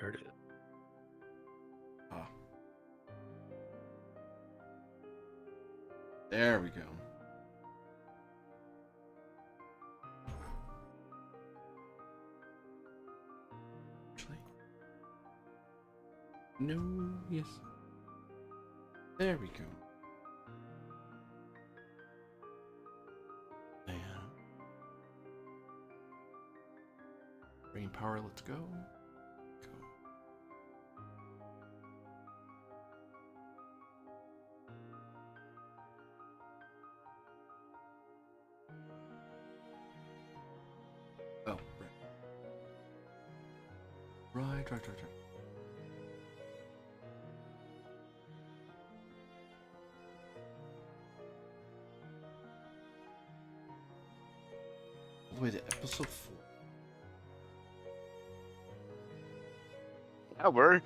There it is. Ah. There we go. Actually. No, yes. There we go. And brain power, let's go. Oh, right. Right. All the way to episode 4.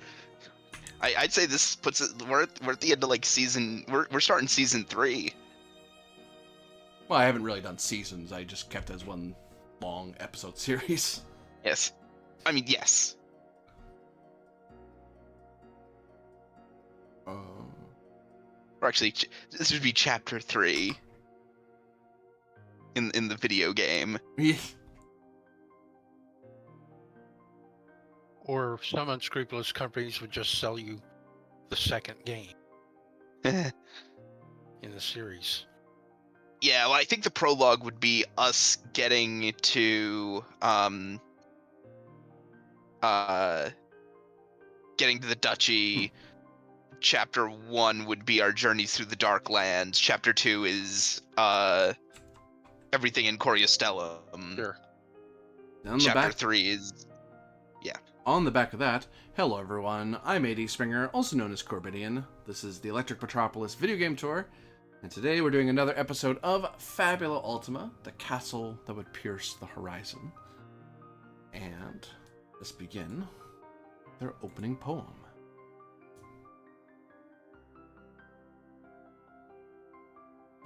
Yeah, I'd say this puts it. We're at the end of like season. We're starting season 3. Well, I haven't really done seasons. I just kept it as one long episode series. Yes, I mean yes. Or actually, this would be chapter 3 in the video game. Or some unscrupulous companies would just sell you the second game in the series. Yeah, well, I think the prologue would be us getting to getting to the duchy. Chapter 1 would be our journey through the Dark Lands. Chapter 2 is everything in Coriostellum. Sure. Chapter 3 is On the back of that, hello everyone, I'm AD Springer, also known as Corbidian. This is the Electric Metropolis video game tour, and today we're doing another episode of Fabula Ultima, the castle that would pierce the horizon. And let's begin their opening poem.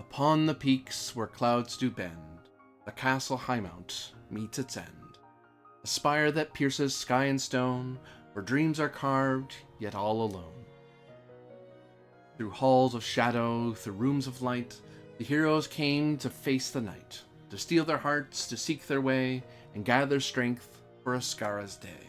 Upon the peaks where clouds do bend, the castle Highmount meets its end. A spire that pierces sky and stone, where dreams are carved, yet all alone. Through halls of shadow, through rooms of light, the heroes came to face the night, to steel their hearts, to seek their way, and gather strength for Ascara's day.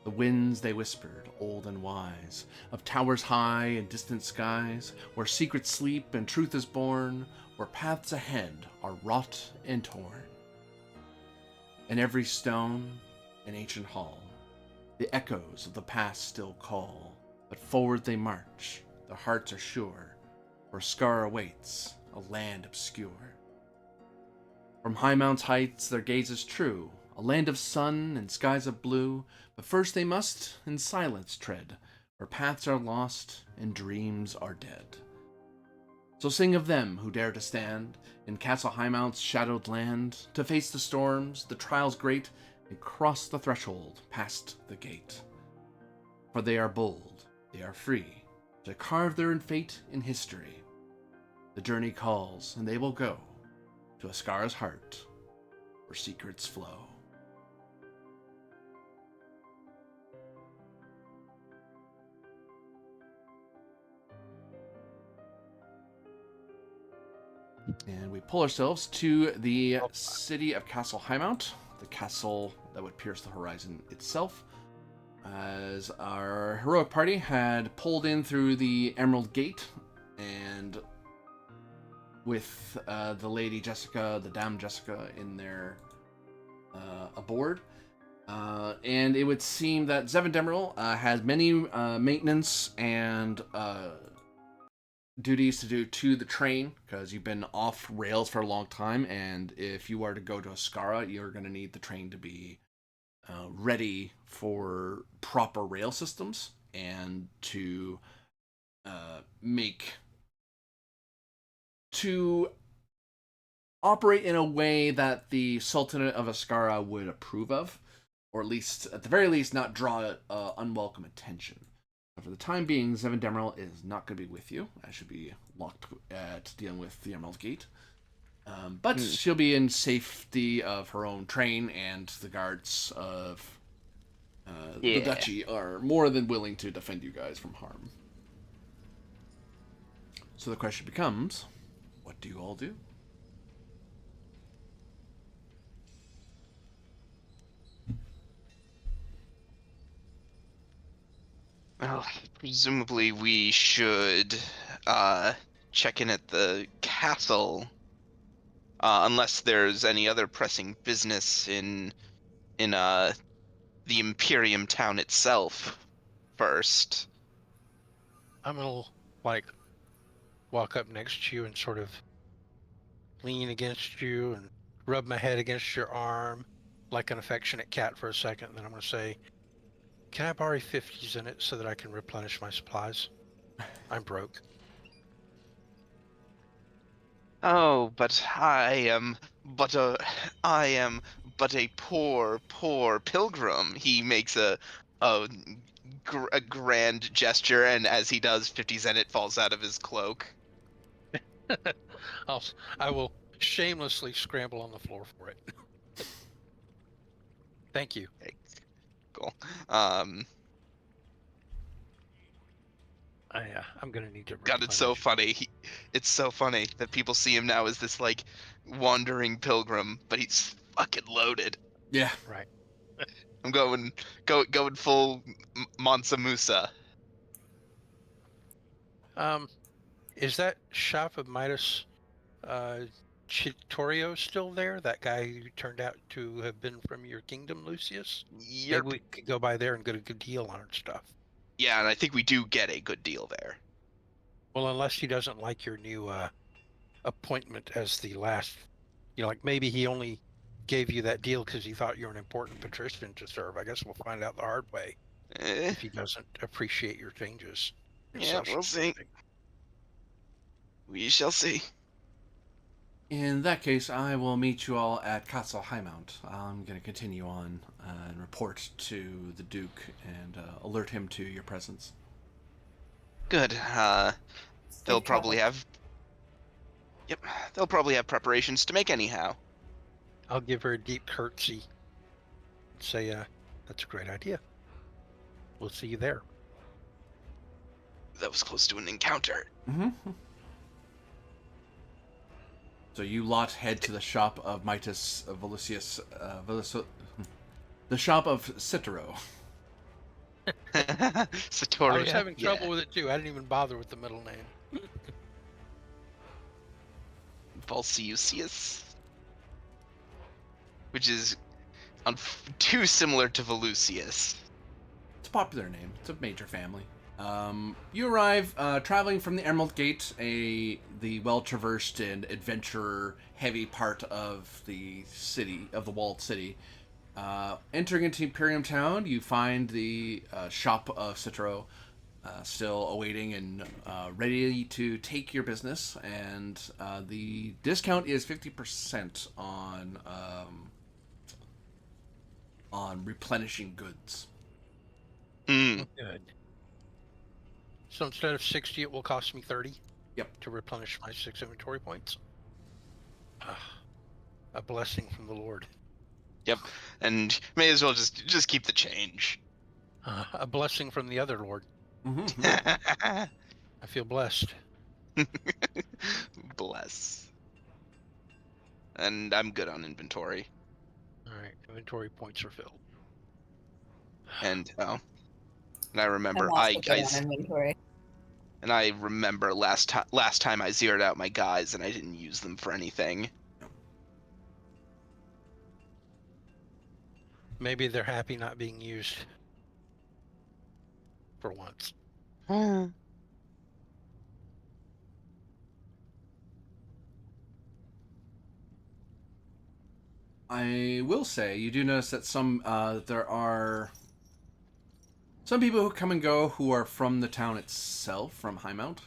The winds they whispered, old and wise, of towers high and distant skies, where secrets sleep and truth is born, where paths ahead are wrought and torn. In every stone and ancient hall, the echoes of the past still call, but forward they march, their hearts are sure, where Ascara awaits, a land obscure. From Highmount's heights their gaze is true, a land of sun and skies of blue, but first they must in silence tread, where paths are lost and dreams are dead. So sing of them who dare to stand in Castle Highmount's shadowed land, to face the storms, the trials great, and cross the threshold past the gate. For they are bold, they are free, to carve their own fate in history. The journey calls, and they will go to Ascara's heart, where secrets flow. And we pull ourselves to the city of Castle Highmount, the castle that would pierce the horizon itself, as our heroic party had pulled in through the Emerald Gate, and with the Lady Jessica, the Dame Jessica, in there aboard. And it would seem that Zevendemril has many maintenance and duties to do to the train, because you've been off rails for a long time, and if you are to go to Ascara, you're going to need the train to be ready for proper rail systems and to operate in a way that the Sultanate of Ascara would approve of, or at least, at the very least, not draw unwelcome attention. For the time being, Zevendemril is not going to be with you. I should be locked at dealing with the Emerald Gate. But she'll be in safety of her own train and the guards of The duchy are more than willing to defend you guys from harm. So the question becomes, what do you all do? Well, presumably we should check in at the castle, unless there's any other pressing business in the Imperium town itself first. I'm gonna like walk up next to you and sort of lean against you and rub my head against your arm like an affectionate cat for a second. And then I'm gonna say, "Can I borrow 50s in it so that I can replenish my supplies? I'm broke." Oh, but I am but a poor pilgrim. He makes a, a grand gesture, and as he does, 50 zenit falls out of his cloak. I'll, I will shamelessly scramble on the floor for it. Thank you. Okay, cool. Um, I'm gonna need to God, it's so replenish. funny. It's so funny that people see him now as this like wandering pilgrim, but he's fucking loaded. Yeah. Right. I'm going full Mansa Musa. Um, is that shop of Midas uh Chitorio still there? That guy who turned out to have been from your kingdom, Lucius? Maybe Yerp. we could go by there and get a good deal on our stuff. Yeah, and I think we do get a good deal there. Well, unless he doesn't like your new appointment as the last, like maybe he only gave you that deal because he thought you were an important patrician to serve. I guess we'll find out the hard way Eh, if he doesn't appreciate your changes in yeah, social we'll see. standing. We shall see. In that case, I will meet you all at Castle Highmount. I'm going to continue on and report to the Duke and alert him to your presence. Good. They'll Safe probably travels. have. Yep, they'll probably have preparations to make anyhow. I'll give her a deep curtsy and say, that's a great idea. We'll see you there. That was close to an encounter. Mm-hmm. So you lot head to the shop of Midas Volusius, the shop of Citero. Satoria. I was having yeah. trouble with it too. I didn't even bother with the middle name. Volsiusius, which is too similar to Volusius. It's a popular name. It's a major family. You arrive traveling from the Emerald Gate, the well-traversed and adventurer-heavy part of the city, of the walled city. Entering into Imperium Town, you find the shop of Citro still awaiting and ready to take your business, and the discount is 50% on replenishing goods. Mm. Good. So instead of 60, it will cost me 30. Yep. To replenish my 6 inventory points. A blessing from the Lord. Yep, and may as well just keep the change. A blessing from the other Lord. Mm-hmm. I feel blessed. Bless. And I'm good on inventory. All right, inventory points are filled. And and I remember I'm also good on inventory. and I remember last time I zeroed out my guys and I didn't use them for anything. Maybe they're happy not being used for once. I will say, you do notice that there are some people who come and go who are from the town itself, from Highmount.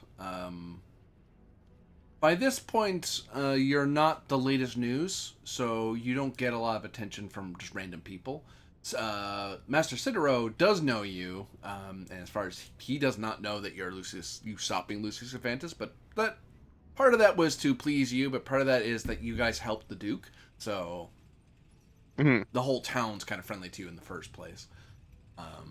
By this point, you're not the latest news, so you don't get a lot of attention from just random people. Master Citero does know you, and as far as he does not know that you stopping Lucius Evantus, but that part of that was to please you, but part of that is that you guys helped the Duke, so Mm-hmm. the whole town's kind of friendly to you in the first place.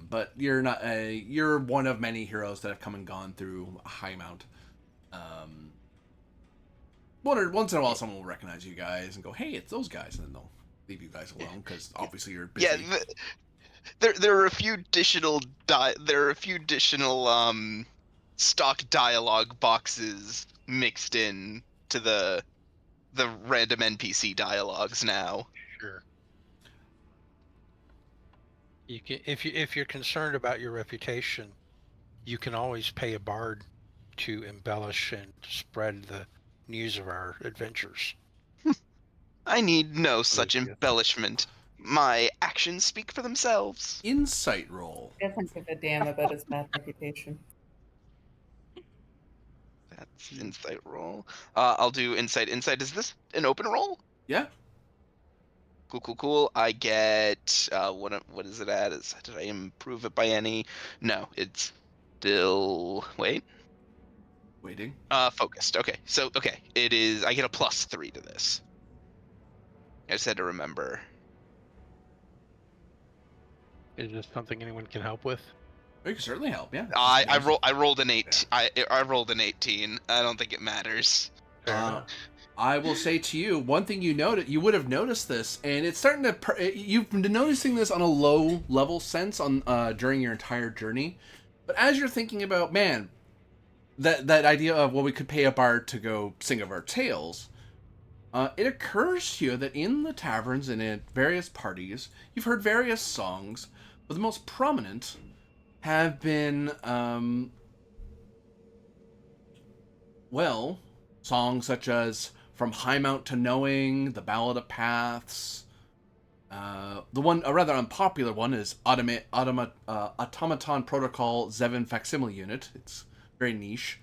But you're not you're one of many heroes that have come and gone through Highmount. Um, once in a while, someone will recognize you guys and go, "Hey, it's those guys," and then they'll leave you guys alone because obviously you're Yeah, busy. there are a few additional stock dialogue boxes mixed in to the random NPC dialogues now. Sure. You can if you're concerned about your reputation, you can always pay a bard to embellish and spread the news of our adventures. I need no Really such good. embellishment. My actions speak for themselves. Insight roll. Doesn't give a damn about his bad reputation. That's insight roll. I'll do insight. Insight, is this an open roll? Yeah. Cool, cool, cool. I get what is it at? Did I improve it by any? No, it's still wait. Waiting. Focused. Okay. So okay, it is I get a +3 to this. I just had to remember. Is this something anyone can help with? We can certainly help. Yeah. I rolled an 8. I rolled an 18. I don't think it matters. Fair Uh, enough. I will say to you, one thing you would have noticed this, and it's starting to. You've been noticing this on a low level sense on during your entire journey, but as you're thinking about, man, that idea of, well, we could pay a bard to go sing of our tales, it occurs to you that in the taverns and at various parties, you've heard various songs, but the most prominent have been, well, songs such as From Highmount to Knowing, The Ballad of Paths. The one, a rather unpopular one, is Automaton Protocol Zevin Facsimile Unit. It's very niche.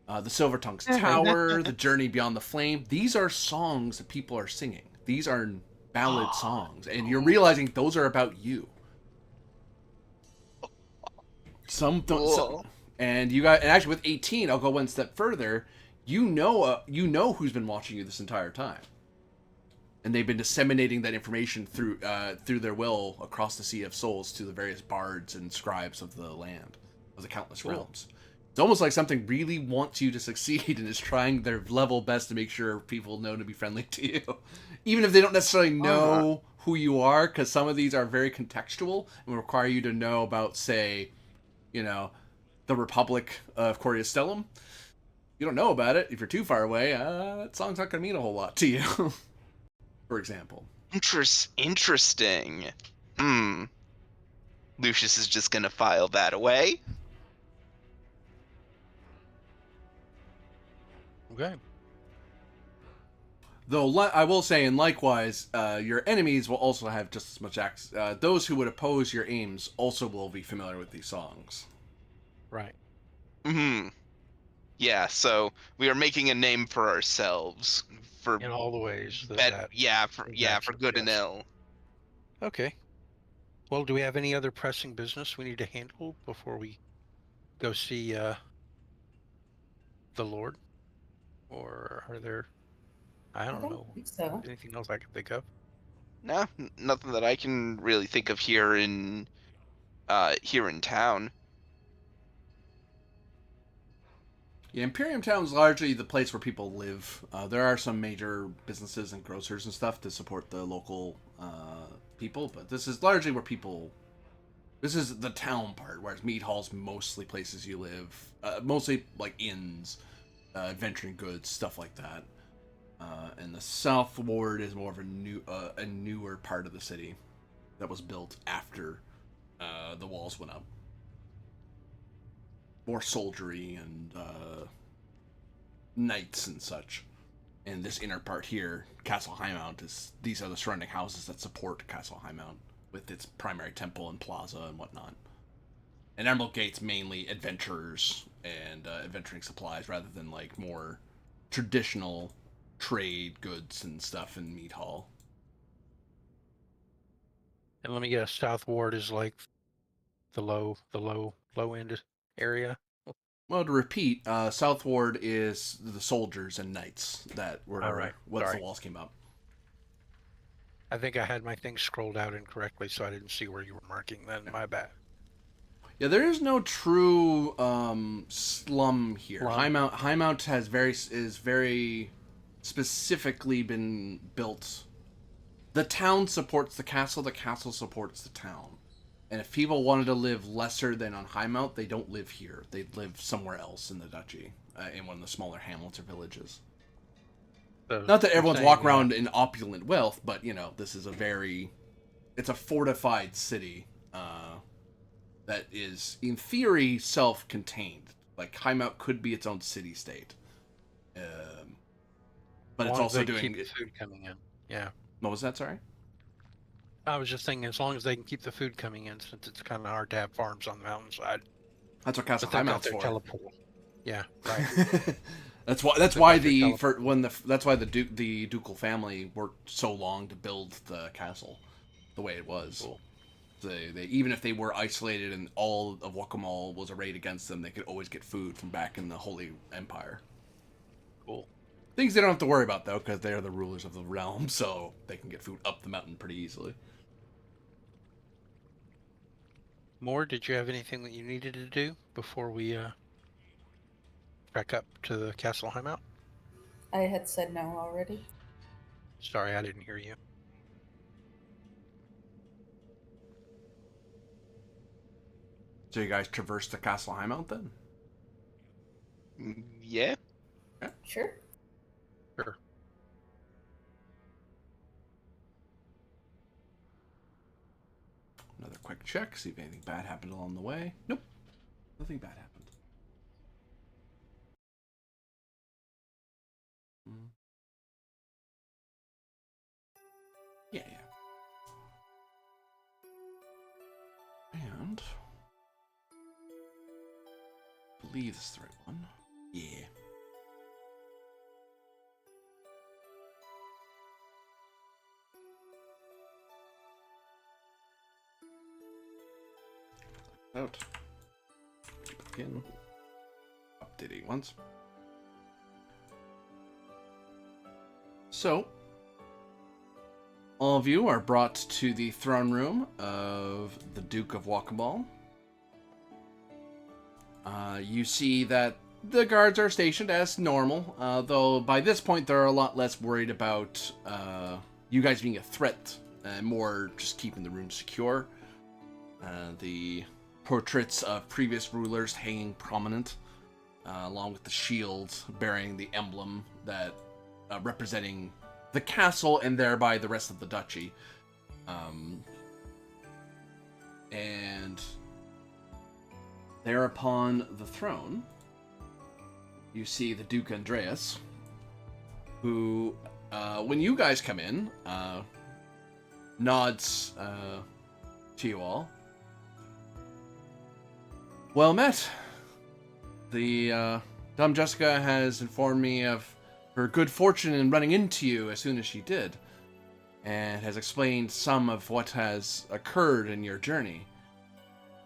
The Silver Tongue's Tower, The Journey Beyond the Flame. These are songs that people are singing. These are ballad songs, and you're realizing those are about you. Some don't. Cool. And you got, and actually with 18, I'll go one step further. You know who's been watching you this entire time, and they've been disseminating that information through their will across the Sea of Souls to the various bards and scribes of the land, of the countless realms. It's almost like something really wants you to succeed and is trying their level best to make sure people know to be friendly to you, even if they don't necessarily know who you are, because some of these are very contextual and require you to know about, say, the Republic of Coriastellum. You don't know about it if you're too far away. That song's not going to mean a whole lot to you. For example. Interesting. Lucius is just gonna file that away. Okay. Though I will say, and likewise, your enemies will also have just as much access. Those who would oppose your aims also will be familiar with these songs. Right. Yeah, so we are making a name for ourselves for In all the ways that, for good and yes. ill. Okay. Well, do we have any other pressing business we need to handle before we go see the Lord? Or are there, I I don't don't know, think so. anything else I can think of? No, nothing that I can really think of here in town. Yeah, Imperium Town is largely the place where people live. There are some major businesses and grocers and stuff to support the local people, but this is largely where people. This is the town part, whereas Mead Hall's mostly places you live, mostly like inns, adventuring goods, stuff like that. And the South Ward is more of a newer part of the city that was built after the walls went up. More soldiery and knights and such. And this inner part here, Castle Highmount, these are the surrounding houses that support Castle Highmount with its primary temple and plaza and whatnot. And Emerald Gate's mainly adventurers and adventuring supplies rather than like more traditional trade goods and stuff in Mead Hall. And let me guess, South Ward is like the low end area. Well, to repeat, South Ward is the soldiers and knights that were All right. once the Sorry. walls came up. I think I had my thing scrolled out incorrectly, so I didn't see where you were marking then. My bad. Yeah, there is no true slum here. Slum. Highmount is very specifically been built. The town supports the castle supports the town. And if people wanted to live lesser than on Highmount, they don't live here. They live somewhere else in the duchy, in one of the smaller hamlets or villages. So Not that you're everyone's saying, walking around in opulent wealth, but this is it's a fortified city that is, in theory, self-contained. Like Highmount could be its own city-state, but as it's long as also they can doing keep the it. food coming in. Yeah. What was that? Sorry. I was just thinking, as long as they can keep the food coming in, since it's kind of hard to have farms on the mountainside, That's what Castle but they've got Highmount's their for. teleport. Yeah, right. That's why They've got their teleport. that's why the ducal family worked so long to build the castle the way it was. Cool. They even if they were isolated and all of Wakamal was arrayed against them, they could always get food from back in the Holy Empire. Cool. Things they don't have to worry about though, because they're the rulers of the realm, so they can get food up the mountain pretty easily. More? Did you have anything that you needed to do before we back up to the Castle Highmount? I had said no already. Sorry, I didn't hear you. So you guys traverse the Castle Highmount then? Yeah. Sure. Sure. Another quick check, see if anything bad happened along the way. Nope, nothing bad happened. Yeah. And I believe this is the right one. Yeah. Out. Again. Updating once. So, all of you are brought to the throne room of the Duke of Wakabal. You see that the guards are stationed as normal, though by this point they're a lot less worried about you guys being a threat, and more just keeping the room secure. The portraits of previous rulers hanging prominent, along with the shields bearing the emblem that representing the castle and thereby the rest of the duchy. And there upon the throne, you see the Duke Andreas, who, when you guys come in, nods to you all. Well met. The Dame Jessica has informed me of her good fortune in running into you as soon as she did, and has explained some of what has occurred in your journey.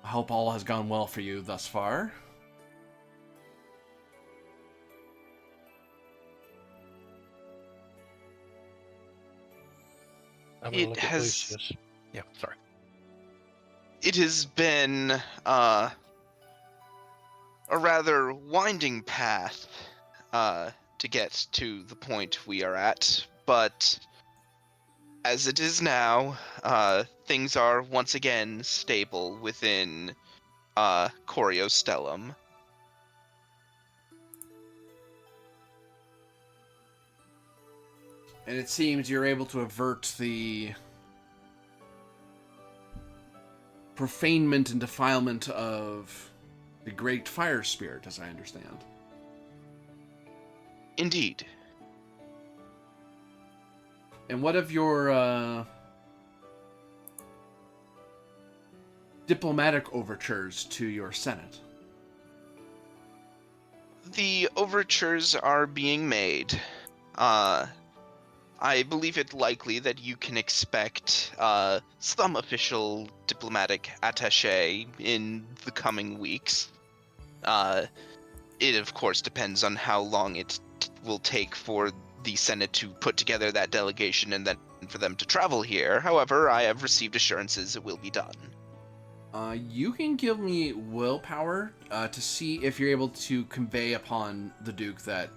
I hope all has gone well for you thus far. I'm gonna It look has- at Lucius. Yeah, sorry. It has been a rather winding path to get to the point we are at, but as it is now, things are once again stable within Coriostellum. And it seems you're able to avert the profanement and defilement of the great fire spirit, as I understand. Indeed. And what of your diplomatic overtures to your Senate? The overtures are being made. I believe it likely that you can expect some official diplomatic attaché in the coming weeks. It, of course, depends on how long it will take for the Senate to put together that delegation and then for them to travel here. However, I have received assurances it will be done. You can give me willpower to see if you're able to convey upon the Duke that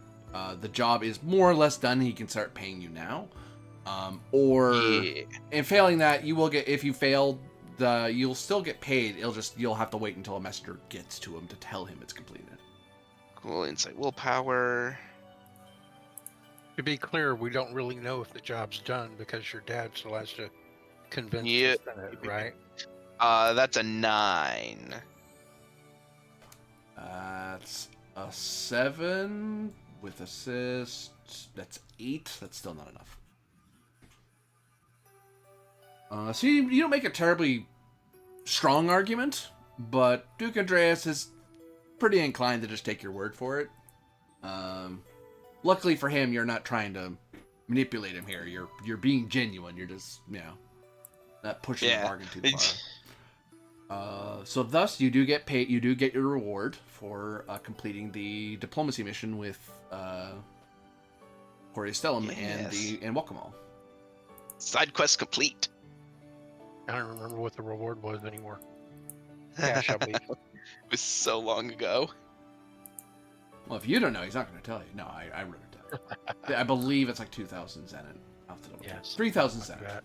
the job is more or less done. He can start paying you now, or Yeah. in failing that, you will get. If you fail, you'll still get paid. You'll have to wait until a messenger gets to him to tell him it's completed. Cool. Insight, willpower. To be clear, we don't really know if the job's done because your dad still has to convince Yeah. the Senate, right? That's a 9. That's a 7 with assist. That's 8. That's still not enough. So you don't make a terribly strong argument, but Duke Andreas is pretty inclined to just take your word for it. Luckily for him, you're not trying to manipulate him here. You're being genuine. You're just not pushing the bargain too far. So thus you do get paid. You do get your reward for completing the diplomacy mission with Corey Stellum and Welcome. Side quest complete. I don't remember what the reward was anymore. Cash, I believe. It was so long ago. Well, if you don't know, he's not going to tell you. No, I wrote it down. I believe it's like 2,000 Zenit. I'll have to double check. Yes. 3,000 Like Zenit. that.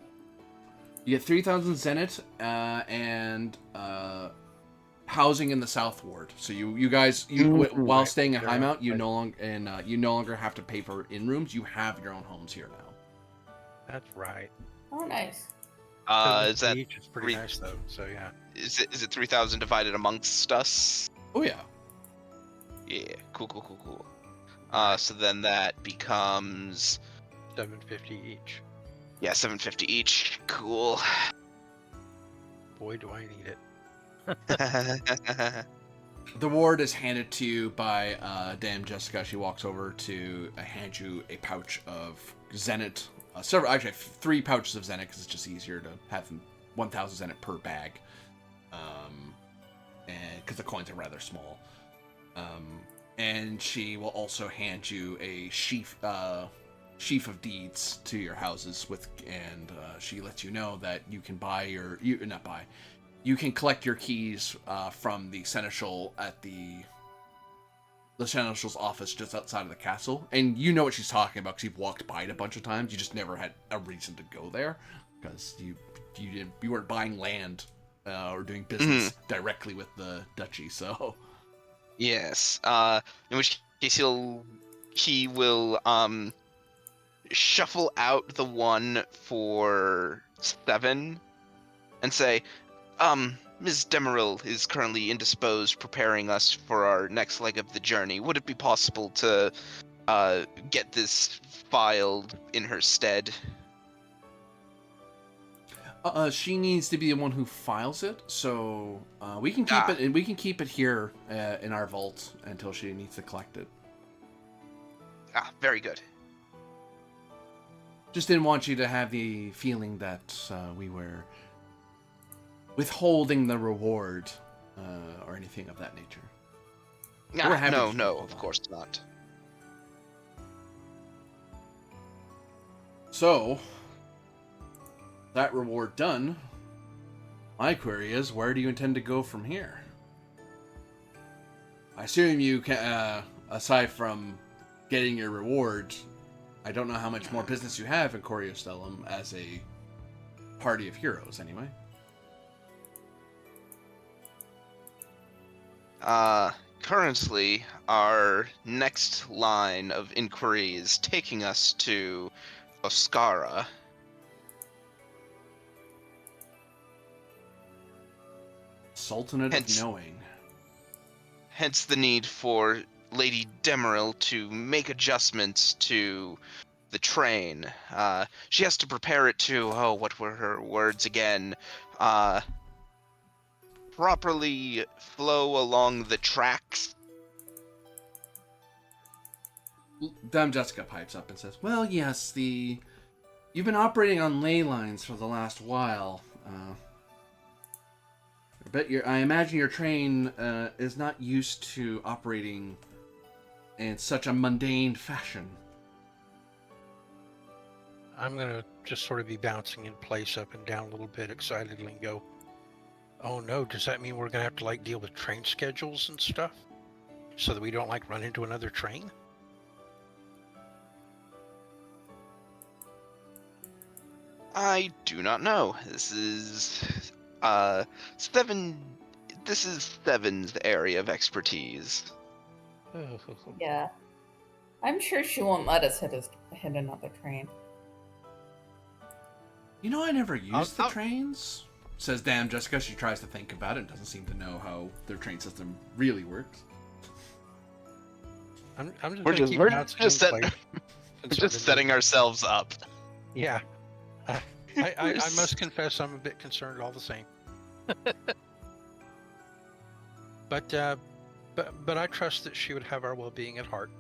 You get 3,000 Zenit and housing in the South Ward. So you guys while Right. staying at Sure. Highmount, you no longer have to pay for in rooms. You have your own homes here now. That's right. Oh, nice. Is that Each is pretty nice though. So yeah. is it 3,000 divided amongst us? Oh yeah. Yeah. Cool. So then that becomes $750 each. 750 each. Cool. Boy, do I need it. The reward is handed to you by Dame Jessica. She walks over to hand you a pouch of Zenit. Actually, 3 pouches of Zenit because it's just easier to have 1,000 Zenit per bag. And because the coins are rather small. And she will also hand you a sheaf of deeds to your houses and she lets you know that you can you can collect your keys from the seneschal at the seneschal's office just outside of the castle, and you know what she's talking about because you've walked by it a bunch of times. You just never had a reason to go there because you weren't buying land or doing business directly with the duchy. So Yes. In which case he will shuffle out the one for 7 and say, Ms. Demeril is currently indisposed, preparing us for our next leg of the journey. Would it be possible to get this filed in her stead? she needs to be the one who files it, so we can keep it, and we can keep it here in our vault until she needs to collect it. Very good. Just didn't want you to have the feeling that we were withholding the reward or anything of that nature. No, of course not. So, that reward done, my query is, where do you intend to go from here? I assume you can, aside from getting your reward, I don't know how much more business you have in Coriostellum as a party of heroes, anyway. Currently, our next line of inquiry is taking us to Oscara. Sultanate of Knowing. Hence the need for Lady Demeril to make adjustments to the train. She has to prepare it to, what were her words again? Properly flow along the tracks. Dame Jessica pipes up and says, well, yes, you've been operating on ley lines for the last while. But I imagine your train is not used to operating in such a mundane fashion. I'm gonna just sort of be bouncing in place up and down a little bit excitedly and go, Oh no, does that mean we're gonna have to like deal with train schedules and stuff? So that we don't like run into another train? I do not know. This is Seven. This is Seven's area of expertise. Oh, Yeah. I'm sure she won't let us hit another train. You know, I never I'll- used the I'll- trains, says Damn Jessica. She tries to think about it and doesn't seem to know how their train system really works. I'm just We're gonna just keep we're bouncing just set, like we're just setting ourselves up. Yeah. I must confess I'm a bit concerned all the same. But I trust that she would have our well-being at heart.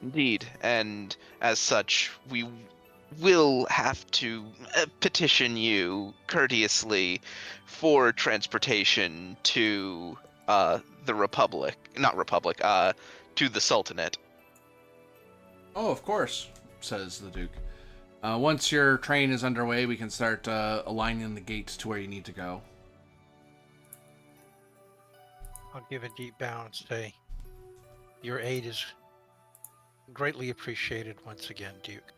Indeed, and as such, we will have to petition you courteously for transportation to the Republic, not Republic, to the Sultanate. Oh, of course, says the Duke. Once your train is underway, we can start aligning the gates to where you need to go. I'll give a deep bow and say, your aid is greatly appreciated once again, Duke.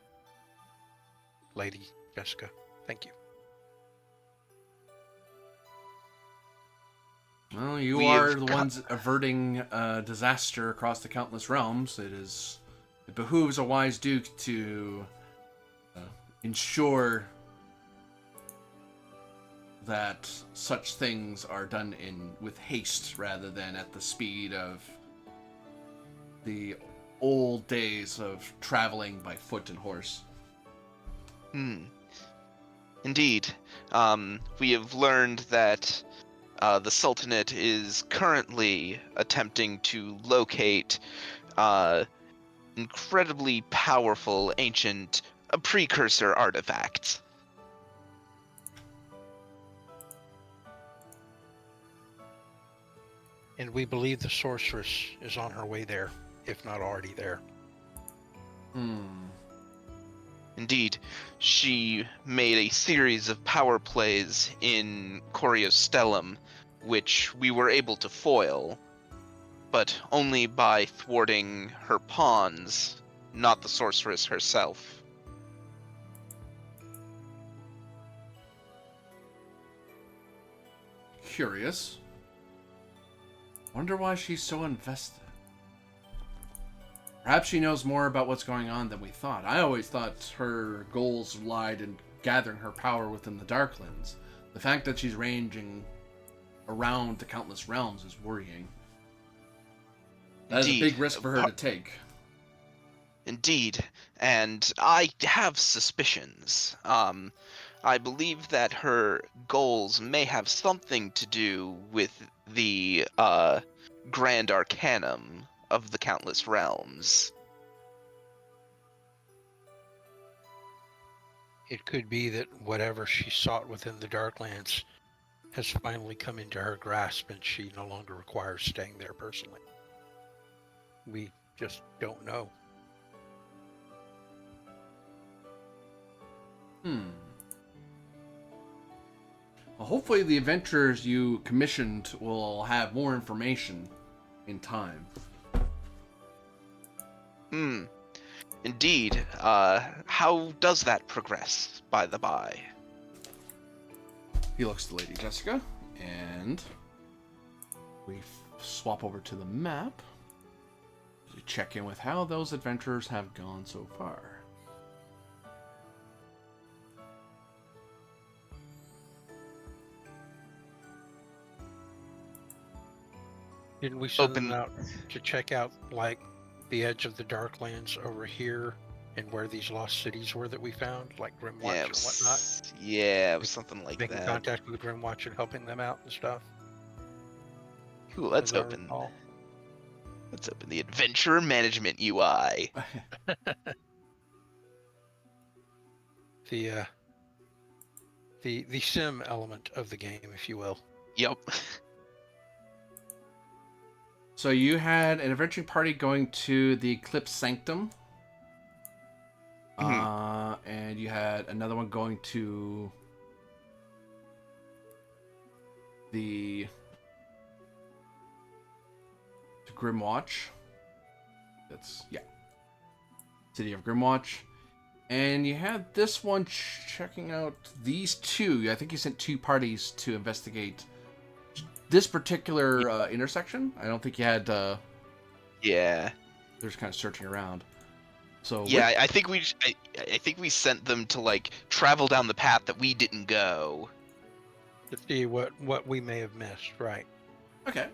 Lady Jessica, thank you. Well, you We are have the ones averting disaster across the countless realms. It behooves a wise duke to ensure that such things are done with haste rather than at the speed of the old days of traveling by foot and horse. Indeed, we have learned that the Sultanate is currently attempting to locate incredibly powerful ancient precursor artifacts. And we believe the sorceress is on her way there, if not already there. Indeed, she made a series of power plays in Coriostellum, which we were able to foil, but only by thwarting her pawns, not the sorceress herself. Curious. Wonder why she's so invested. Perhaps she knows more about what's going on than we thought. I always thought her goals lied in gathering her power within the Darklands. The fact that she's ranging around the countless realms is worrying. That is a big risk for her to take. Indeed, and I have suspicions. I believe that her goals may have something to do with the Grand Arcanum of the Countless Realms. It could be that whatever she sought within the Darklands has finally come into her grasp and she no longer requires staying there personally. We just don't know. Well, hopefully the adventurers you commissioned will have more information in time. Indeed. How does that progress, by the by? He looks to Lady Jessica, and we swap over to the map to check in with how those adventurers have gone so far. Didn't we send them out to check out, like, the edge of the Darklands over here and where these lost cities were that we found, like Grimwatch and whatnot? Yeah, it was something like Making that. contact with Grimwatch and helping them out and stuff. Ooh, let's open the Adventurer Management UI. The sim element of the game, if you will. Yep. So you had an adventuring party going to the Eclipse Sanctum. And you had another one going to the Grimwatch. That's, yeah. City of Grimwatch. And you had this one checking out these two. I think you sent 2 parties to investigate this particular intersection. I don't think you had... Yeah. They're just kind of searching around. So Yeah, I think I think we sent them to like travel down the path that we didn't go. To see what we may have missed, right? Okay.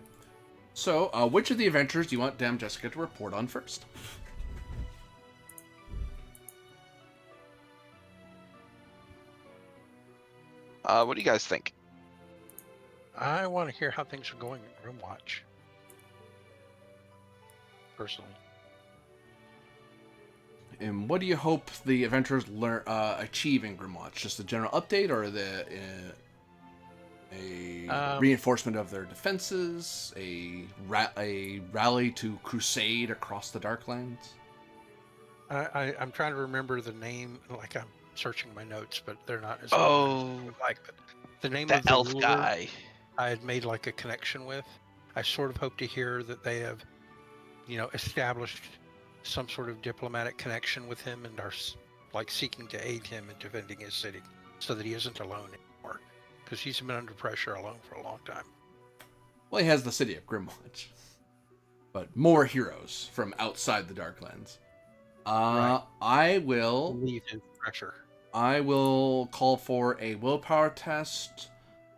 So, which of the adventures do you want Dame Jessica to report on first? What do you guys think? I want to hear how things are going at Grimwatch. Personally. And what do you hope the adventurers achieve in Grimwatch? Just a general update, or a reinforcement of their defenses, a rally to crusade across the Darklands? I'm trying to remember the name. Like I'm searching my notes, but they're not as Oh, like the name that of the elf ruler. guy. I had made like a connection with. I sort of hope to hear that they have, established some sort of diplomatic connection with him and are like seeking to aid him in defending his city, so that he isn't alone anymore, because he's been under pressure alone for a long time. Well, he has the city of Grimwatch, but more heroes from outside the Darklands. Right. I will Relieve his pressure. I will call for a willpower test,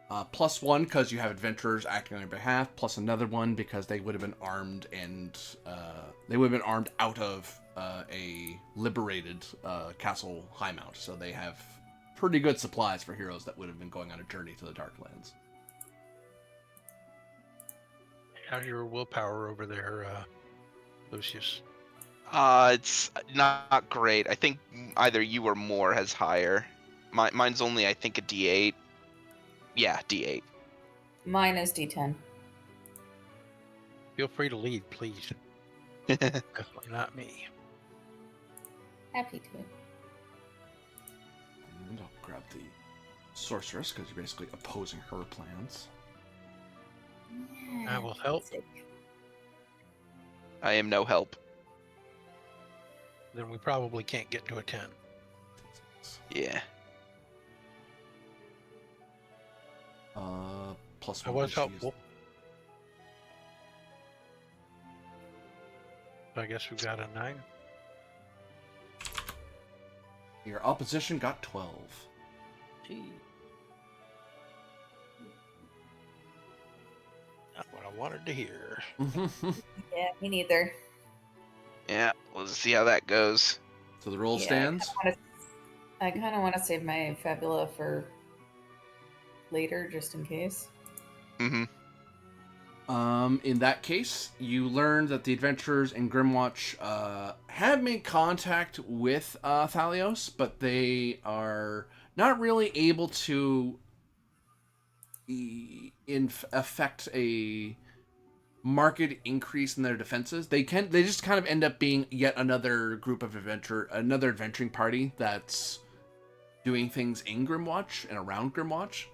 +1 because you have adventurers acting on your behalf, plus another one because they would have been armed and out of a liberated castle Highmount, so they have pretty good supplies for heroes that would have been going on a journey to the Darklands. How's your willpower over there, Lucius? It's not great. I think either you or Moore has higher. Mine's only, I think, a D8. Yeah, D8. Mine is D10. Feel free to lead, please. Definitely not me. Happy to. And I'll grab the sorceress because you're basically opposing her plans. I will help. I am no help. Then we probably can't get to a 10. Yeah. +1. I was helpful. I guess we've got a 9. Your opposition got 12. Gee. Not what I wanted to hear. Yeah, me neither. Yeah, we'll see how that goes. So the roll Yeah, stands. I kind of want to save my Fabula for later, just in case. Mm-hmm. In that case, you learn that the adventurers in Grimwatch have made contact with Thalios, but they are not really able to affect a marked increase in their defenses. They just kind of end up being yet another group of another adventuring party that's doing things in Grimwatch and around Grimwatch.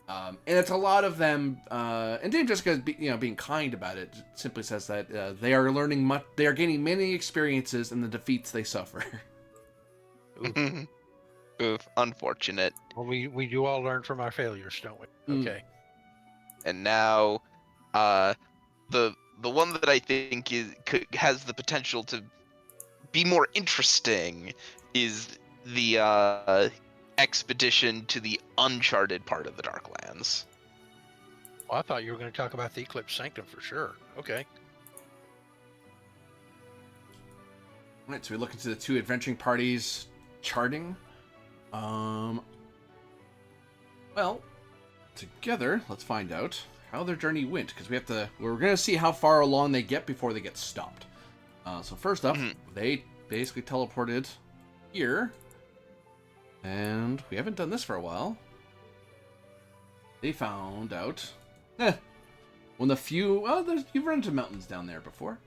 And it's a lot of them, and Dame Jessica, being kind about it, simply says that they are learning much. They are gaining many experiences in the defeats they suffer. Oof. Oof, unfortunate. Well, we do all learn from our failures, don't we? Okay. And now, the one that I think has the potential to be more interesting is the expedition to the uncharted part of the Darklands. Well, I thought you were going to talk about the Eclipse Sanctum for sure. Okay. Right, so we look into the two adventuring parties charting. Well, together, let's find out how their journey went, because we're going to see how far along they get before they get stopped. So first up, they basically teleported here, and we haven't done this for a while. They found out, you've run into mountains down there before.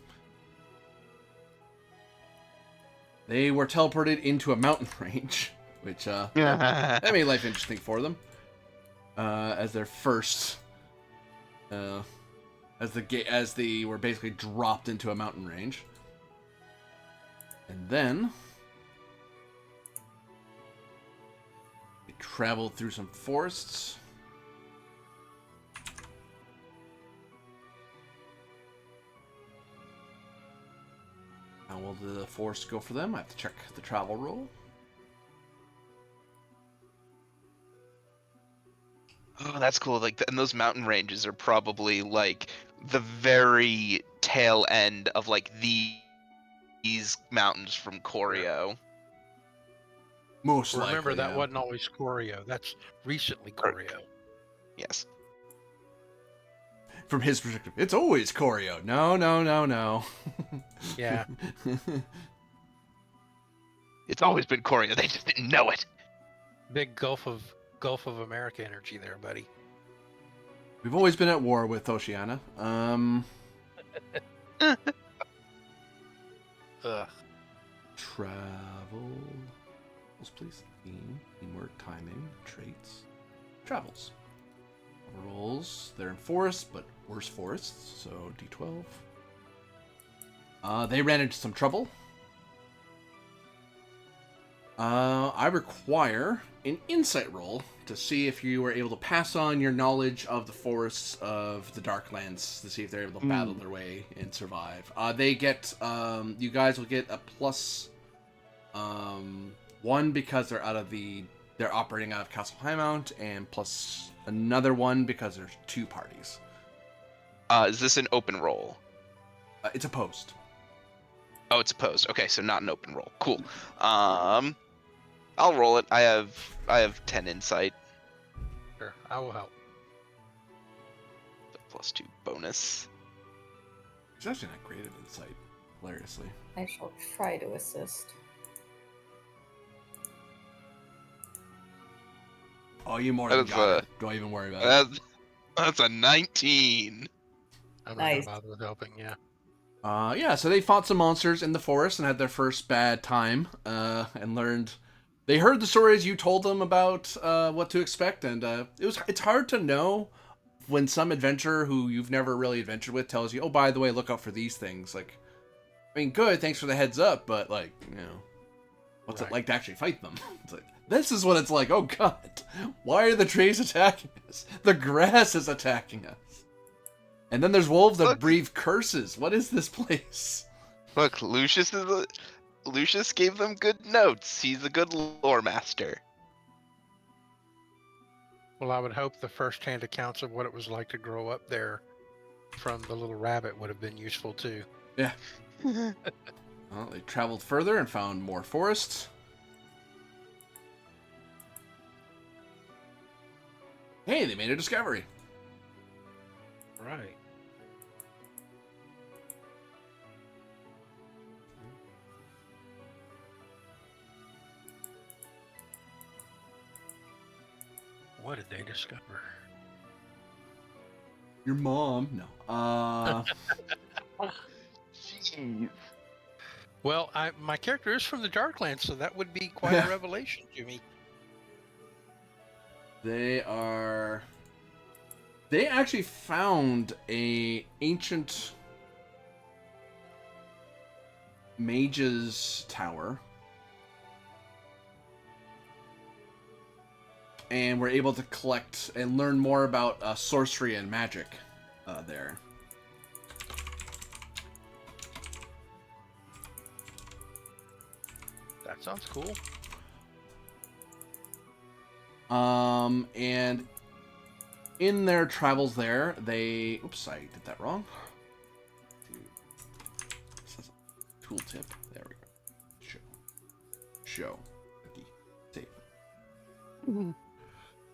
They were teleported into a mountain range, which that made life interesting for them. As their first as they were basically dropped into a mountain range. And then they traveled through some forests. How will the forest go for them? I have to check the travel roll. Oh, that's cool. Like, and those mountain ranges are probably like the very tail end of like these mountains from Choreo. Most Remember, likely, that yeah. wasn't always Choreo. That's recently Choreo. Yes. From his perspective, it's always Choreo. No. Yeah. It's always been Choreo. They just didn't know it. Big Gulf of America energy there, buddy. We've always been at war with Oceania. Ugh. Travel. Please. Teamwork, timing, traits. Travels. Rolls. They're in forests, but worse forests, so D12. They ran into some trouble. I require an insight roll to see if you were able to pass on your knowledge of the forests of the Darklands to see if they're able to battle their way and survive. They get, you guys will get a plus 1 because they're they're operating out of Castle Highmount, and plus another 1 because there's 2 parties. Is this an open roll? It's opposed. Oh, it's opposed. Okay, so not an open roll. Cool. I'll roll it. I have 10 insight. Sure, I will help. Plus 2 bonus. It's actually not great at insight, hilariously. I shall try to assist. Oh, you more than got it. Don't even worry about it. That's a 19. I'm Nice. not gonna bother with helping. Yeah. Yeah, so they fought some monsters in the forest and had their first bad time, and learned. They heard the stories you told them about what to expect, and it's hard to know when some adventurer who you've never really adventured with tells you, "Oh, by the way, look out for these things." Like, I mean, good, thanks for the heads up, but like, what's it like to actually fight them? It's like, this is what it's like. Oh God, why are the trees attacking us? The grass is attacking us. And then there's wolves that breathe curses. What is this place? Look, Lucius gave them good notes. He's a good lore master. Well, I would hope the first-hand accounts of what it was like to grow up there from the little rabbit would have been useful too. Yeah. Well, they traveled further and found more forests. Hey, they made a discovery. Right. What did they discover? Your mom? No. Jeez. Well, my character is from the Darklands, so that would be quite a revelation to me. They actually found a ancient mage's tower. And were able to collect and learn more about sorcery and magic there. That sounds cool. And in their travels there, they... Oops, I did that wrong. Tooltip. There we go. Show. Save.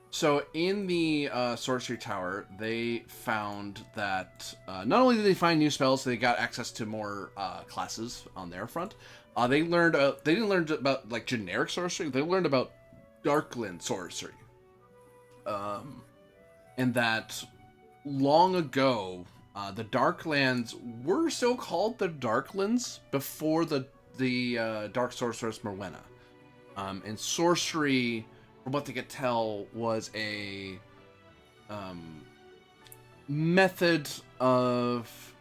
So in the sorcery tower, they found that not only did they find new spells, they got access to more classes on their front. They didn't learn about like generic sorcery. They learned about Darkland sorcery, and that long ago, the Darklands were so called the Darklands before the Dark Sorceress Morwenna, and sorcery, from what they could tell, was a method of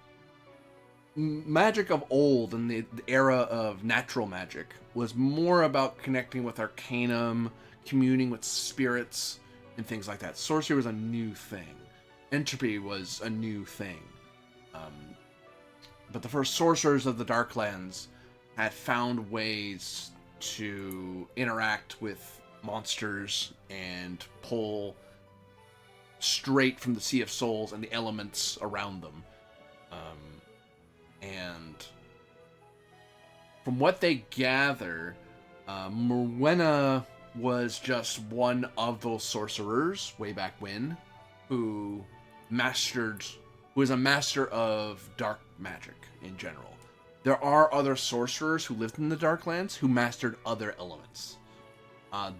magic of old in the era of natural magic was more about connecting with arcanum, communing with spirits, and things like that. Sorcery was a new thing. Entropy was a new thing. But the first sorcerers of the Darklands had found ways to interact with monsters and pull straight from the Sea of Souls and the elements around them. And from what they gather, Morwenna was just one of those sorcerers way back when, who is a master of dark magic in general. There are other sorcerers who lived in the Darklands who mastered other elements.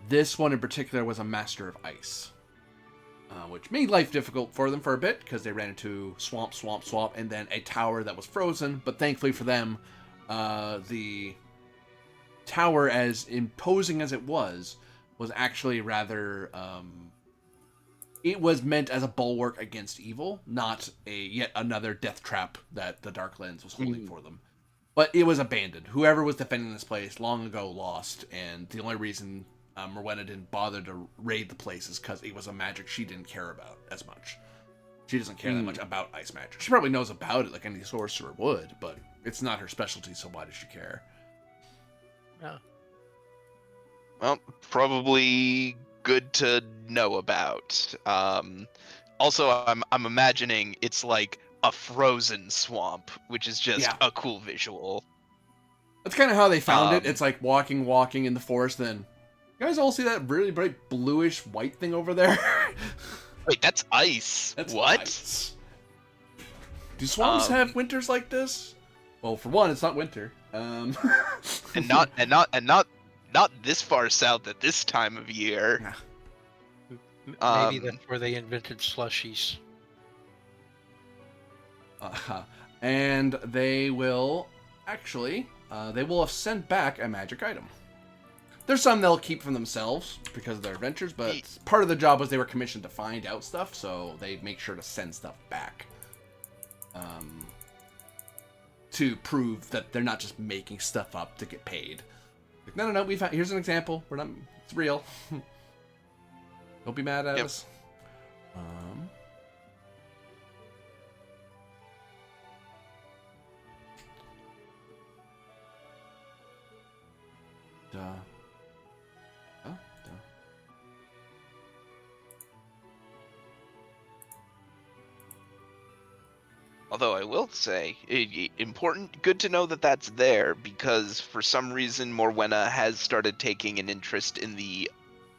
This one in particular was a master of ice, which made life difficult for them for a bit because they ran into swamp, and then a tower that was frozen. But thankfully for them, the tower, as imposing as it was actually rather... it was meant as a bulwark against evil, not yet another death trap that the Darklands was holding for them. But it was abandoned. Whoever was defending this place long ago lost, and the only reason Morwenna didn't bother to raid the place is because it was a magic she didn't care about as much. She doesn't care that much about ice magic. She probably knows about it like any sorcerer would, but it's not her specialty, so why does she care? Yeah. Well, probably good to know about. Also, I'm imagining it's like a frozen swamp, which is just a cool visual. That's kind of how they found it. It's like walking in the forest, then... You guys all see that really bright bluish white thing over there? Wait, that's ice. That's what? Ice. Do swamps have winters like this? Well, for one, it's not winter. and not this far south at this time of year. Maybe that's where they invented slushies. And they will actually they will have sent back a magic item. There's some they'll keep for themselves because of their adventures, but part of the job was they were commissioned to find out stuff, so they make sure to send stuff back. To prove that they're not just making stuff up to get paid. Like, no, here's an example. It's real. Don't be mad at us. Although I will say, good to know that that's there, because for some reason Morwenna has started taking an interest in the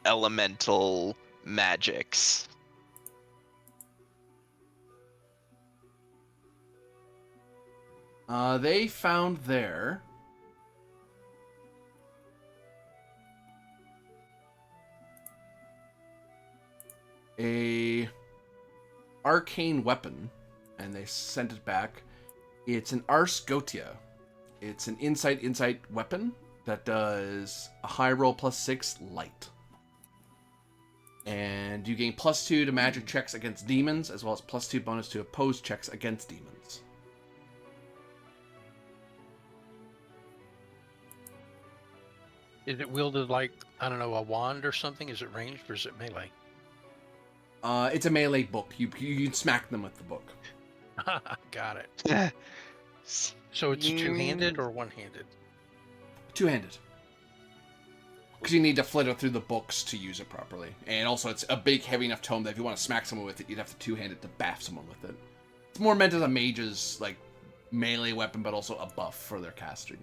elemental magics. They found there a arcane weapon, and they sent it back. It's an Ars Gotia. It's an insight weapon that does a high roll +6 light. And you gain +2 to magic checks against demons, as well as +2 bonus to opposed checks against demons. Is it wielded like, I don't know, a wand or something? Is it ranged or is it melee? It's a melee book. You can smack them with the book. Got it. So it's two-handed or one-handed? Two-handed. Because you need to flitter through the books to use it properly. And also, it's a big, heavy enough tome that if you want to smack someone with it, you'd have to two-hand it to baff someone with it. It's more meant as a mage's, like, melee weapon, but also a buff for their casting.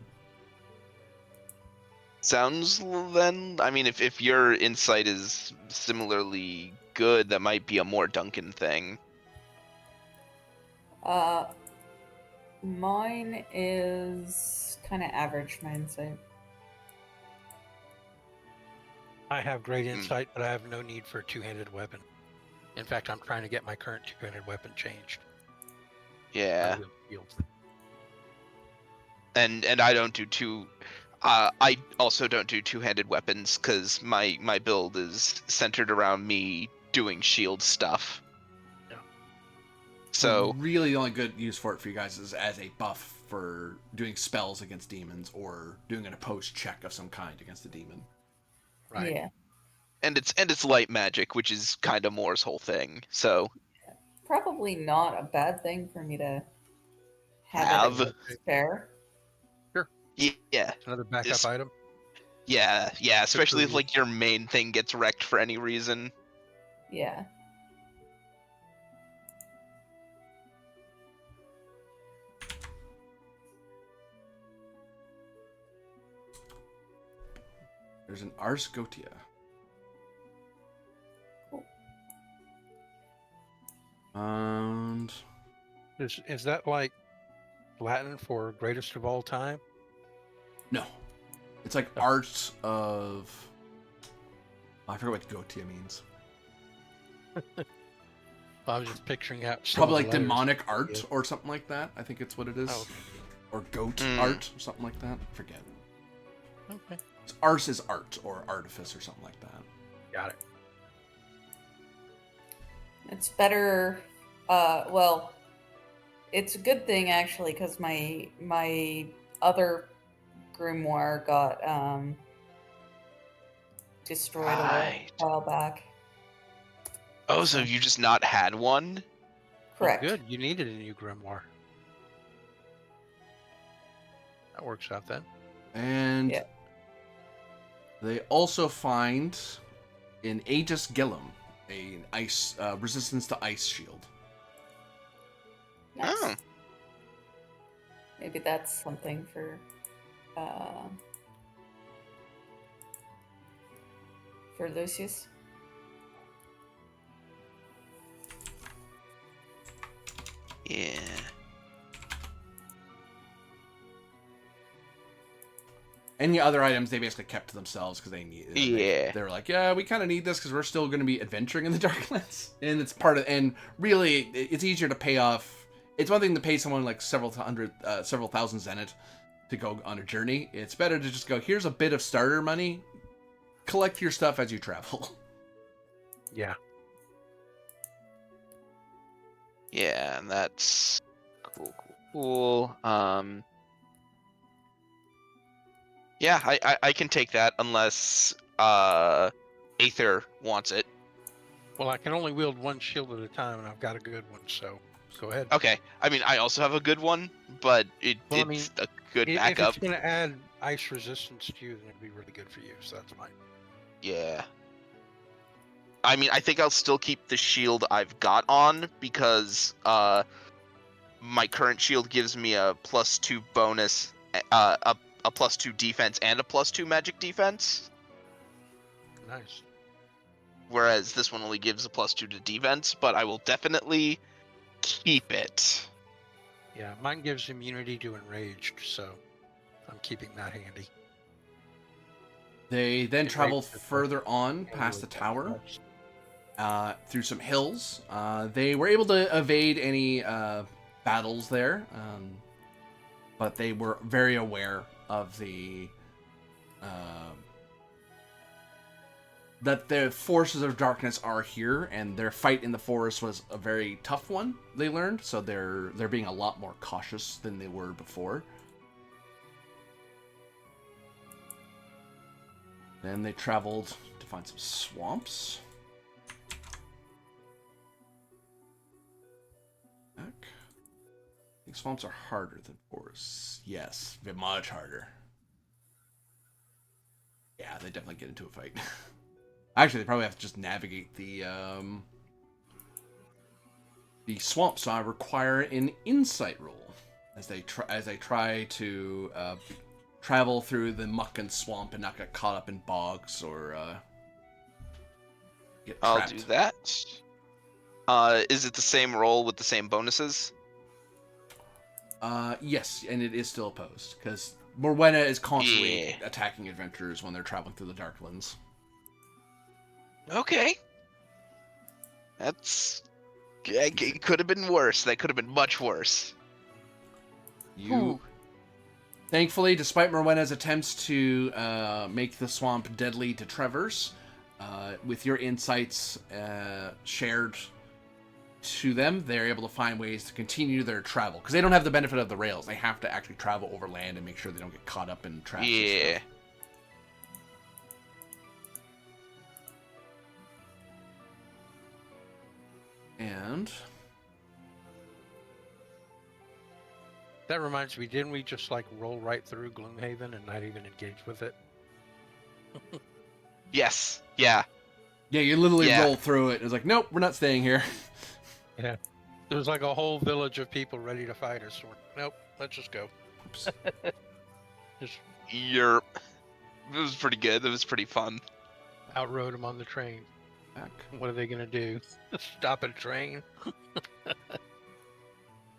Sounds then, I mean, if your insight is similarly good, that might be a more Duncan thing. Mine is kind of average, my insight. I have great insight, but I have no need for a two-handed weapon. In fact, I'm trying to get my current two-handed weapon changed. Yeah. And I don't do two. I also don't do two-handed weapons because my build is centered around me doing shield stuff. So really, the only good use for it for you guys is as a buff for doing spells against demons or doing an opposed check of some kind against a demon. Right. Yeah. and it's light magic, which is kind of Moore's whole thing. So Probably not a bad thing for me to have it have at spare. Sure. yeah, It's another backup it's, item. yeah, Good for especially if you. like your main thing gets wrecked for any reason. Yeah. There's an Ars Gotia. Cool. And Is that like Latin for greatest of all time? no, it's like Oh. art of. I forget what Gotia means. I was just picturing out some Probably of like the letters. demonic art Yeah. or something like that. I think it's what it is. Oh, Or goat Mm. art or something like that. I forget. okay. Ars is art or artifice or something like that. Got it. It's better. Well, it's a good thing actually because my other grimoire got destroyed Right. a while back. Oh, so you just not had one? Well, Correct. good. You needed a new grimoire. That works out then. And Yeah. they also find in Aegis Gillum an ice resistance to ice shield. Nice. Oh. Maybe that's something for Lucius. Yeah. Any other items they basically kept to themselves because they need. Yeah. They were like, yeah, we kind of need this because we're still going to be adventuring in the Darklands, and it's part of. And really, it's easier to pay off. It's one thing to pay someone like several thousand zenith to go on a journey. It's better to just go. Here's a bit of starter money. Collect your stuff as you travel. Yeah. Yeah, and that's cool. Yeah, I can take that unless Aether wants it. Well, I can only wield one shield at a time, and I've got a good one, so go ahead. Okay, I mean I also have a good one, but Well, I mean, it's a good If backup. it's going to add ice resistance to you, then it'd be really good for you, so that's fine. Yeah. I mean, I think I'll still keep the shield I've got on because my current shield gives me a +2 bonus, a +2 defense and a +2 magic defense, Nice. whereas this one only gives a +2 to defense. But I will definitely keep it. Yeah, mine gives immunity to enraged, so I'm keeping that handy. They then Enraged travel is like further on past the really tower. bad. Through some hills. They were able to evade any battles there, but they were very aware of that the forces of darkness are here, and their fight in the forest was a very tough one. They learned, so they're being a lot more cautious than they were before. Then they traveled to find some swamps. I think swamps are harder than forests. Yes, they're much harder. Yeah, they definitely get into a fight. Actually, they probably have to just navigate the swamp, so I require an insight roll as they try to travel through the muck and swamp and not get caught up in bogs or get trapped. I'll do that. Is it the same roll with the same bonuses? Yes, and it is still opposed because Morwenna is constantly Yeah. attacking adventurers when they're traveling through the Darklands. Okay. It could have been worse. That could have been much worse. Thankfully, despite Morwenna's attempts to make the swamp deadly to traverse, with your insights shared, to them, they're able to find ways to continue their travel because they don't have the benefit of the rails. They have to actually travel over land and make sure they don't get caught up in traps. Yeah. And That reminds me, didn't we just like roll right through Gloomhaven and not even engage with it? Yes. Yeah. yeah, you literally Yeah. roll through it. It's like, nope, we're not staying here. Yeah. There was like a whole village of people ready to fight us. Nope, let's just go. Oops. Just Yerp. It was pretty good. It was pretty fun. outrode them on the train. Back. What are they gonna do? Stop a train?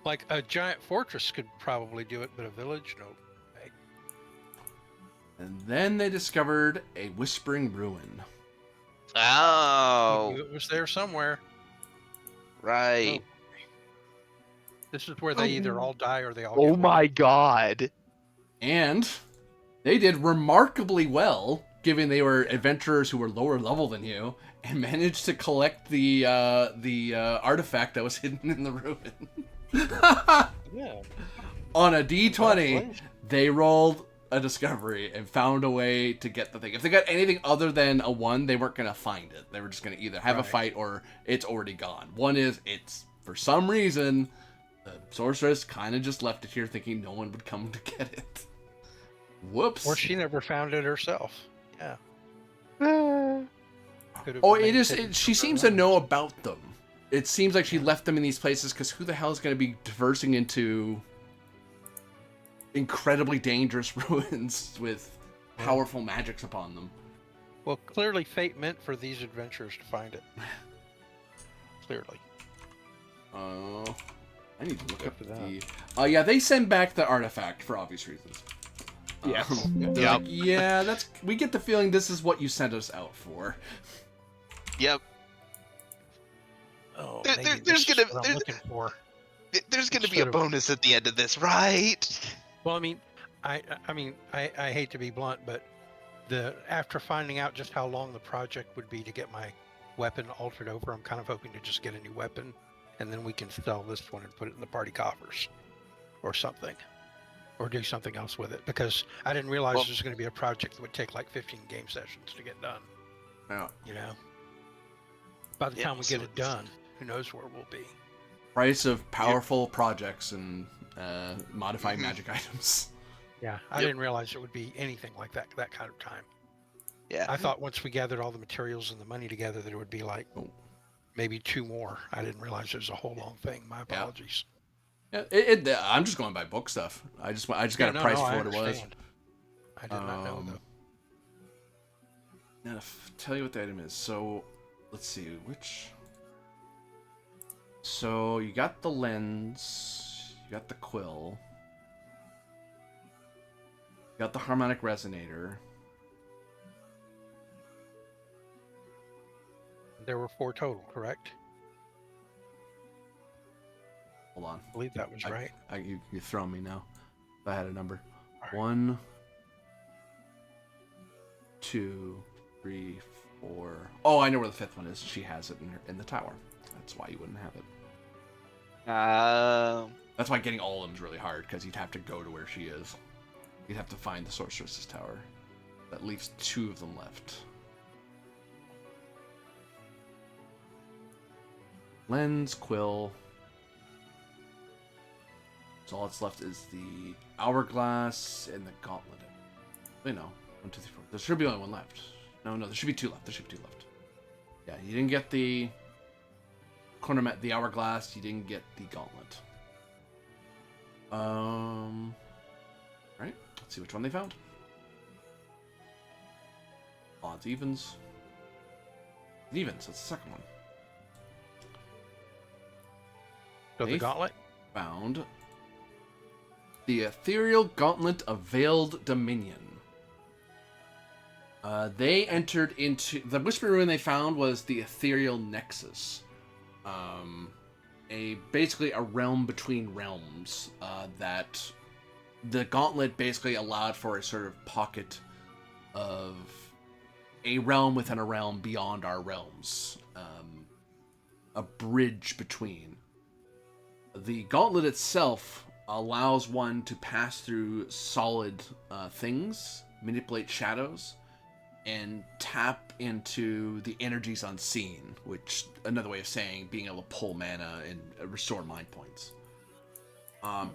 Like a giant fortress could probably do it, but a village, no. And then they discovered a whispering ruin. I Oh. knew it was there somewhere. Right. This is where they either all die or they all. Oh get my god. And they did remarkably well, given they were adventurers who were lower level than you, and managed to collect the artifact that was hidden in the ruin. Yeah. On a D20, Congratulations. they rolled a discovery and found a way to get the thing. If they got anything other than a 1, they weren't going to find it. They were just going to either have a Right. fight or it's already gone. One is, it's, for some reason, the sorceress kind of just left it here thinking no one would come to get it. Whoops. Or she never found it herself. Yeah. Could have Oh, remained it is. hidden She from seems to everyone. know about them. It seems like she left them in these places because who the hell is going to be diversing into incredibly dangerous ruins with powerful magics upon them? Well, clearly fate meant for these adventurers to find it. Clearly. I need to look Good up for the. Yeah, they send back the artifact for obvious reasons. Yes. They're Yep. like, yeah, that's. We get the feeling this is what you sent us out for. Yep. Oh, There- maybe there- this there's is gonna- what I'm there's- looking for. There's going to be Instead a of- bonus at the end of this, right? Well, I mean, I hate to be blunt, but after finding out just how long the project would be to get my weapon altered over, I'm kind of hoping to just get a new weapon, and then we can sell this one and put it in the party coffers, or something, or do something else with it. Because I didn't realize Well- there's going to be a project that would take like 15 game sessions to get done. Yeah. You know, by the Yeah, time we so get it it's- done, who knows where we'll be. Price of powerful projects and modifying Mhm. magic items. Yeah, I Yep. didn't realize it would be anything like that kind of time. Yeah. I thought once we gathered all the materials and the money together, that it would be like Oh. maybe 2 more. I didn't realize it was a whole long thing. My apologies. Yeah, I'm just going by book stuff. I just got Yeah, a no, price no, for I what it was. understand. I did not know though. Now, tell you what the item is. So, let's see which. So you got the lens, you got the quill, you got the harmonic resonator. There were 4 total, correct? Hold on. I believe that was right. You throw me now. If I had a number. All right. 1, 2, 3, 4. Oh, I know where the 5th one is. She has it in the tower. That's why you wouldn't have it. That's why getting all of them is really hard, because you'd have to go to where she is. You'd have to find the sorceress's tower. That leaves 2 of them left. Lens, quill. So all that's left is the hourglass and the gauntlet. Wait, no. 1, 2, 3, 4. There should be only 1 left. No, there should be 2 left. There should be 2 left. Yeah, you didn't get the cornermat, the hourglass. You didn't get the gauntlet. Right. Let's see which one they found. Odds, evens. Evens. That's the second one. So the They gauntlet? Found the ethereal gauntlet of veiled dominion. They entered into the Whispering Ruin. They found was the ethereal nexus, basically a realm between realms. That the gauntlet basically allowed for a sort of pocket of a realm within a realm beyond our realms. a bridge between. The gauntlet itself allows one to pass through solid things, manipulate shadows, and tap into the energies unseen, which another way of saying being able to pull mana and restore mind points.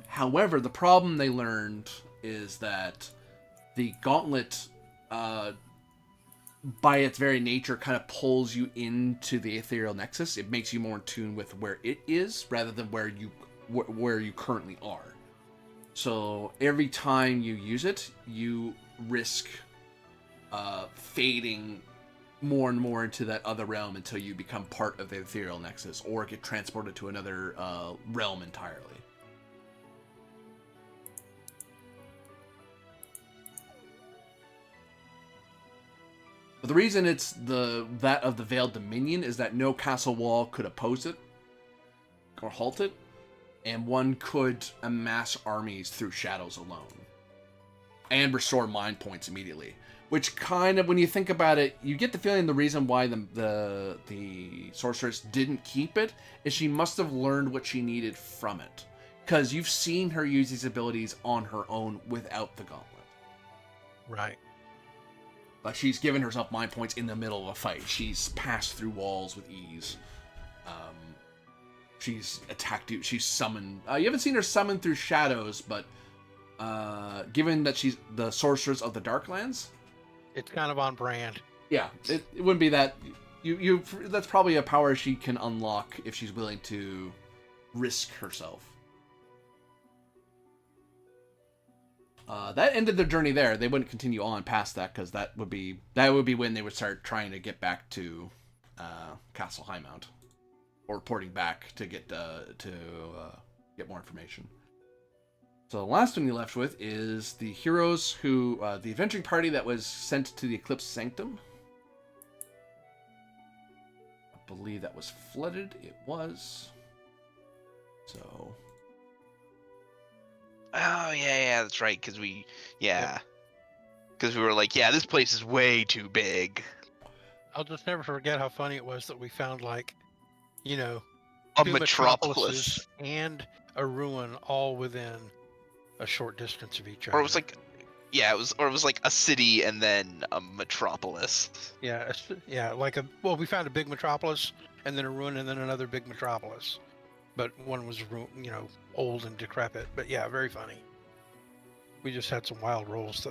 However, the problem they learned is that the gauntlet, by its very nature, kind of pulls you into the ethereal nexus. It makes you more in tune with where it is rather than where you currently are. So every time you use it, you risk fading more and more into that other realm until you become part of the ethereal nexus or get transported to another realm entirely. But the reason it's that of the Veiled Dominion is that no castle wall could oppose it or halt it, and one could amass armies through shadows alone and restore mind points immediately. Which kind of, when you think about it, you get the feeling the reason why the sorceress didn't keep it is she must have learned what she needed from it. Because you've seen her use these abilities on her own without the gauntlet. Right. Like, she's given herself mind points in the middle of a fight. She's passed through walls with ease. She's attacked you. She's summoned. You haven't seen her summon through shadows, but given that she's the sorceress of the Darklands, It's kind of on brand. yeah, it wouldn't be that. You that's probably a power she can unlock if she's willing to risk herself. That ended their journey there. They wouldn't continue on past that because that would be when they would start trying to get back to Castle Highmount, or reporting back to get more information. So the last one you left with is the heroes who the adventuring party that was sent to the Eclipse Sanctum. I believe that was flooded. It was. So. Oh yeah, that's right. Because we were like, yeah, this place is way too big. I'll just never forget how funny it was that we found, like, you know, A two metropolis. metropolises and a ruin all within a short distance of each other. Or it was like, yeah, it was like a city and then a metropolis. Yeah, we found a big metropolis and then a ruin and then another big metropolis. But one was, old and decrepit. But yeah, very funny. We just had some wild rolls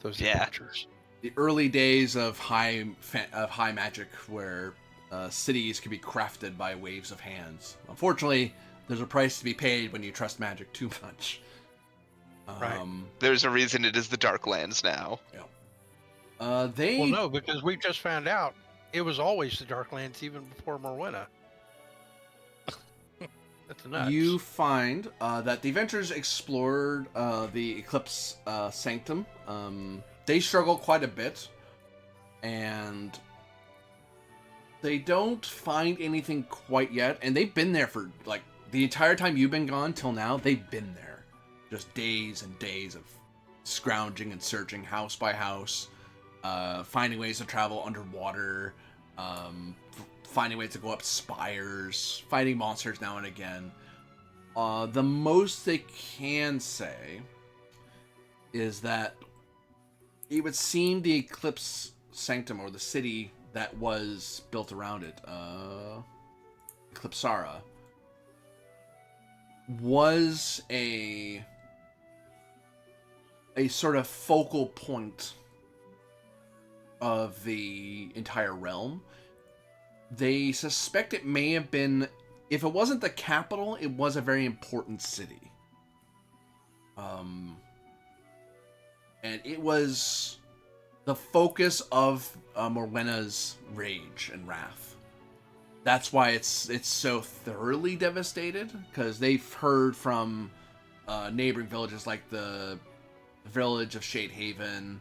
those Yeah. adventures. The early days of high magic, where cities could be crafted by waves of hands. Unfortunately, there's a price to be paid when you trust magic too much. Right. There's a reason it is the Darklands now. Yeah. Well, no, because we just found out it was always the Darklands even before Morwenna. That's nuts. You find that the adventurers explored the Eclipse Sanctum. They struggle quite a bit, and they don't find anything quite yet. And they've been there for, like, the entire time you've been gone till now. They've been there. Just days and days of scrounging and searching house by house, finding ways to travel underwater, finding ways to go up spires, fighting monsters now and again. The most they can say is that it would seem the Eclipse Sanctum, or the city that was built around it, Eclipsara, was a sort of focal point of the entire realm. They suspect it may have been, if it wasn't the capital, it was a very important city. And it was the focus of Morwenna's rage and wrath. That's why it's so thoroughly devastated, because they've heard from neighboring villages like the village of Shadehaven,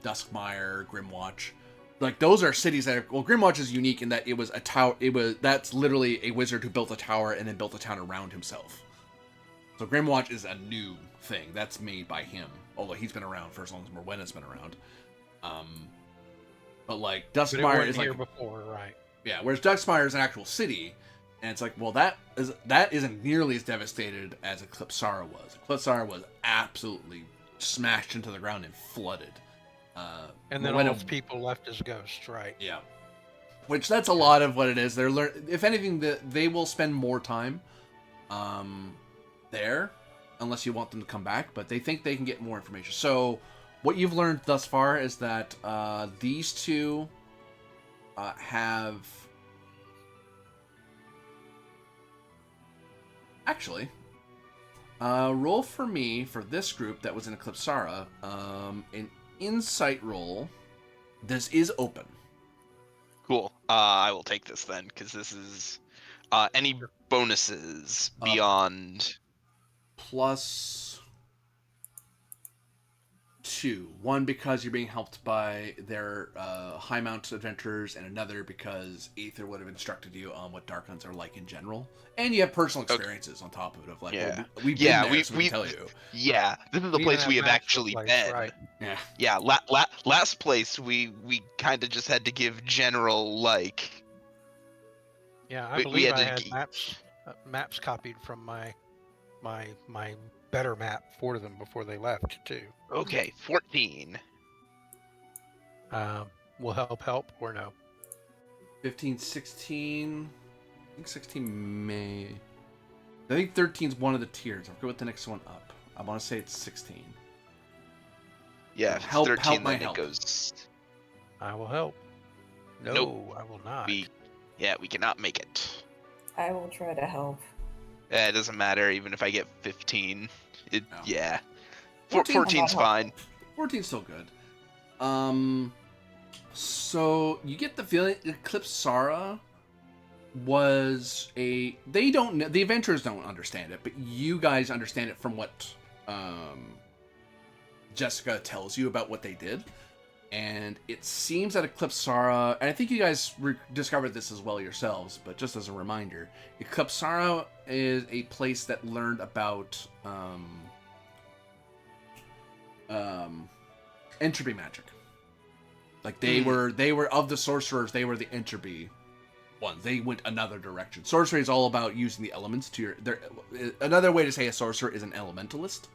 Duskmire, Grimwatch. Like, those are cities that are, well, Grimwatch is unique in that it was a tower. That's literally a wizard who built a tower and then built a town around himself. So Grimwatch is a new thing that's made by him, although he's been around for as long as Morwenna's been around. But like Duskmire is here like before, right? Yeah, whereas Duxmire is an actual city, and it's like, well, that isn't nearly as devastated as Eclipsara was. Eclipsara was absolutely smashed into the ground and flooded. And then all its people left as ghosts, right? Yeah. Which that's a lot of what it is. If anything, they will spend more time there, unless you want them to come back. But they think they can get more information. So, what you've learned thus far is that these two have actually roll for me for this group that was in Eclipsara. An insight roll. This is open. Cool. I will take this then, because this is any bonuses beyond Plus 2. One because you're being helped by their Highmount adventurers, and another because Aether would have instructed you on what Darklands are like in general, and you have personal experiences on top of it. Of like, Yeah. well, we've been Yeah, there, so we can tell you. Yeah, this is the We place even we have have maps of the actually place, been. right? Yeah. Yeah, last place we kind of just had to give general like. Yeah, I We believe had I to had maps copied from my better map for them before they left too. Okay, 14. Will help or no? 15, 16. I think 16 may. I think 13 is one of the tiers. I'll go with the next one up. I want to say it's 16. Yeah, if it's Help 13 my then help. it goes. I will help. No, Nope. I will not. We cannot make it. I will try to help. It doesn't matter even if I get 15. No. Yeah. 14 14's fine. 14's still good. So you get the feeling Eclipsara was they don't know, the adventurers don't understand it, but you guys understand it from what Jessica tells you about what they did. And it seems that Eclipsara, and I think you guys discovered this as well yourselves, but just as a reminder, Eclipsara is a place that learned about entropy magic. Like they were of the sorcerers, they were the entropy ones. They went another direction. Sorcery is all about using the elements to another way to say a sorcerer is an elementalist.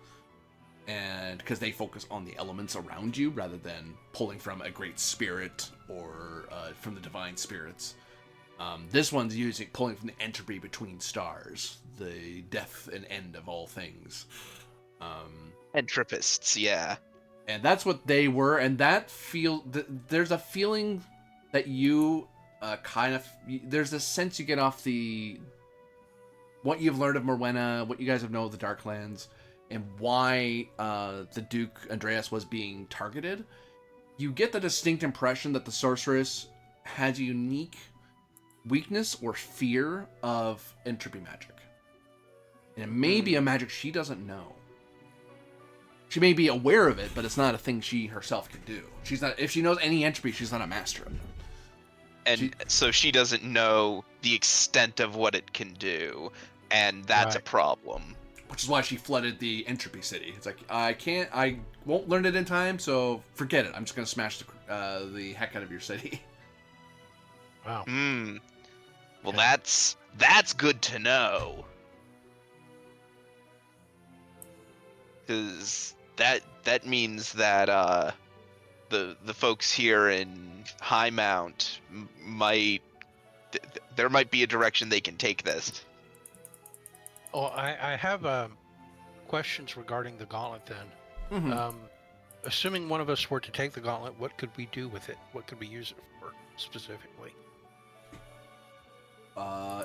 And because they focus on the elements around you rather than pulling from a great spirit or from the divine spirits. This one's pulling from the entropy between stars, the death and end of all things. Entropists, yeah. And that's what they were, and that there's a feeling that you there's a sense you get off what you've learned of Morwenna, what you guys have known of the Darklands, and why the Duke Andreas was being targeted. You get the distinct impression that the sorceress has a unique weakness or fear of entropy magic. And it may be a magic she doesn't know. She may be aware of it, but it's not a thing she herself can do. If she knows any entropy, she's not a master of it. And so she doesn't know the extent of what it can do, and that's a problem. Which is why she flooded the entropy city. It's like, I won't learn it in time, so forget it. I'm just gonna smash the heck out of your city. Wow. Well, that's good to know. Because that means that the folks here in Highmount there might be a direction they can take this. Oh, I have questions regarding the gauntlet then. Mm-hmm. Assuming one of us were to take the gauntlet, what could we do with it? What could we use it for specifically?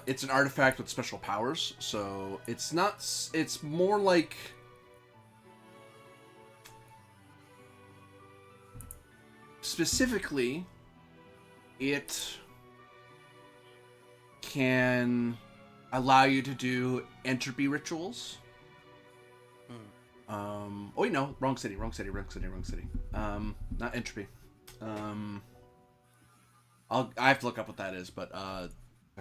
It's an artifact with special powers, so it's more like specifically it can allow you to do entropy rituals. Oh wait, no, wrong city. Not entropy. I have to look up what that is, but I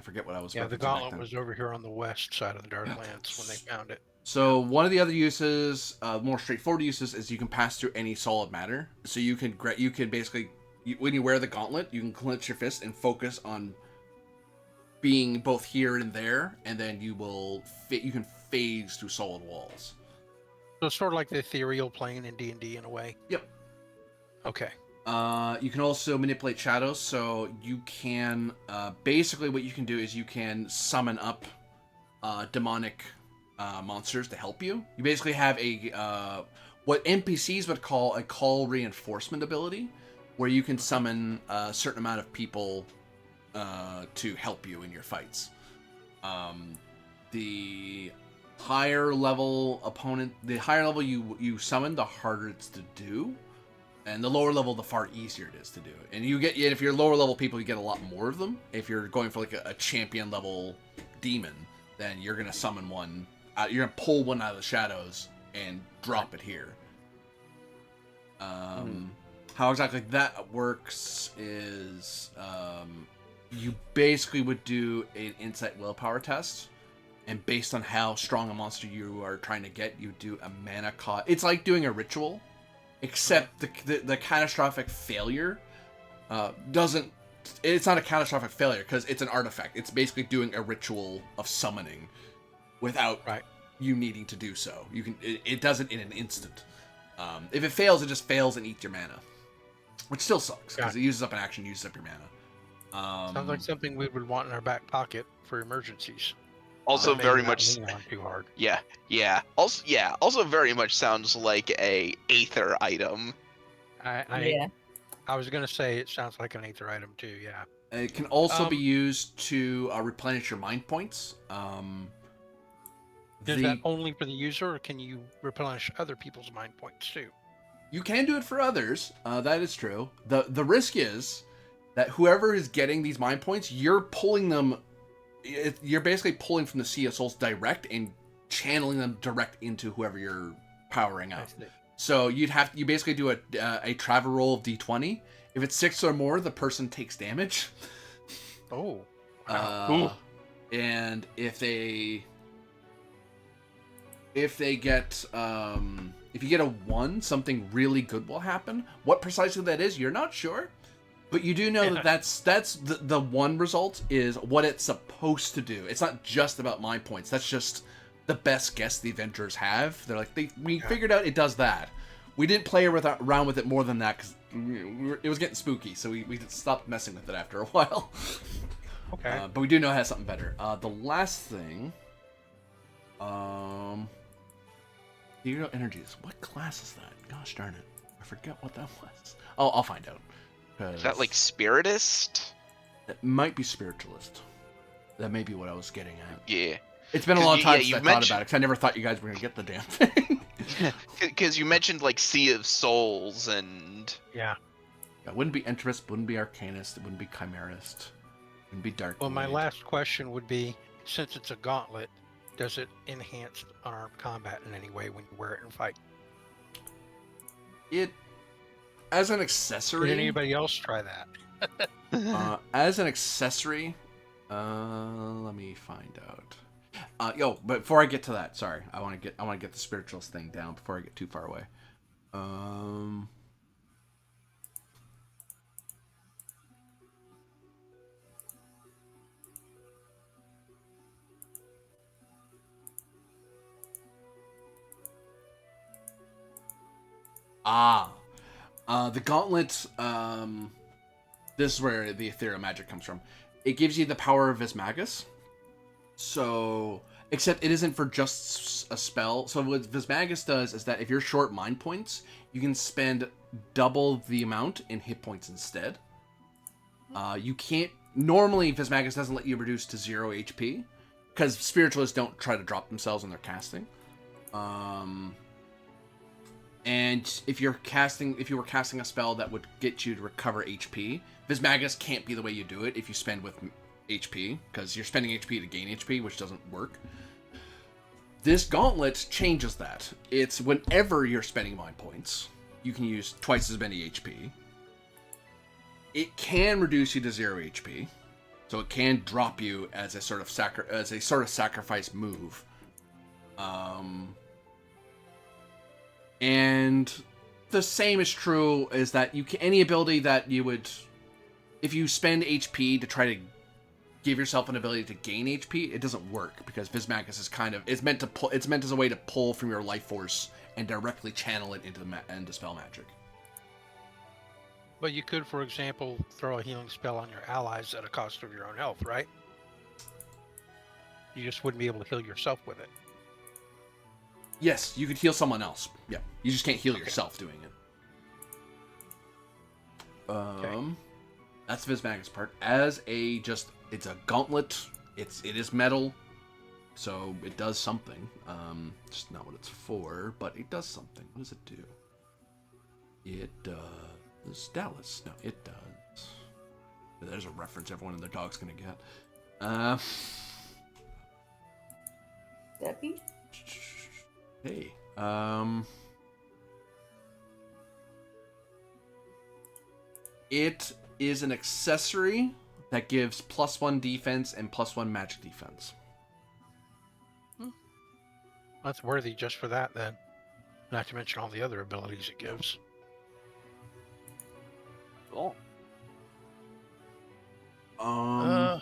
forget what I was. Yeah, the gauntlet was over here on the west side of the Darklands when they found it. So one of the other uses, more straightforward uses, is you can pass through any solid matter. So you can basically, when you wear the gauntlet, you can clench your fist and focus on being both here and there, and then you can phase through solid walls. So it's sort of like the ethereal plane in D&D in a way. Yep. Okay. You can also manipulate shadows, so you can basically what you can do is you can summon up demonic monsters to help you. You basically have a what NPCs would call a call reinforcement ability, where you can summon a certain amount of people to help you in your fights. The higher level opponent, the higher level you summon, the harder it's to do. And the lower level, the far easier it is to do it. And if you're lower level people, you get a lot more of them. If you're going for like a champion level demon, then you're gonna summon one. You're gonna pull one out of the shadows and drop it here. How exactly that works is you basically would do an insight willpower test, and based on how strong a monster you are trying to get, you do a mana cost. It's like doing a ritual. Except the catastrophic failure doesn't. It's not a catastrophic failure because it's an artifact. It's basically doing a ritual of summoning without you needing to do so. You can. It does it in an instant. If it fails, it just fails and eats your mana, which still sucks because it uses up an action, uses up your mana. Sounds like something we would want in our back pocket for emergencies. Also, very much. Lean on too hard. Yeah. Also, very much sounds like a aether item. I was gonna say it sounds like an aether item too. Yeah. It can also be used to replenish your mind points. Is that only for the user, or can you replenish other people's mind points too? You can do it for others. That is true. The risk is that whoever is getting these mind points, you're pulling them. You're basically pulling from the Sea of Souls direct and channeling them direct into whoever you're powering up. So you basically do a travel roll of D20. If it's 6 or more, the person takes damage. Oh. Wow. And if get if you get a 1, something really good will happen. What precisely that is, you're not sure. But you do know that that's the one result is what it's supposed to do. It's not just about mind points. That's just the best guess the Avengers have. They're like, we figured out it does that. We didn't play around with it more than that because it was getting spooky, so we stopped messing with it after a while. Okay. But we do know it has something better. The last thing, Hero Energies. What class is that? Gosh darn it, I forget what that was. Oh, I'll find out. Is that like Spiritist? It might be Spiritualist. That may be what I was getting at. Yeah. It's been a long time since I thought about it, because I never thought you guys were going to get the damn thing. Because you mentioned like Sea of Souls and... Yeah. It wouldn't be Enterist, wouldn't be Arcanist, it wouldn't be Chimerist, it wouldn't be Dark. Well, my last question would be, since it's a gauntlet, does it enhance unarmed combat in any way when you wear it and fight? It... As an accessory... Did anybody else try that? As an accessory... let me find out. But before I get to that, sorry, I want to get the spiritualist thing down before I get too far away. The gauntlet, this is where the ethereal magic comes from. It gives you the power of Vismagus. So, except it isn't for just a spell. So what Vismagus does is that if you're short mind points, you can spend double the amount in hit points instead. You can't... Normally, Vismagus doesn't let you reduce to 0 HP, because spiritualists don't try to drop themselves when they're casting. And if you were casting a spell that would get you to recover HP, Vismagus can't be the way you do it if you spend with HP, because you're spending HP to gain HP, which doesn't work. This gauntlet changes that. It's whenever you're spending mind points, you can use twice as many HP. It can reduce you to 0 HP, so it can drop you as a sort of sacrifice move. And the same is true is that any ability that you would, if you spend HP to try to give yourself an ability to gain HP, it doesn't work because Vismagus is kind of it's meant to pull. It's meant as a way to pull from your life force and directly channel it into spell magic. But you could, for example, throw a healing spell on your allies at a cost of your own health, right? You just wouldn't be able to heal yourself with it. Yes, you could heal someone else. Yeah, you just can't heal yourself doing it. That's the Vismagus part. As a it's a gauntlet. It is metal, so it does something. Just not what it's for, but it does something. What does it do? It does Dallas. No, it does. There's a reference everyone and their dog's gonna get. Debbie? Hey. It is an accessory that gives +1 defense and +1 magic defense. That's worthy just for that, then. Not to mention all the other abilities it gives. Cool. And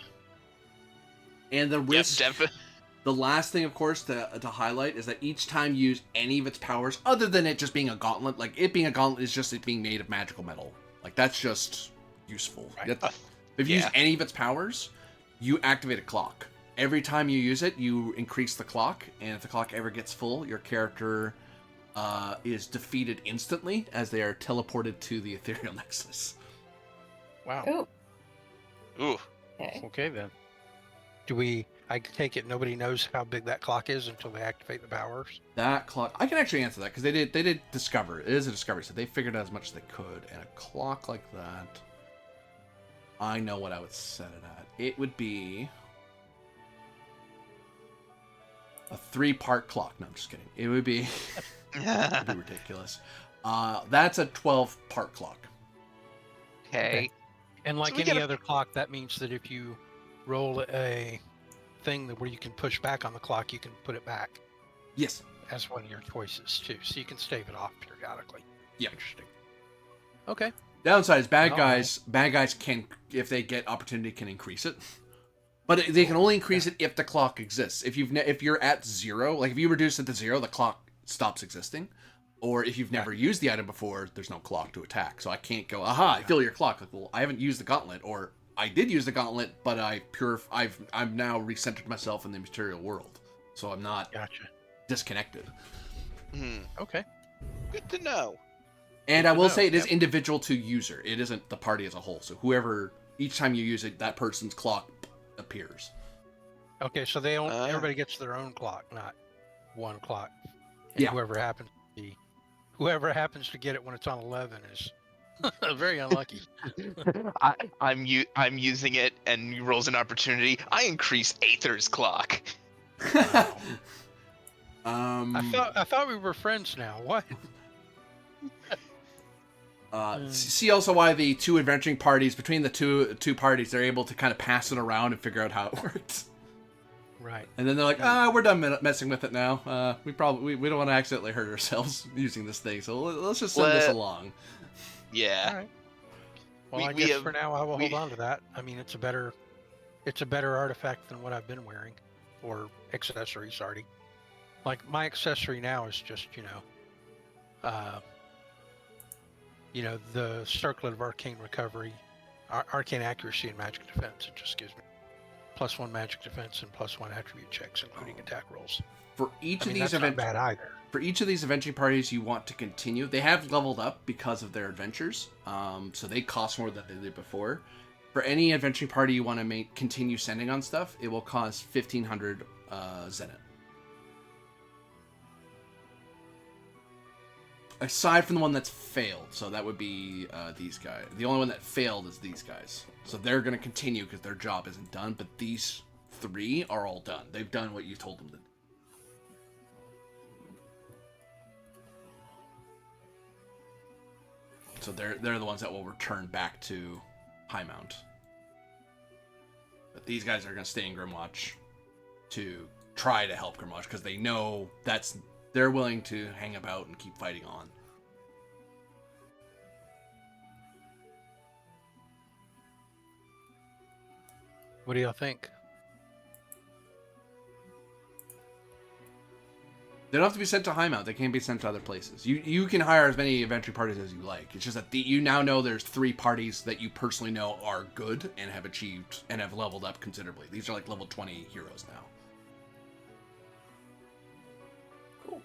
the risk. Yep, The last thing, of course, to highlight is that each time you use any of its powers, other than it just being a gauntlet, like it being a gauntlet is just it being made of magical metal. Like that's just useful. Right. If you use any of its powers, you activate a clock. Every time you use it, you increase the clock, and if the clock ever gets full, your character is defeated instantly as they are teleported to the Ethereal Nexus. Wow. Ooh. Ooh. Okay. Okay, then. I take it nobody knows how big that clock is until they activate the powers? That clock, I can actually answer that because they did discover it is a discovery, so they figured out as much as they could. And a clock like that, I know what I would set it at. It would be a 3-part clock. No, I'm just kidding. It would be, it'd be ridiculous. That's a 12-part clock. Okay. And like So we any gotta- other clock, that means that if you roll a thing where you can push back on the clock, you can put it back Yes. as one of your choices too. So you can stave it off periodically. Yeah. Interesting. Okay. Downside is bad Oh. guys. Bad guys can, if they get opportunity, can increase it. But they can only increase it if the clock exists. If you're at 0, like if you reduce it to 0, the clock stops existing. Or if you've never used the item before, there's no clock to attack. So I can't go, aha, I feel your clock. Like, well, I haven't used the gauntlet, or I did use the gauntlet, but I've now recentered myself in the material world, so I'm not Gotcha. disconnected. Okay. Good to know. And Good I to will know, say it is yep. individual to user. It isn't the party as a whole. So whoever, each time you use it, that person's clock appears. Okay, so everybody gets their own clock, not one clock. And Yeah. whoever happens to get it when it's on 11 is very unlucky. I'm using it, and he rolls an opportunity. I increase Aether's clock. I thought we were friends now. What? See also why the two adventuring parties, between the two parties, they're able to kind of pass it around and figure out how it works. Right. And then they're like, we're done messing with it now. We don't want to accidentally hurt ourselves using this thing, so let's just send this along. Yeah. All right. Well, I We guess have- for now I will hold on to that. I mean, it's a better artifact than what I've been wearing, or accessory. Sorry. Like my accessory now is just the circlet of arcane recovery, arcane accuracy, and magic defense. It just gives me +1 magic defense and +1 attribute checks, including attack rolls. For each of these that's not events, bad either. for each of these adventuring parties you want to continue, they have leveled up because of their adventures, so they cost more than they did before. For any adventuring party you want to continue sending on stuff, it will cost 1,500 Zenith. Aside from the one that's failed, so that would be these guys. The only one that failed is these guys. So they're going to continue because their job isn't done, but these 3 are all done. They've done what you told them to do. So they're the ones that will return back to Highmount. But these guys are going to stay in Grimwatch to try to help Grimwatch because they know they're willing to hang about and keep fighting on. What do y'all think? They don't have to be sent to Highmount. They can be sent to other places. You can hire as many adventure parties as you like. It's just that you now know there's 3 parties that you personally know are good and have achieved and have leveled up considerably. These are like level 20 heroes now. Cool.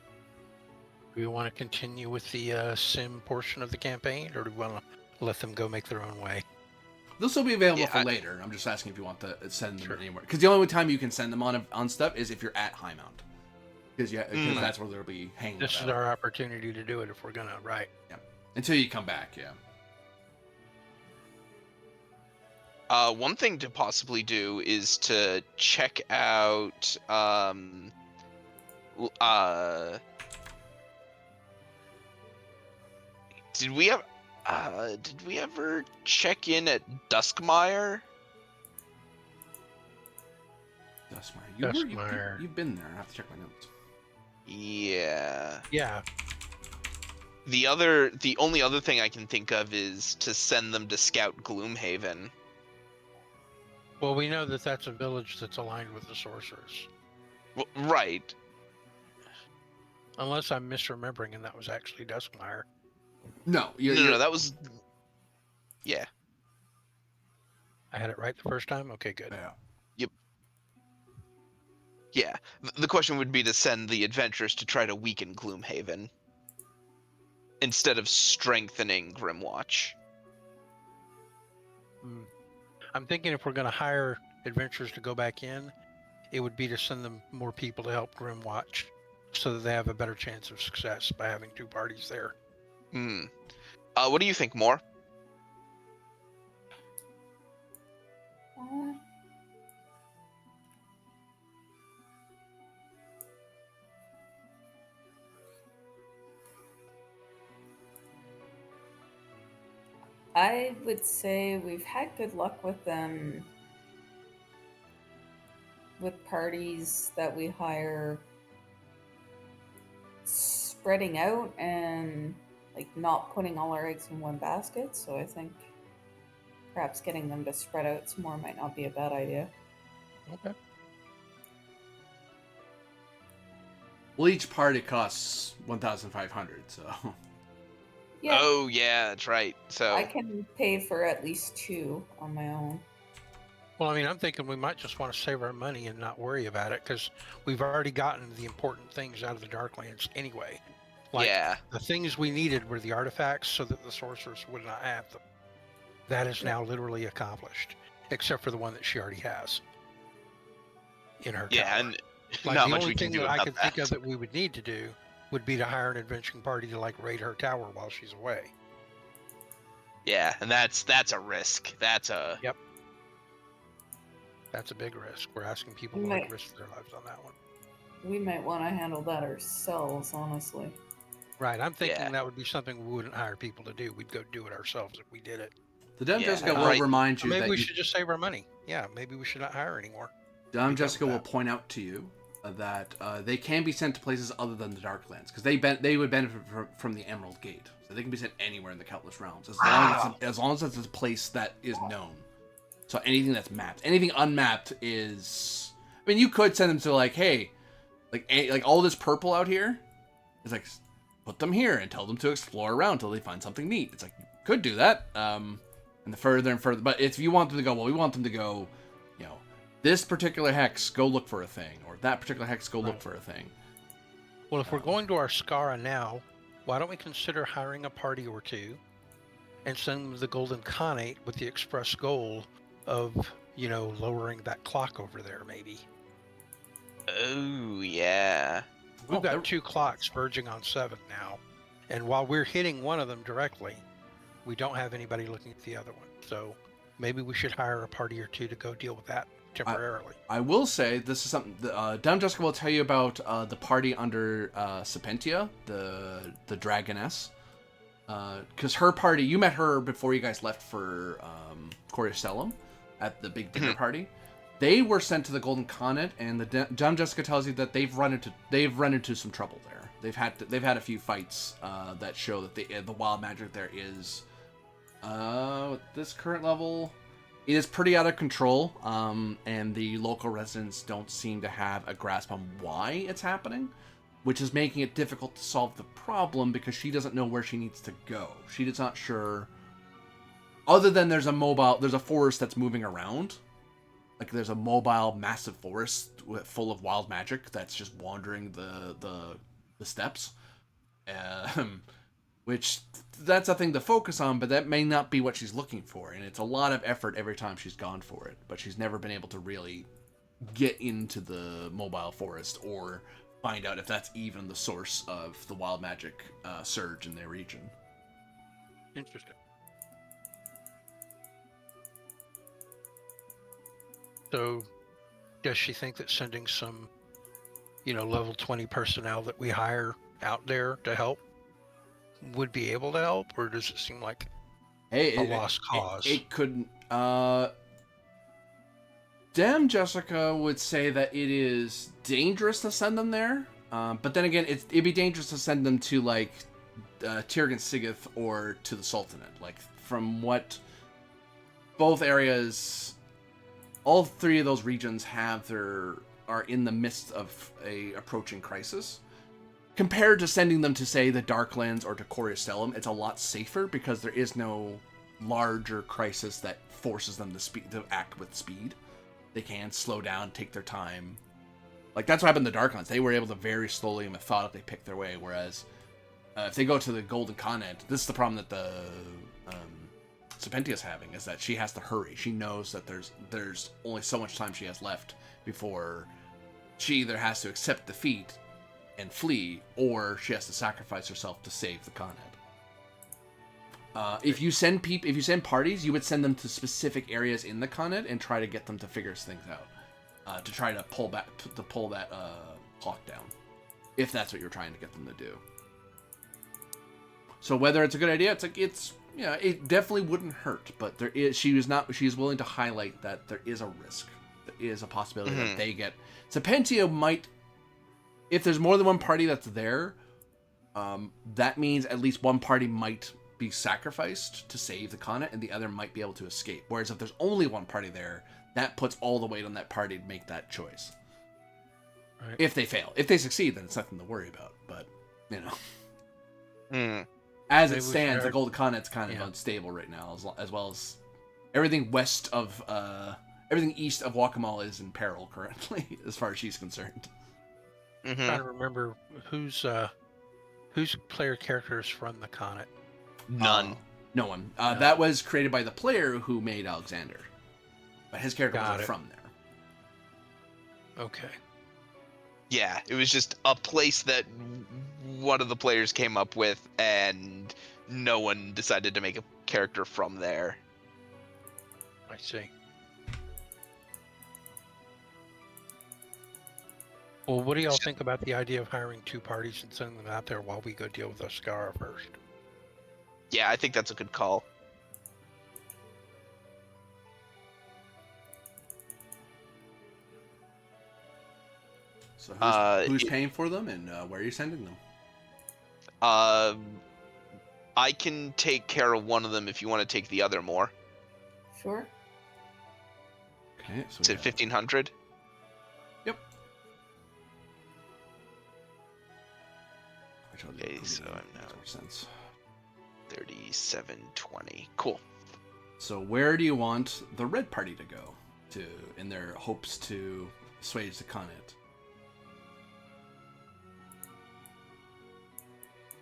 Do we want to continue with the sim portion of the campaign, or do we want to let them go make their own way? They'll still be available Yeah, for later. I'm just asking if you want to send them Sure. anywhere. Because the only time you can send them on stuff is if you're at Highmount. Because that's where they'll be hanging This is out. our opportunity to do it if we're gonna, right? Yeah. Until you come back, yeah. One thing to possibly do is to check out l- uh did we ever check in at Duskmire? Duskmire. You've been there. I have to check my notes. Yeah. Yeah, The only other thing I can think of is to send them to scout Gloomhaven. well, we know that that's a village that's aligned with the sorcerers. Right. Unless I'm misremembering and that was actually Duskmire. No, No, that was. Yeah. I had it right the first time? Okay, good. Yeah. Yeah. The question would be to send the adventurers to try to weaken Gloomhaven instead of strengthening Grimwatch. I'm thinking if we're going to hire adventurers to go back in, it would be to send them more people to help Grimwatch so that they have a better chance of success by having 2 parties there. Hmm. What do you think, More? Uh, I would say we've had good luck with them with parties that we hire spreading out and like not putting all our eggs in one basket. So I think perhaps getting them to spread out some more might not be a bad idea. Okay. Well, each party costs 1,500, so. Yeah, Oh, yeah, that's right. So. I can pay for at least 2 on my own. Well, I mean, I'm thinking we might just want to save our money and not worry about it because we've already gotten the important things out of the Darklands anyway. Like, Yeah. the things we needed were the artifacts so that the sorcerers would not have them. That is now literally accomplished, except for the one that she already has in her Yeah, tower. and Like, not the much only we can thing do that I about could that. think of that we would need to do would be to hire an adventuring party to like raid her tower while she's away. Yeah, and that's a risk. That's a. Yep. That's a big risk. We're asking people to like risk their lives on that one. We might want to handle that ourselves, honestly. Right. I'm thinking Yeah. that would be something we wouldn't hire people to do. We'd go do it ourselves if we did it. The Dame Yeah, Jessica will right. remind Or you maybe that we should just save our money. Yeah, maybe we should not hire anymore. Dame Be done Jessica with will that. point out to you that they can be sent to places other than the Darklands because they would benefit from the Emerald Gate, so they can be sent anywhere in the Countless Realms as long as it's a place that is known. So anything that's mapped, anything unmapped is. I mean, you could send them to like, hey, like all this purple out here is like, put them here and tell them to explore around until they find something neat. It's like you could do that, and the further and further. But if you want them to go, well, we want them to go, you know, this particular hex, go look for a thing, or that particular hex, go look for a thing. Well, if we're going to our Skara now, why don't we consider hiring a party or 2 and send them to the Golden Khanate with the express goal of, you know, lowering that clock over there, maybe. Oh, yeah. We've got 2 clocks verging on 7 now. And while we're hitting one of them directly, we don't have anybody looking at the other one. So maybe we should hire a party or 2 to go deal with that temporarily. I will say this is something Dame Jessica will tell you about the party under Serpentia, the dragoness, because her party, you met her before you guys left for Coricelum at the big dinner party. They were sent to the Golden Khanate, and the Dame Jessica tells you that they've run into some trouble there. They've had a few fights that show that the wild magic there is this current level It is pretty out of control, and the local residents don't seem to have a grasp on why it's happening, which is making it difficult to solve the problem because she doesn't know where she needs to go. She is not sure. Other than there's a forest that's moving around. Like there's a mobile, massive forest full of wild magic that's just wandering the steppes. Which that's a thing to focus on, but that may not be what she's looking for, and it's a lot of effort every time she's gone for it, but she's never been able to really get into the mobile forest or find out if that's even the source of the wild magic surge in their region. Interesting. So, does she think that sending some, level 20 personnel that we hire out there to help would be able to help, or does it seem like a lost cause? It couldn't. Damn, Jessica would say that it is dangerous to send them there. But then again, it'd be dangerous to send them to like Tirgan Sigith or to the Sultanate. Like from what both areas, all three of those regions are in the midst of a approaching crisis. Compared to sending them to, say, the Darklands or to Coriastellum, it's a lot safer because there is no larger crisis that forces them to act with speed. They can slow down, take their time. Like, that's what happened in the Darklands. They were able to very slowly and methodically pick their way, whereas if they go to the Golden Continent, this is the problem that the Serpentia's having, is that she has to hurry. She knows that there's only so much time she has left before she either has to accept defeat and flee, or she has to sacrifice herself to save the continent. If you send parties, you would send them to specific areas in the continent and try to get them to figure things out, to try to pull that clock down, if that's what you're trying to get them to do. So whether it's a good idea, it definitely wouldn't hurt, but she's willing to highlight that there is a risk, there is a possibility that they get. Serpentia might. If there's more than one party that's there, that means at least one party might be sacrificed to save the continent, and the other might be able to escape. Whereas if there's only one party there, that puts all the weight on that party to make that choice. Right. If they fail. If they succeed, then it's nothing to worry about. But, as it stands, the Golden Continent's kind of unstable right now, as well as everything east of Guacamal is in peril currently, as far as she's concerned. I'm trying to remember whose player characters from the continent. None. No one. That was created by the player who made Alexander, but his character wasn't from there. Okay. Yeah, it was just a place that one of the players came up with, and no one decided to make a character from there. I see. Well, what do y'all think about the idea of hiring two parties and sending them out there while we go deal with Oscara first? Yeah, I think that's a good call. So who's paying for them, and where are you sending them? I can take care of one of them if you want to take the other more. Sure. Okay, so is it 1,500? Yep. Okay, so I'm now 3720. Cool. So where do you want the red party to go to in their hopes to assuage the continent?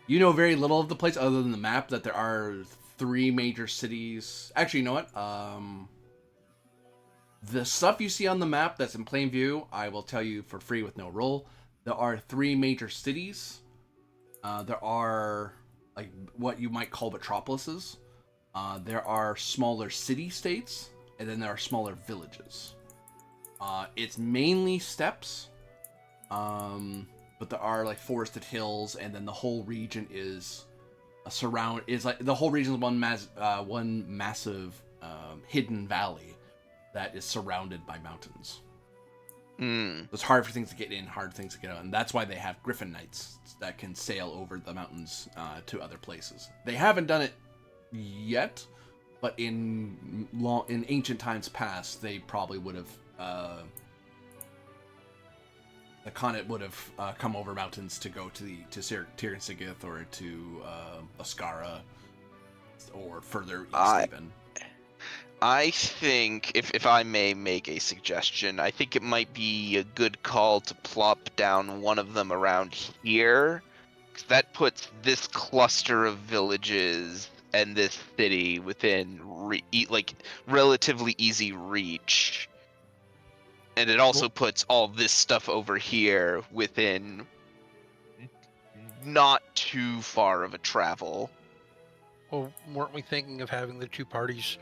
You know very little of the place other than the map, that there are 3 major cities. Actually, you know what? The stuff you see on the map that's in plain view, I will tell you for free with no roll. There are 3 major cities. There are like what you might call metropolises. There are smaller city-states, and then there are smaller villages. It's mainly steppes, but there are like forested hills, and then the whole region is the whole region is one massive hidden valley that is surrounded by mountains. It's hard for things to get in, hard things to get out, and that's why they have Griffin Knights that can sail over the mountains to other places. They haven't done it yet, but in ancient times past, they probably would have. The Khanate would have come over mountains to go to Tir and Sigith or to Ascara or further east I even. I think if I may make a suggestion, I think it might be a good call to plop down one of them around here. 'Cause that puts this cluster of villages and this city within like relatively easy reach. And it also puts all this stuff over here within not too far of a travel. Well, weren't we thinking of having the two parties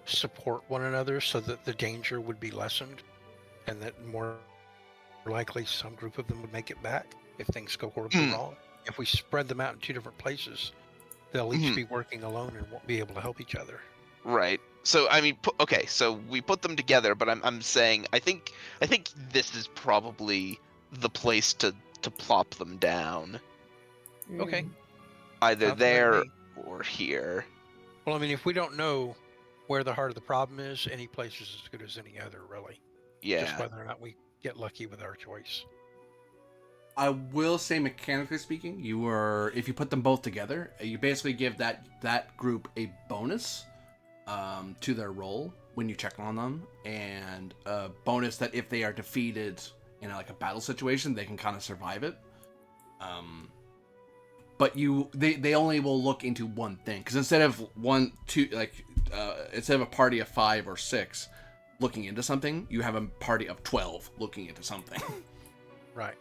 support one another so that the danger would be lessened and that more likely some group of them would make it back if things go horribly Mm. wrong? If we spread them out in two different places, they'll each be working alone and won't be able to help each other. Right. So I mean, okay. So we put them together, but I'm saying I think this is probably the place to plop them down, Okay. Mm. either Sounds good to there me. or here. Well, I mean, if we don't know where the heart of the problem is, any place is as good as any other, really. Just Yeah. whether or not we get lucky with our choice. I will say, mechanically speaking, if you put them both together, you basically give that group a bonus to their roll when you check on them, and a bonus that if they are defeated in like a battle situation, they can kind of survive it. But they only will look into one thing, because instead of instead of a party of 5 or 6 looking into something, you have a party of 12 looking into something. Right.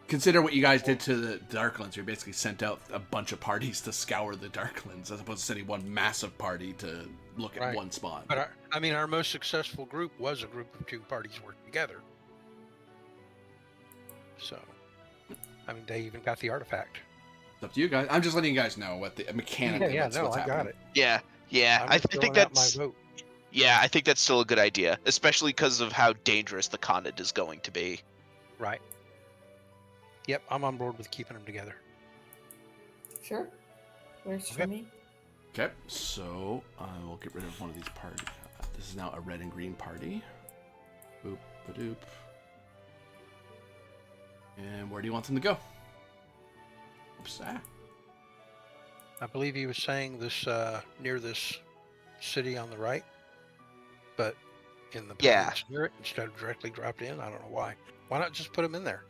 Consider what you guys did to the Darklands. You basically sent out a bunch of parties to scour the Darklands, as opposed to sending one massive party to look at one spot. But our most successful group was a group of two parties working together. So, I mean, they even got the artifact. It's up to you guys. I'm just letting you guys know what the mechanic. I got it. Yeah. I think think that's my vote. yeah. I think that's still a good idea, especially because of how dangerous the Khanate is going to be. Right. Yep, I'm on board with keeping them together. Sure. Works for Okay. me. Okay, so I will get rid of one of these parties. This is now a red and green party. Boop, ba-doop. And where do you want them to go? Oops, I believe he was saying this near this city on the right, but in the Yeah. plains near it instead of directly dropped in. I don't know why. Why not just put them in there?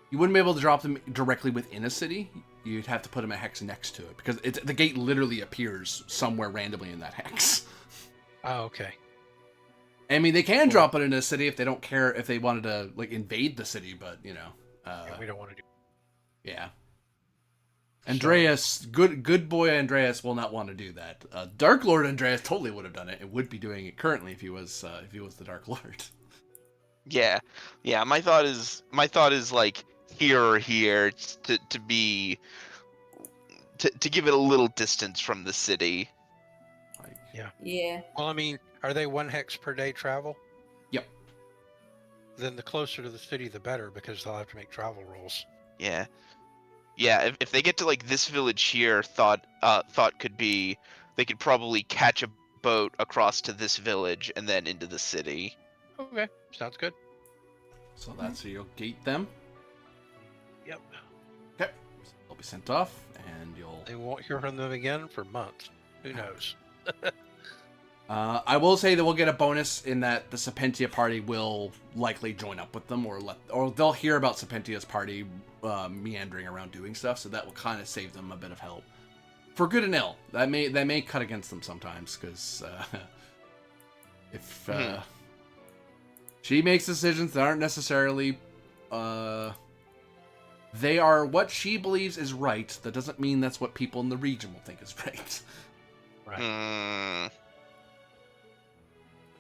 You wouldn't be able to drop them directly within a city. You'd have to put them a hex next to it, because the gate literally appears somewhere randomly in that hex. Oh, okay. I mean, they can drop it in a city if they don't care, if they wanted to like invade the city, but you know, Yeah, we don't want to do. yeah. Andreas, good boy Andreas will not want to do that. Dark Lord Andreas totally would have done it and would be doing it currently if he was the Dark Lord. Yeah. My thought is like here or here to give it a little distance from the city. Like, Yeah. Well, I mean, are they 1 hex per day travel? yep. Then the closer to the city, the better, because they'll have to make travel rolls. Yeah. If they get to like this village here, thought could be they could probably catch a boat across to this village and then into the city. Okay, sounds good. So that's how you'll gate them. Yep. Okay. So they'll be sent off, and you'll. They won't hear from them again for months. Who knows? I will say that we'll get a bonus in that the Serpentia party will likely join up with them, or they'll hear about Serpentia's party meandering around doing stuff. So that will kind of save them a bit of help, for good and ill. That may cut against them sometimes, because if she makes decisions that aren't necessarily they are what she believes is right, that doesn't mean that's what people in the region will think is right. Right.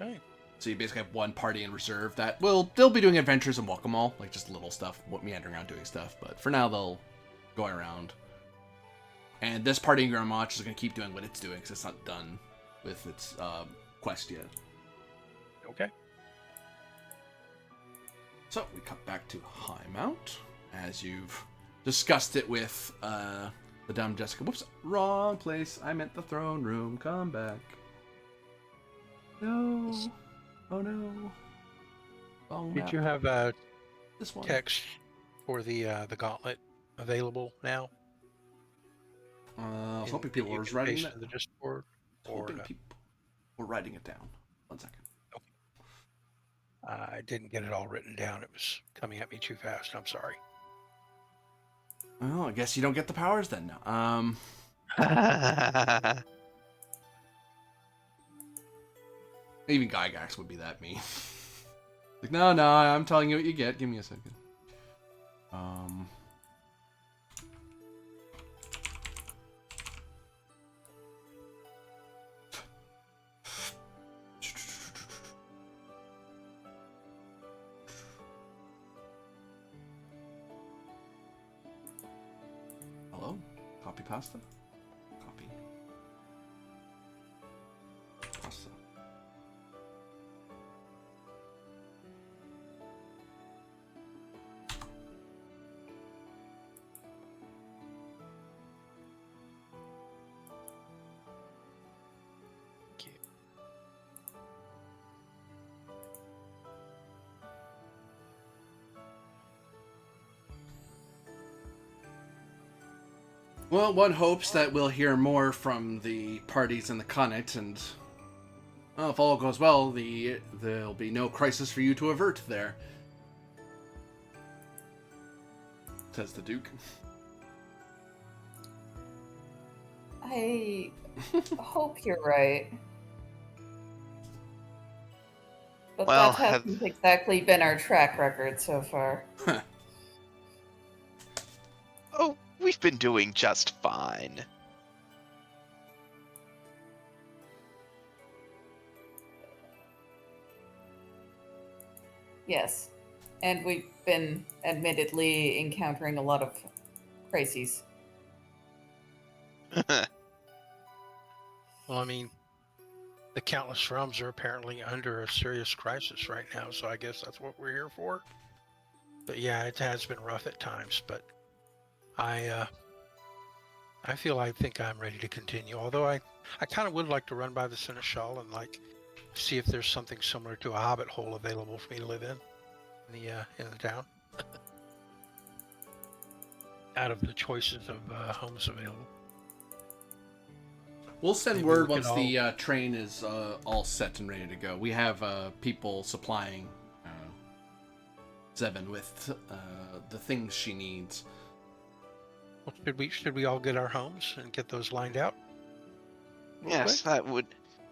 Okay. So you basically have one party in reserve that they'll be doing adventures and welcome all, like just little stuff, meandering around doing stuff. But for now, they'll go around. And this party in Grand March is going to keep doing what it's doing, because it's not done with its quest yet. Okay. So we cut back to Highmount, as you've discussed it with The dumb Jessica. Whoops, wrong place. I meant the throne room. Come back. No. Oh no. Wrong Did map. you have a This one. text for the gauntlet available now? Hoping That people you were can writing paste that. in the Discord, or Hoping people were writing it down. 1 second. I didn't get it all written down. It was coming at me too fast. I'm sorry. Well, I guess you don't get the powers then now. Even Gygax would be that mean. Like, no, I'm telling you what you get. Give me a second. Hello? Copy pasta? Copy. Pasta. Well, one hopes that we'll hear more from the parties in the Connaught, and well, if all goes well, there'll be no crisis for you to avert there. Says the Duke. I hope you're right. But Well, that hasn't exactly been our track record so far. oh, we've been doing just fine. Yes. And we've been admittedly encountering a lot of crises. Well, I mean, the countless realms are apparently under a serious crisis right now, so I guess that's what we're here for. But yeah, it has been rough at times, but I think I'm ready to continue. Although I kind of would like to run by the Seneschal and like see if there's something similar to a hobbit hole available for me to live in the town. Out of the choices of homes available. We'll send Maybe word we could once the train is all set and ready to go. We have people supplying Zevin with the things she needs. Well, should we all get our homes and get those lined out? Real Yes, quick?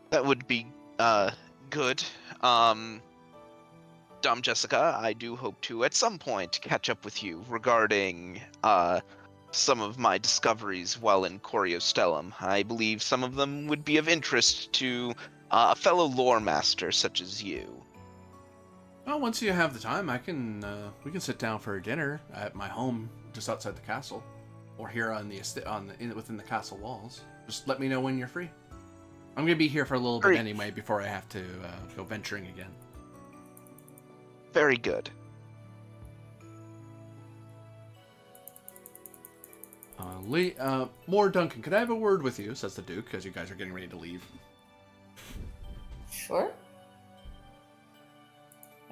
that would be good. Dom Jessica, I do hope to at some point catch up with you regarding some of my discoveries while in Coriostellum. I believe some of them would be of interest to a fellow lore master such as you. Well, once you have the time, we can sit down for dinner at my home just outside the castle, or here on within the castle walls. Just let me know when you're free. I'm gonna be here for a little bit anyway before I have to go venturing again. Very good. More Duncan, could I have a word with you? Says the Duke, as you guys are getting ready to leave. Sure.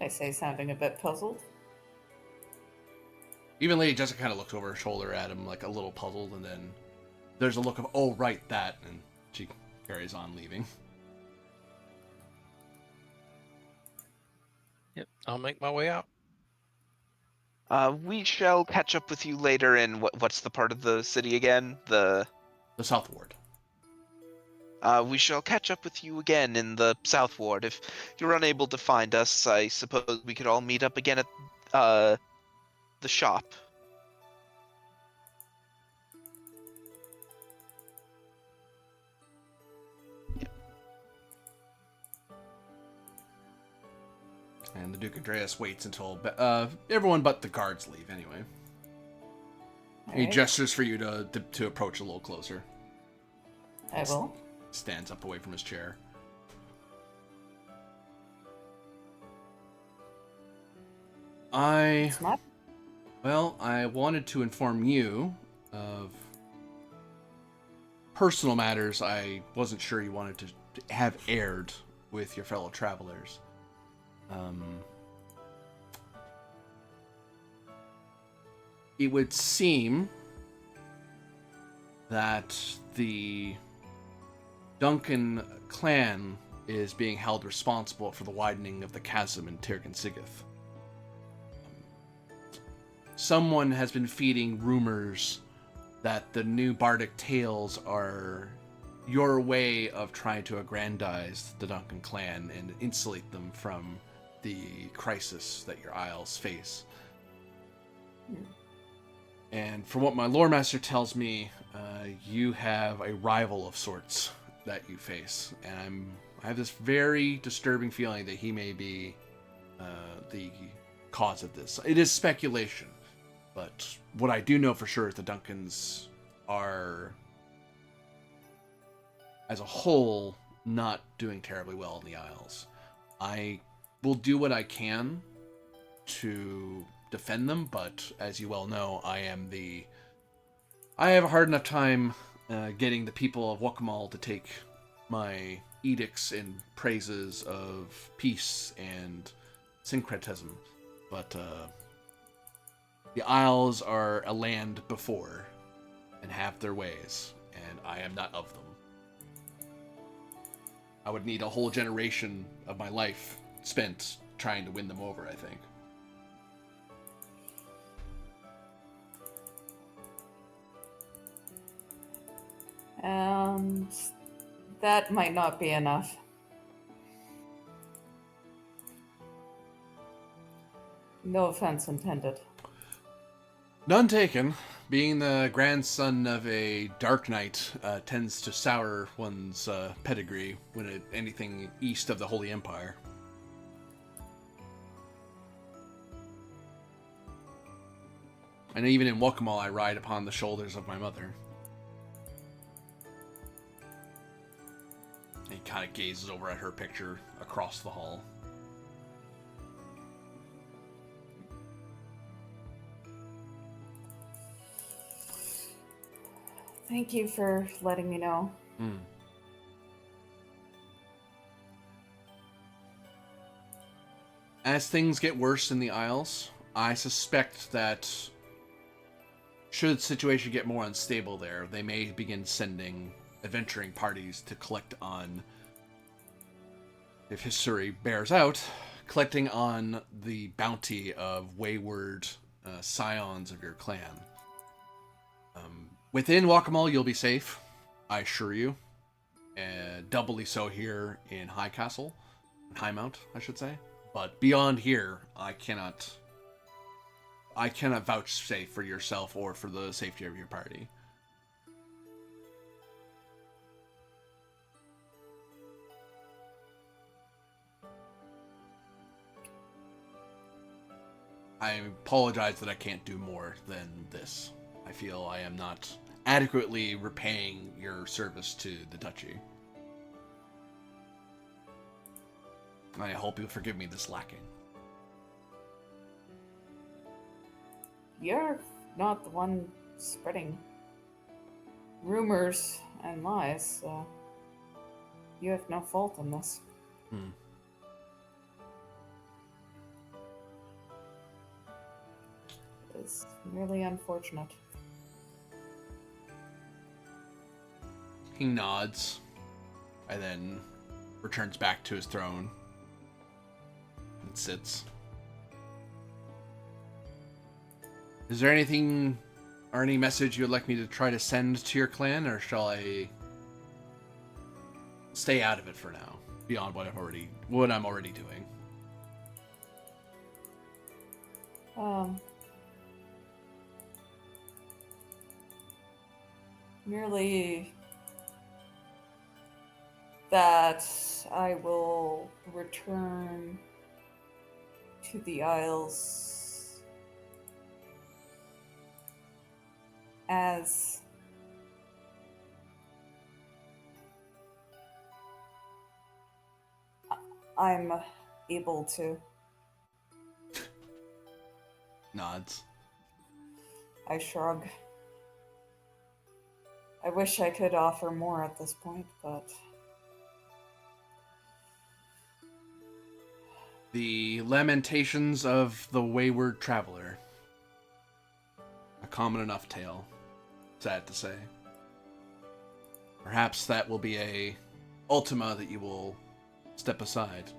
I say, sounding a bit puzzled. Even Lady Jessica kind of looks over her shoulder at him, like a little puzzled, and then there's a look of, oh, right, that, and she carries on leaving. Yep, I'll make my way out. We shall catch up with you later in what's the part of the city again? The South Ward. We shall catch up with you again in the South Ward. If you're unable to find us, I suppose we could all meet up again at the shop. And the Duke Andreas waits until everyone but the guards leave anyway. He gestures for you to approach a little closer. I will. Stands up away from his chair. I wanted to inform you of personal matters I wasn't sure you wanted to have aired with your fellow travelers. It would seem that the Duncan clan is being held responsible for the widening of the chasm in Tirgan Sigith. Someone has been feeding rumors that the new bardic tales are your way of trying to aggrandize the Duncan clan and insulate them from the crisis that your isles face. And from what my lore master tells me, you have a rival of sorts that you face, and I have this very disturbing feeling that he may be the cause of this. It is speculation, but what I do know for sure is the Duncans are, as a whole, not doing terribly well in the Isles. I will do what I can to defend them, but as you well know, I have a hard enough time getting the people of Wakamal to take my edicts and praises of peace and syncretism. But the Isles are a land before and have their ways, and I am not of them. I would need a whole generation of my life spent trying to win them over, I think. And that might not be enough. No offense intended. None taken. Being the grandson of a Dark Knight tends to sour one's pedigree when anything east of the Holy Empire. And even in Wakamal, I ride upon the shoulders of my mother. He kind of gazes over at her picture across the hall. Thank you for letting me know. As things get worse in the Isles, I suspect that should the situation get more unstable there, they may begin sending adventuring parties to collect on, if history bears out, collecting on the bounty of wayward scions of your clan. Within Wakamal, you'll be safe, I assure you. Doubly so here in Highmount, I should say. But beyond here, I cannot vouchsafe for yourself or for the safety of your party. I apologize that I can't do more than this. I feel I am not adequately repaying your service to the duchy. I hope you'll forgive me this lacking. You're not the one spreading rumors and lies, so you have no fault in this. It's merely unfortunate. He nods, and then returns back to his throne and sits. Is there anything or any message you'd like me to try to send to your clan, or shall I stay out of it for now, beyond what I'm already doing? Merely that I will return to the Isles as I'm able to. Nods. I shrug. I wish I could offer more at this point, but The lamentations of the wayward traveler. A common enough tale, sad to say. Perhaps that will be a Ultima that you will step aside.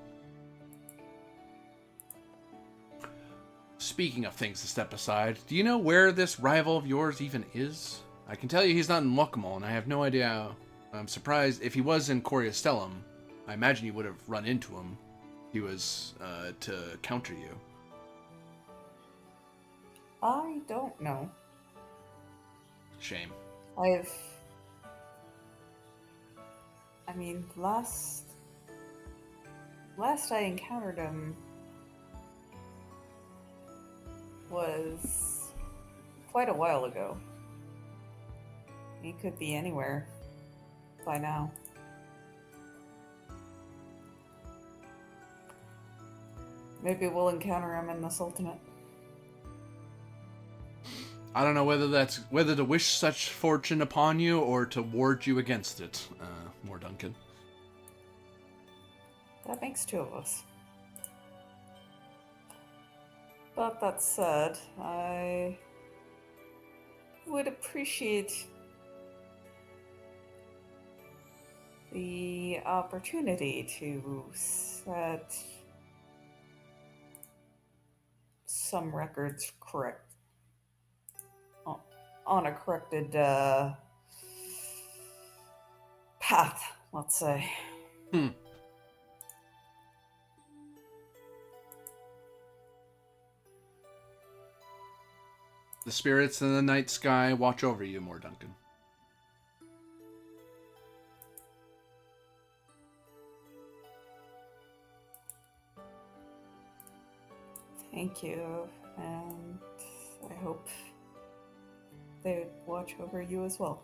Speaking of things to step aside, do you know where this rival of yours even is? I can tell you he's not in Locamal, and I have no idea. I'm surprised if he was in Coriastellum. I imagine you would have run into him. He was to counter you. I don't know. Shame. I mean, last I encountered him was quite a while ago. He could be anywhere by now. Maybe we'll encounter him in this ultimate. I don't know whether to wish such fortune upon you or to ward you against it, more Duncan. That makes two of us. But that said, I would appreciate the opportunity to set some records correct on a corrected path, let's say. The spirits in the night sky watch over you, more Duncan. Thank you, and I hope they would watch over you as well.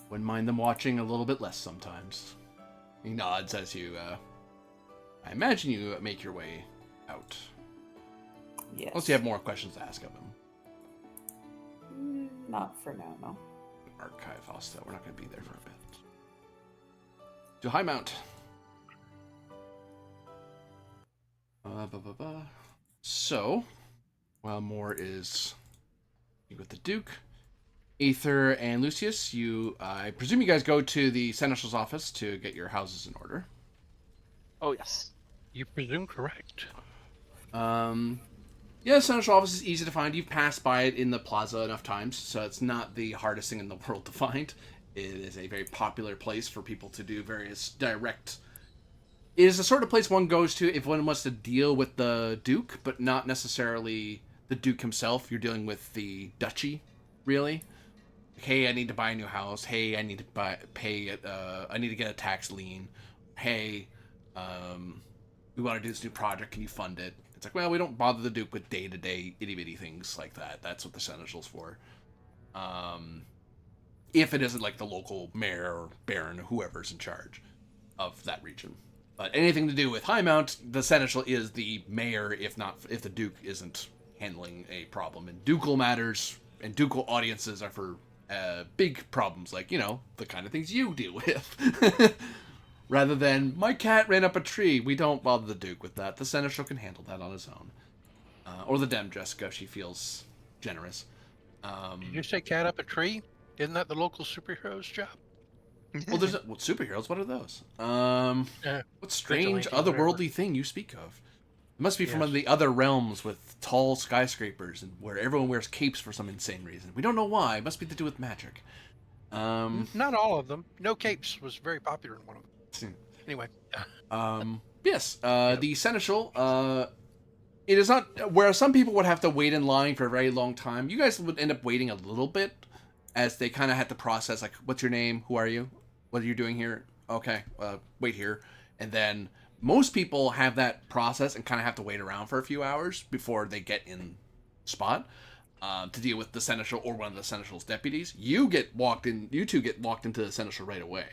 Wouldn't mind them watching a little bit less sometimes. He nods as you, I imagine you make your way out. Yes. Unless you have more questions to ask of him. Not for now, no. Archive hostel. We're not going to be there for a bit. To Highmount. So, while Moore is with the Duke, Aether and Lucius, I presume you guys go to the Seneschal's office to get your houses in order. Oh, yes. You presume correct. Yeah, the Seneschal office is easy to find. You've passed by it in the plaza enough times, so it's not the hardest thing in the world to find. It is a very popular place for people to do various direct... It is the sort of place one goes to if one wants to deal with the Duke, but not necessarily the Duke himself. You're dealing with the duchy, really. Hey, I need to buy a new house. Hey, I need to I need to get a tax lien. Hey, we want to do this new project. Can you fund it? It's like, well, we don't bother the Duke with day-to-day itty-bitty things like that. That's what the Seneschal's for. If it isn't like the local mayor or baron or whoever's in charge of that region. But anything to do with Highmount, the Seneschal is the mayor if the Duke isn't handling a problem. And ducal matters and ducal audiences are for big problems, like, the kind of things you deal with. Rather than, my cat ran up a tree. We don't bother the Duke with that. The Seneschal can handle that on his own. Or the Dem Jessica, if she feels generous. Did you say cat up a tree? Isn't that the local superhero's job? Well, there's superheroes. What are those? What strange vigilante, otherworldly thing you speak of? It must be from one of Yes. the other realms with tall skyscrapers and where everyone wears capes for some insane reason. We don't know why. It must be to do with magic. Not all of them. No capes was very popular in one of them. Anyway. Yes. The Seneschal. It is not where some people would have to wait in line for a very long time. You guys would end up waiting a little bit, as they kind of had to process, like, what's your name? Who are you? What are you doing here? Okay, wait here. And then most people have that process and kind of have to wait around for a few hours before they get in spot to deal with the Seneschal or one of the Seneschal's deputies. You two get walked into the Seneschal right away.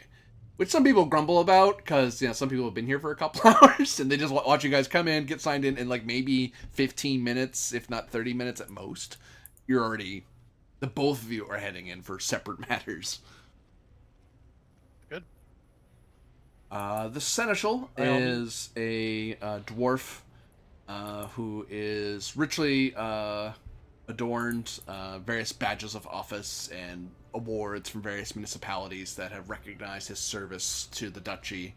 Which some people grumble about, because, some people have been here for a couple hours, and they just watch you guys come in, get signed in like, maybe 15 minutes, if not 30 minutes at most. you're already, the both of you are heading in for separate matters. Good. The seneschal By all means. is a dwarf who is richly adorned, various badges of office and awards from various municipalities that have recognized his service to the duchy.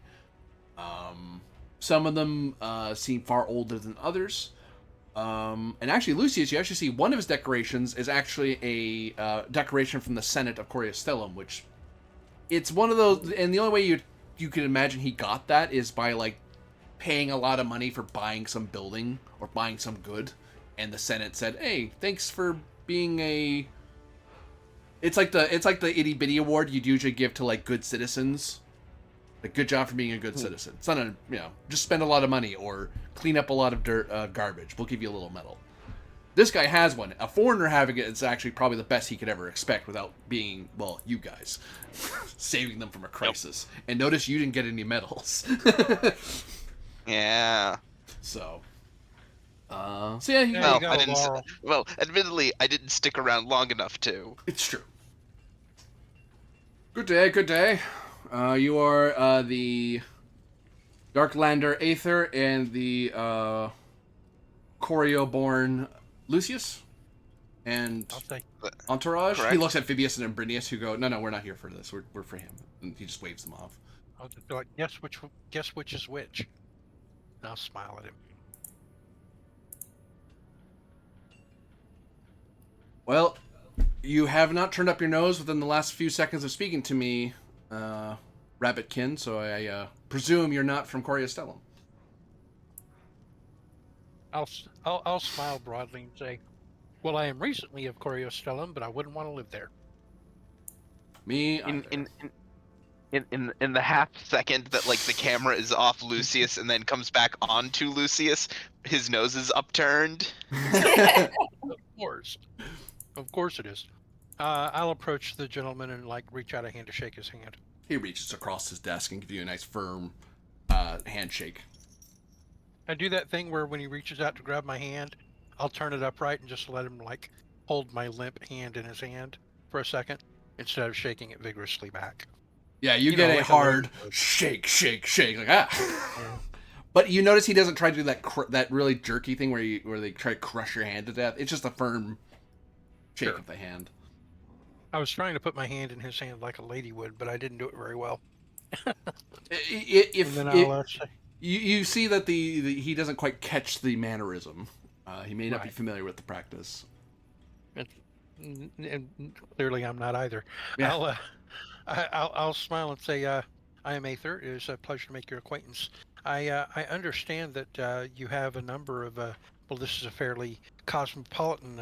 Some of them seem far older than others. And actually, Lucius, you actually see one of his decorations is actually a decoration from the Senate of Coriostellum, which it's one of those, and the only way you can imagine he got that is by like paying a lot of money for buying some building or buying some good, and the Senate said, "Hey, thanks for being a." It's like the itty bitty award you'd usually give to like good citizens. Like, good job for being a good citizen. It's not a, just spend a lot of money or clean up a lot of dirt, garbage. We'll give you a little medal. This guy has one. A foreigner having it is actually probably the best he could ever expect without being, well, you guys, saving them from a crisis. Yep. And notice you didn't get any medals. Yeah. So yeah, well, admittedly, I didn't stick around long enough to. It's true. Good day, good day. You are the Darklander Aether and the Corio-born Lucius and Entourage. Correct. He looks at Phoebius and Ambrinius, who go, "No, we're not here for this. We're for him." And he just waves them off. I'll just be like, guess which is which. And I'll smile at him. Well, you have not turned up your nose within the last few seconds of speaking to me, Rabbitkin, so I presume you're not from Coriostellum. I'll smile broadly and say, "Well, I am recently of Coriostellum, but I wouldn't want to live there." Me in the half second that like the camera is off Lucius and then comes back onto Lucius, his nose is upturned. Of course it is. I'll approach the gentleman and like reach out a hand to shake his hand. He reaches across his desk and gives you a nice firm handshake. I do that thing where when he reaches out to grab my hand, I'll turn it upright and just let him like hold my limp hand in his hand for a second instead of shaking it vigorously back. Yeah, you get a hard shake, like Yeah. But you notice he doesn't try to do that really jerky thing where they try to crush your hand to death. It's just a firm shake of the hand. I was trying to put my hand in his hand like a lady would, but I didn't do it very well. You see that he doesn't quite catch the mannerism. He may not be familiar with the practice. And clearly, I'm not either. Yeah. I'll smile and say, "I am Aether. It is a pleasure to make your acquaintance. I understand that you have a number of well, this is a fairly cosmopolitan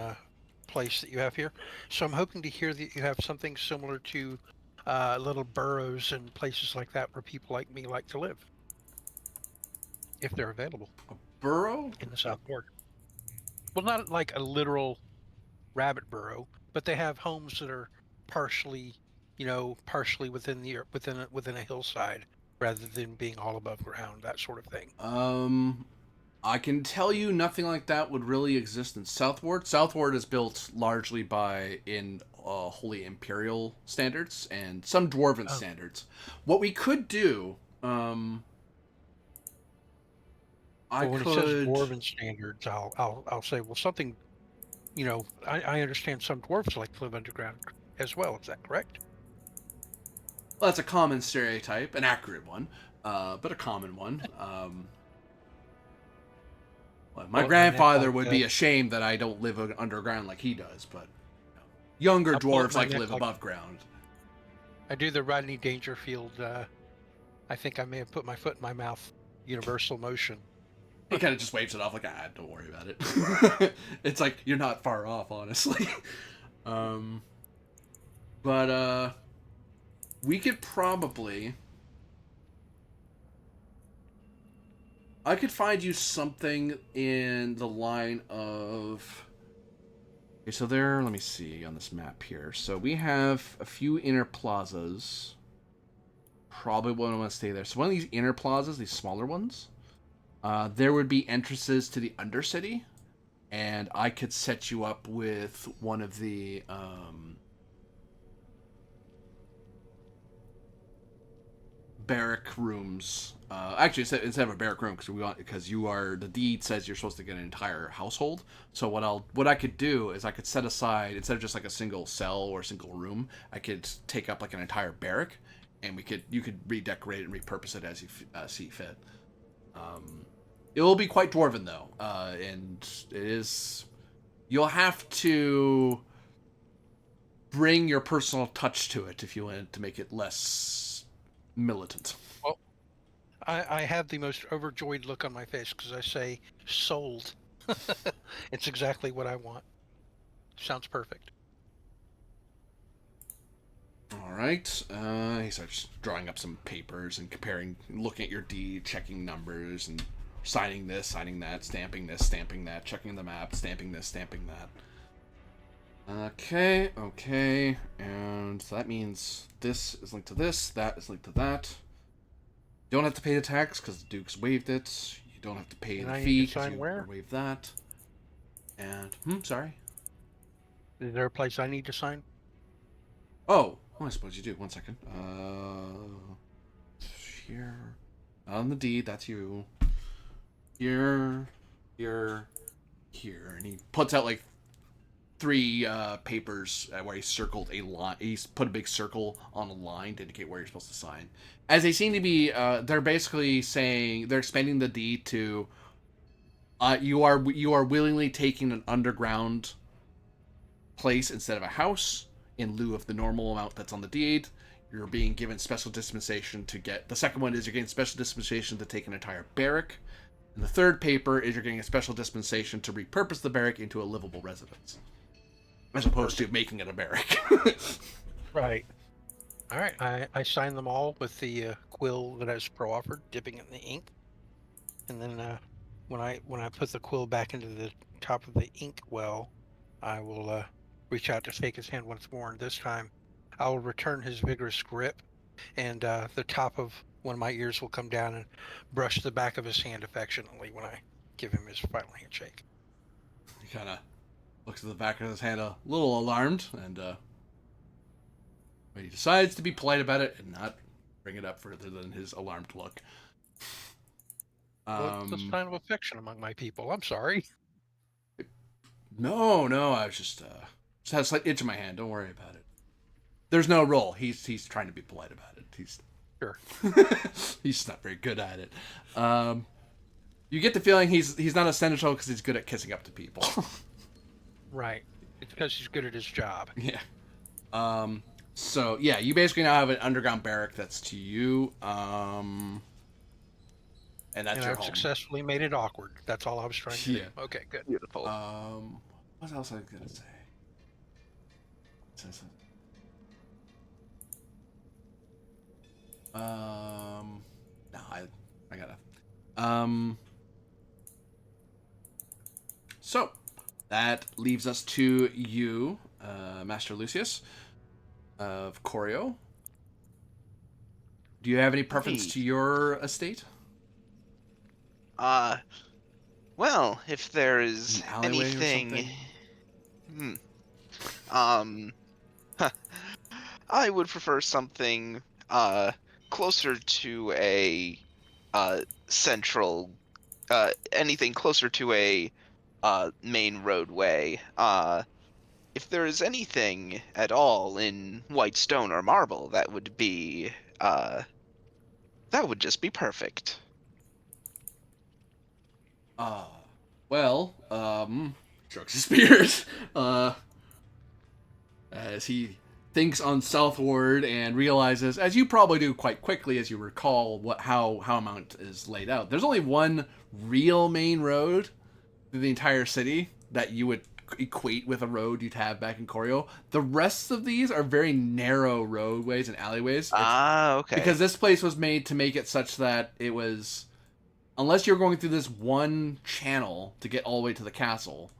place that you have here, so I'm hoping to hear that you have something similar to little boroughs and places like that where people like me like to live, if they're available." A burrow in the South Fork. Well, not like a literal rabbit burrow, but they have homes that are partially within a hillside rather than being all above ground, that sort of thing. I can tell you nothing like that would really exist in Southward. Southward is built largely in Holy Imperial standards and some Dwarven standards. What we could do, when it says Dwarven standards, I'll say, well, something, I understand some dwarves like to live underground as well. Is that correct? Well, that's a common stereotype, an accurate one, but a common one. My grandfather would be ashamed that I don't live underground like he does, but younger dwarves like to live above ground. I do the Rodney Dangerfield, I think I may have put my foot in my mouth, universal motion. He kind of just waves it off like, don't worry about it. It's like, you're not far off, honestly. But we could probably... I could find you something in the line of... Okay, so let me see on this map here. So we have a few inner plazas. Probably won't want to stay there. So one of these inner plazas, these smaller ones, there would be entrances to the Undercity. and I could set you up with one of the barrack rooms. Actually, instead of a barrack room, because you are the deed says you're supposed to get an entire household. So what I could do is I could set aside, instead of just like a single cell or a single room, I could take up like an entire barrack, and you could redecorate it and repurpose it as you see fit. It will be quite dwarven though, and it is. You'll have to bring your personal touch to it if you want to make it less militant. Well, I have the most overjoyed look on my face because I say sold. It's exactly what I want. Sounds perfect. All right. He starts drawing up some papers and comparing, looking at your deed, checking numbers, and signing this, signing that, stamping this, stamping that, checking the map, stamping this, stamping that. Okay, and so that means this is linked to this, that is linked to that. You don't have to pay the tax because the Duke's waived it. You don't have to pay the fee because you waived that. And, sorry. Is there a place I need to sign? Oh, well, I suppose you do. 1 second. Here. On the deed, that's you. Here. And he puts out like 3 papers where he circled a line. He's put a big circle on a line to indicate where you're supposed to sign. As they seem to be, they're basically saying they're expanding the deed to. You are willingly taking an underground place instead of a house in lieu of the normal amount that's on the deed. You're being given special dispensation to get. The second one is you're getting special dispensation to take an entire barrack. And the third paper is you're getting a special dispensation to repurpose the barrack into a livable residence. As opposed to making it a barrack. Right. All right. I signed them all with the quill that I was pro-offered, dipping it in the ink. And then when I put the quill back into the top of the ink well, I will reach out to shake his hand once more. And this time, I will return his vigorous grip, and the top of one of my ears will come down and brush the back of his hand affectionately when I give him his final handshake. He kind of looks at the back of his hand a little alarmed, and but he decides to be polite about it and not bring it up further than his alarmed look. Well, it's a sign of affection among my people. I'm sorry. No, I was just had a slight itch in my hand. Don't worry about it. There's no roll. He's trying to be polite about it. Sure. He's not very good at it. You get the feeling he's not a seneschal because he's good at kissing up to people. Right. It's because he's good at his job. Yeah. So yeah, you basically now have an underground barrack that's to you. And that's your I've home. successfully made it awkward. That's all I was trying to do. Okay, good. Beautiful. What else I was gonna say? No, I gotta. So that leaves us to you, Master Lucius of Corio. Do you have any preference to your estate? Well, if there is An alleyway anything, or I would prefer something closer to a central, anything closer to a main roadway. If there is anything at all in white stone or marble, that would be that would just be perfect. Strokes his beard, as he thinks on southward and realizes, as you probably do quite quickly as you recall how Highmount is laid out, there's only one real main road through the entire city that you would equate with a road you'd have back in Corio. The rest of these are very narrow roadways and alleyways. Okay. Because this place was made to make it such that it was, unless you're going through this one channel to get all the way to the castle,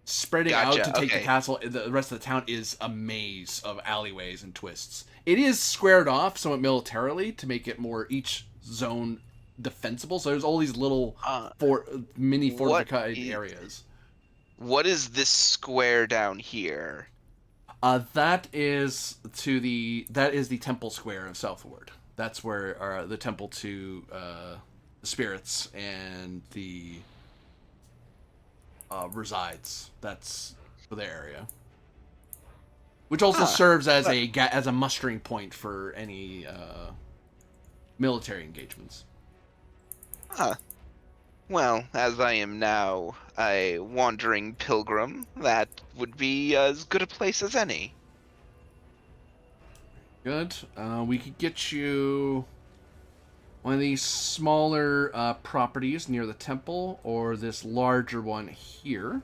spreading out to take the castle, the rest of the town is a maze of alleyways and twists. It is squared off somewhat militarily to make it more each zone defensible. So there's all these little mini fortified areas. what is this square down here? That is the temple square of Southward. That's where the temple to the spirits and the resides. That's for the area, which also Huh. serves as But- as a mustering point for any military engagements. Huh. Well, as I am now a wandering pilgrim, that would be as good a place as any. Good. We could get you one of these smaller properties near the temple, or this larger one here.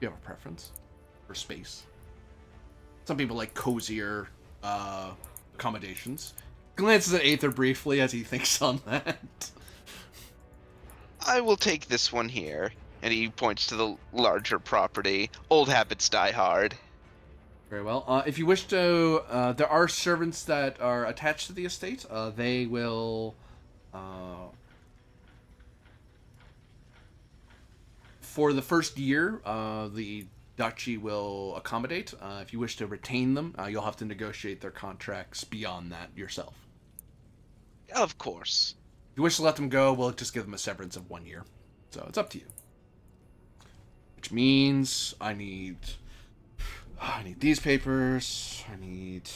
You have a preference for space. Some people like cozier accommodations. Glances at Aether briefly as he thinks on that. I will take this one here. And he points to the larger property. Old habits die hard. Very well. If you wish to, there are servants that are attached to the estate. They will, for the first year, the duchy will accommodate. If you wish to retain them, you'll have to negotiate their contracts beyond that yourself. Of course. If you wish to let them go, we'll just give them a severance of 1 year. So it's up to you. Which means I need these papers. I need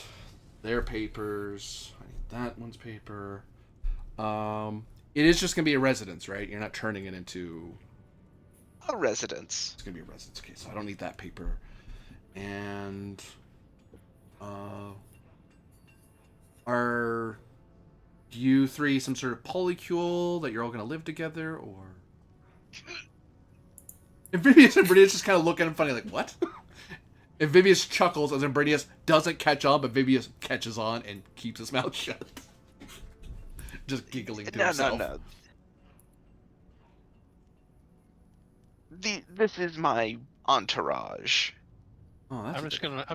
their papers. I need that one's paper. It is just gonna be a residence, right? You're not turning it into. A residence. It's gonna be a residence case. So I don't need that paper. And are you three some sort of polycule that you're all gonna live together, or? And Vivius and Bridius just kind of look at him funny, like, what? And Vivius chuckles as Bridius doesn't catch on, but Vivius catches on and keeps his mouth shut. Just giggling to himself. No. This is my entourage. Oh, that's I'm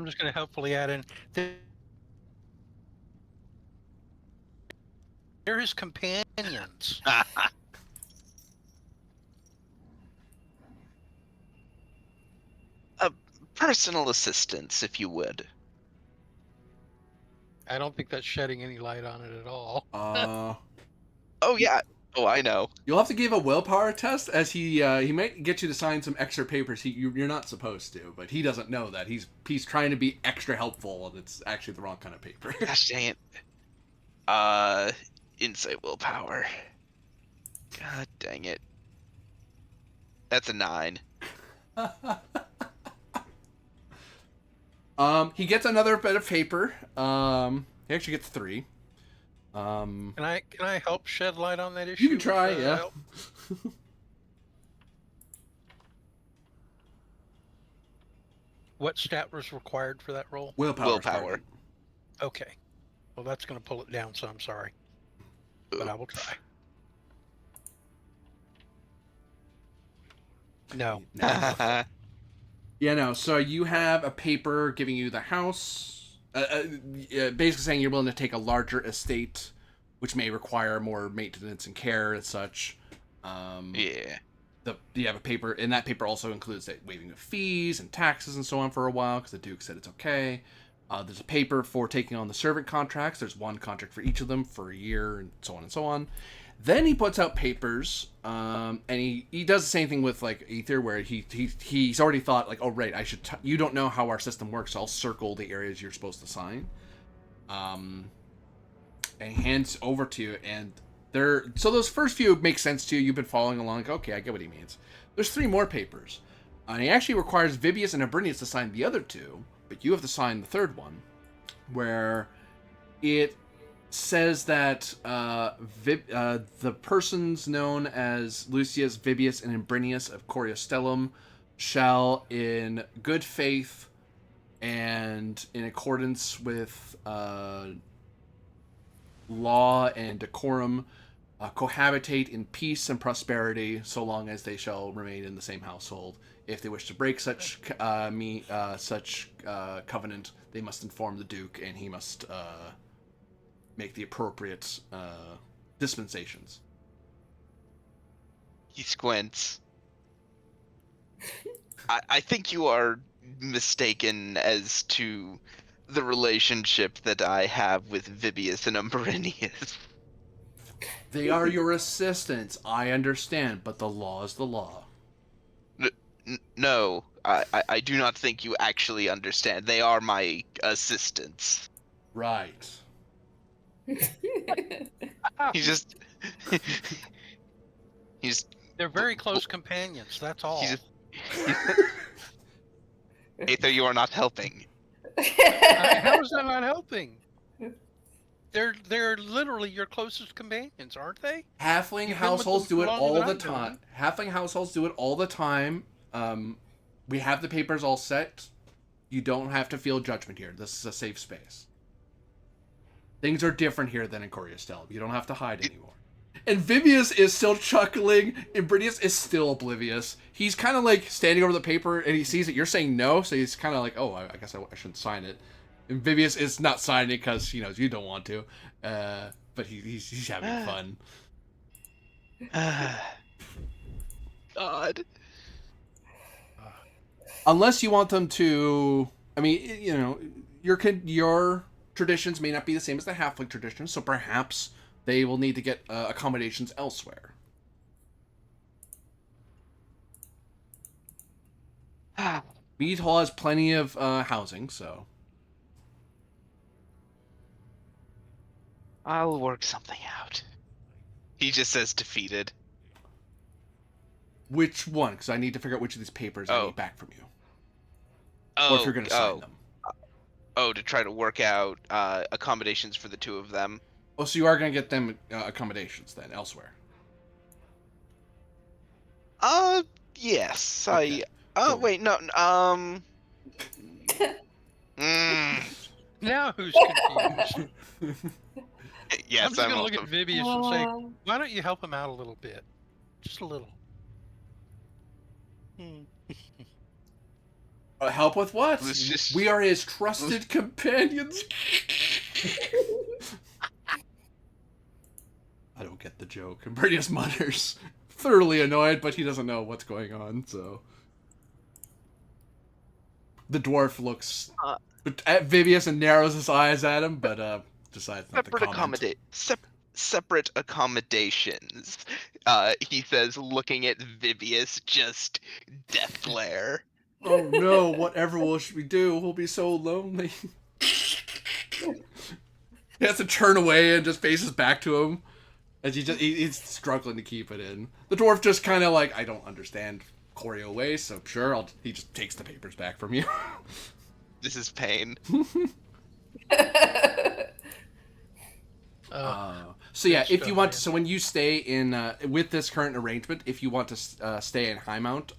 just gonna helpfully add in. They're his companions. A personal assistance, if you would. I don't think that's shedding any light on it at all. Oh yeah. Oh, I know. You'll have to give a willpower test, as he might get you to sign some extra papers you're not supposed to, but he doesn't know that. He's trying to be extra helpful, and it's actually the wrong kind of paper. Gosh dang it. Insight willpower. God dang it. That's a 9. He gets another bit of paper. He actually gets 3. Can I help shed light on that issue? You can try, with, yeah. help? What stat was required for that roll? Willpower. Okay. Well, that's going to pull it down, so I'm sorry. But I will try. No. Yeah, no. So you have a paper giving you the house, basically saying you're willing to take a larger estate, which may require more maintenance and care and such. Yeah. You have a paper, and that paper also includes that waiving of fees and taxes and so on for a while, because the Duke said it's okay. There's a paper for taking on the servant contracts. There's one contract for each of them for a year, and so on and so on. Then he puts out papers, and he does the same thing with like Aether, where he's already thought like, oh right, I should. You don't know how our system works, so I'll circle the areas you're supposed to sign. And he hands over to you, and so those first few make sense to you. You've been following along, like, okay, I get what he means. There's 3 more papers, and he actually requires Vibius and Abrinius to sign the other 2, but you have to sign the 3rd one, where it says that the persons known as Lucius, Vibius, and Imbrinius of Coriostellum shall, in good faith and in accordance with law and decorum, cohabitate in peace and prosperity, so long as they shall remain in the same household. If they wish to break such covenant, they must inform the Duke, and he must make the appropriate dispensations. He squints. I think you are mistaken as to the relationship that I have with Vibius and Umbrinius. They are your assistants. I understand, but the law is the law. No, I do not think you actually understand. They are my assistants. Right. He's just he's They're very close companions. That's all. he's Aether, you are not helping. How is that not helping? They're literally your closest companions, aren't they? Halfling You've been with households them do it longer all than the I've known time. you. Halfling households do it all the time. We have the papers all set. You don't have to feel judgment here. This is a safe space. Things are different here than in Coriastel. You don't have to hide anymore. And Vibius is still chuckling, and Brinius is still oblivious. He's kind of like standing over the paper, and he sees that you're saying no, so he's kind of like, oh, I guess I shouldn't sign it. And Vibius is not signing it because, you don't want to. But he's having fun. God. Unless you want them to, I mean, your traditions may not be the same as the halfling traditions, so perhaps they will need to get accommodations elsewhere. Mead Hall has plenty of housing, so I'll work something out. He just says defeated. which one? Because I need to figure out which of these papers I need back from you, or if you're going to sign them. To try to work out accommodations for the two of them. Oh, so you are going to get them accommodations then elsewhere. Yes. Okay. Cool. Wait, no. Now who's confused? Yes, I'm just gonna also... look at Vibius and say, why don't you help him out a little bit? Just a little. Help with what? Just... We are his trusted companions. I don't get the joke. And Brinius mutters, thoroughly annoyed, but he doesn't know what's going on, so... The dwarf looks at Vibius and narrows his eyes at him, but decides not to comment. Separate accommodations. He says, looking at Vibius, just death glare. Oh no, whatever will we do? We'll be so lonely. He has to turn away and just faces back to him. As he's struggling to keep it in. The dwarf just kind of like, I don't understand Choreo way, so sure, he just takes the papers back from you. This is pain. So yeah, if you want to, so when you stay in, with this current arrangement, if you want to stay in Highmount,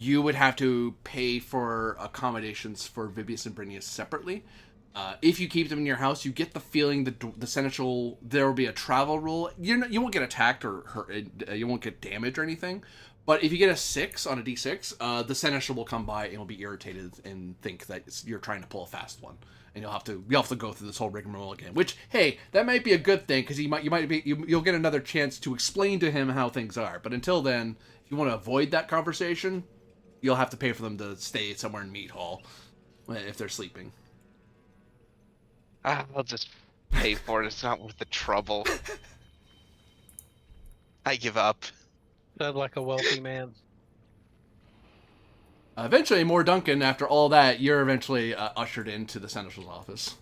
you would have to pay for accommodations for Vibius and Brinius separately. If you keep them in your house, you get the feeling that the Seneschal, there will be a travel rule. You won't get attacked or hurt, you won't get damaged or anything. But if you get a 6 on a d6, the Seneschal will come by and will be irritated and think that you're trying to pull a fast one, and you'll have to go through this whole rigmarole again. Which, hey, that might be a good thing because you'll get another chance to explain to him how things are. But until then, if you want to avoid that conversation, you'll have to pay for them to stay somewhere in Meat Hall if they're sleeping. I'll just pay for it. It's not worth the trouble. I give up. Sound like a wealthy man. Eventually, more Duncan, after all that, you're eventually ushered into the Seneschal's office,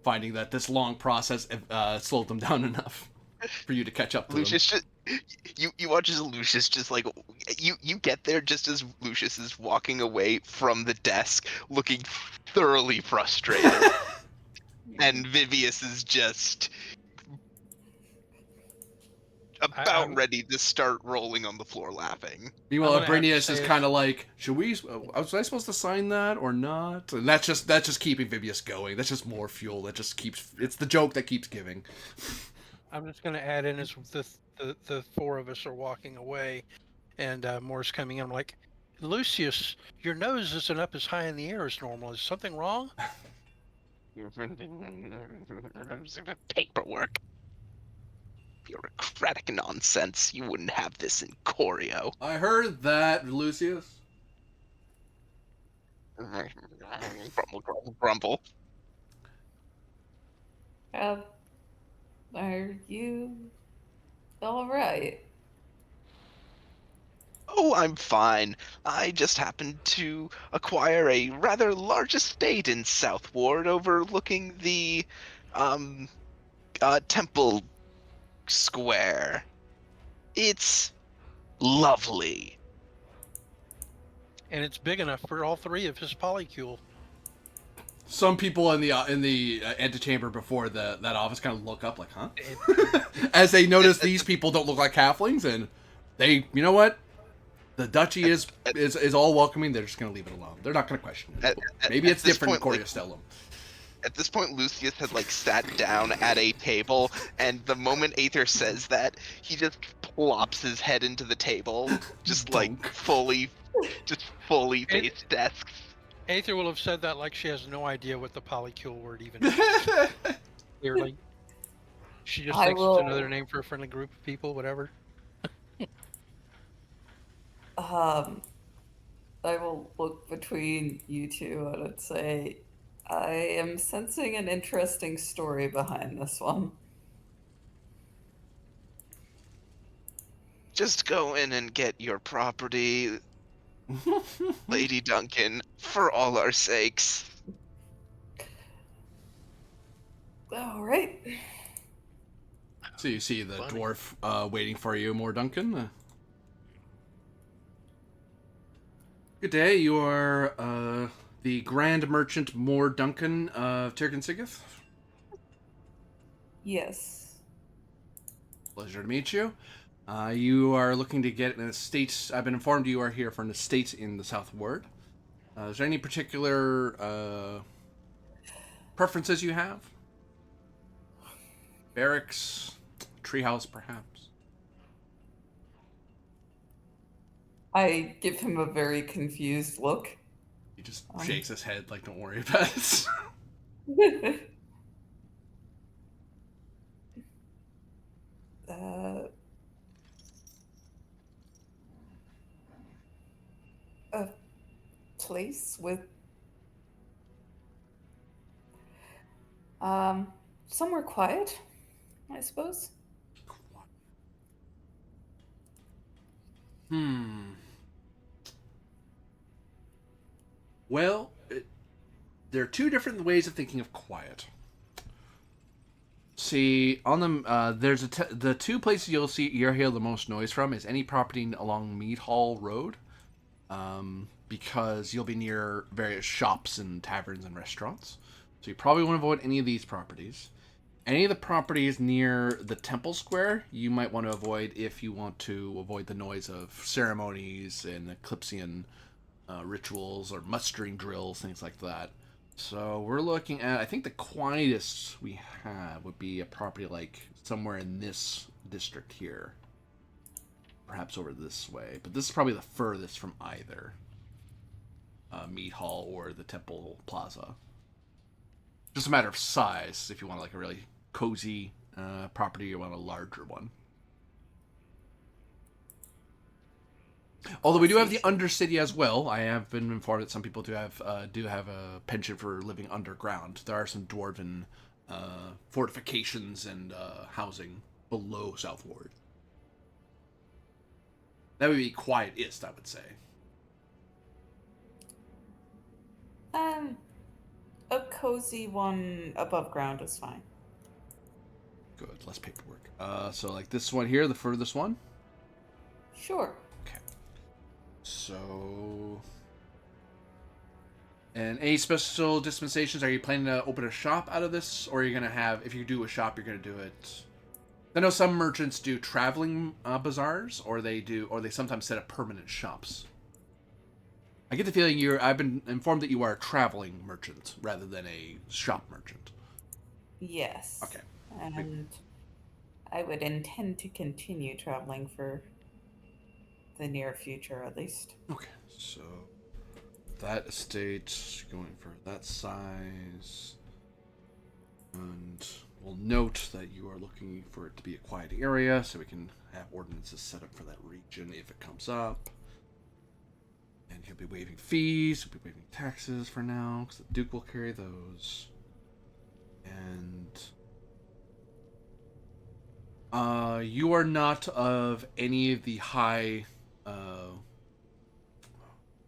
finding that this long process slowed them down enough for you to catch up to Lucius them. you watch as Lucius just like you get there just as Lucius is walking away from the desk looking thoroughly frustrated. And Vibius is just about ready to start rolling on the floor laughing. Meanwhile, Brinius is kind of like, was I supposed to sign that or not? And that's just keeping Vibius going. That's just more fuel. That just keeps, it's the joke that keeps giving. I'm just going to add in as the four of us are walking away, and Moore's coming in. I'm like, Lucius, your nose isn't up as high in the air as normal. Is something wrong? Paperwork. bureaucratic nonsense. You wouldn't have this in Choreo. I heard that, Lucius. Grumble, grumble, grumble. Are you all right? Oh, I'm fine. I just happened to acquire a rather large estate in South Ward overlooking the um temple square. It's lovely. And it's big enough for all three of his polycule. Some people in the antechamber before that office kind of look up like, huh? It- As they notice these people don't look like halflings, and they, you know what? The duchy is all welcoming. They're just gonna leave it alone. They're not gonna question it. Maybe it's this different in point, Coriastellum. At this point, Lucius had sat down at a table, and the moment Aether says that, he just plops his head into the table, just Dunk. fully face desks. Aether will have said that like she has no idea what the polycule word even is. Clearly. She just I thinks it's will. another name for a friendly group of people, whatever. Um, I will look between you two and I'd say, I am sensing an interesting story behind this one. Just go in and get your property, Lady Duncan, for all our sakes. All right. So you see the Funny. dwarf waiting for you, more Duncan. Good day. You are the Grand Merchant More Duncan of Tirkensigith. Yes. Pleasure to meet you. You are looking to get an estate. I've been informed you are here for an estate in the South Ward. Is there any particular preferences you have? Barracks, treehouse, perhaps? I give him a very confused look. He just shakes his head like, don't worry about it. A place with somewhere quiet, I suppose. Well, there are two different ways of thinking of quiet. See, on there's the two places you'll hear the most noise from is any property along Mead Hall Road, because you'll be near various shops and taverns and restaurants. So you probably want to avoid any of these properties. Any of the properties near the Temple Square, you might want to avoid if you want to avoid the noise of ceremonies and Eclipsean rituals or mustering drills, things like that. So we're looking at, I think the quietest we have would be a property like somewhere in this district here. Perhaps over this way. But this is probably the furthest from either Mead Hall or the Temple Plaza. Just a matter of size, if you want a really cozy property, you want a larger one. Although we do have the Undercity as well. I have been informed that some people do have a penchant for living underground. There are some dwarven fortifications and housing below South Ward. That would be quietest, I would say. A cozy one above ground is fine. Good, less paperwork. So like this one here, the furthest one? Sure. Okay. So... And any special dispensations? Are you planning to open a shop out of this? Or are you going to have... If you do a shop, you're going to do it... I know some merchants do traveling bazaars, or they sometimes set up permanent shops. I get the feeling I've been informed that you are a traveling merchant rather than a shop merchant. Yes. Okay. And I would intend to continue traveling for the near future, at least. Okay, so that estate going for that size, and we'll note that you are looking for it to be a quiet area, so we can have ordinances set up for that region if it comes up. And he'll be waiving fees, he'll be waiving taxes for now, because the Duke will carry those. And you are not of any of the high.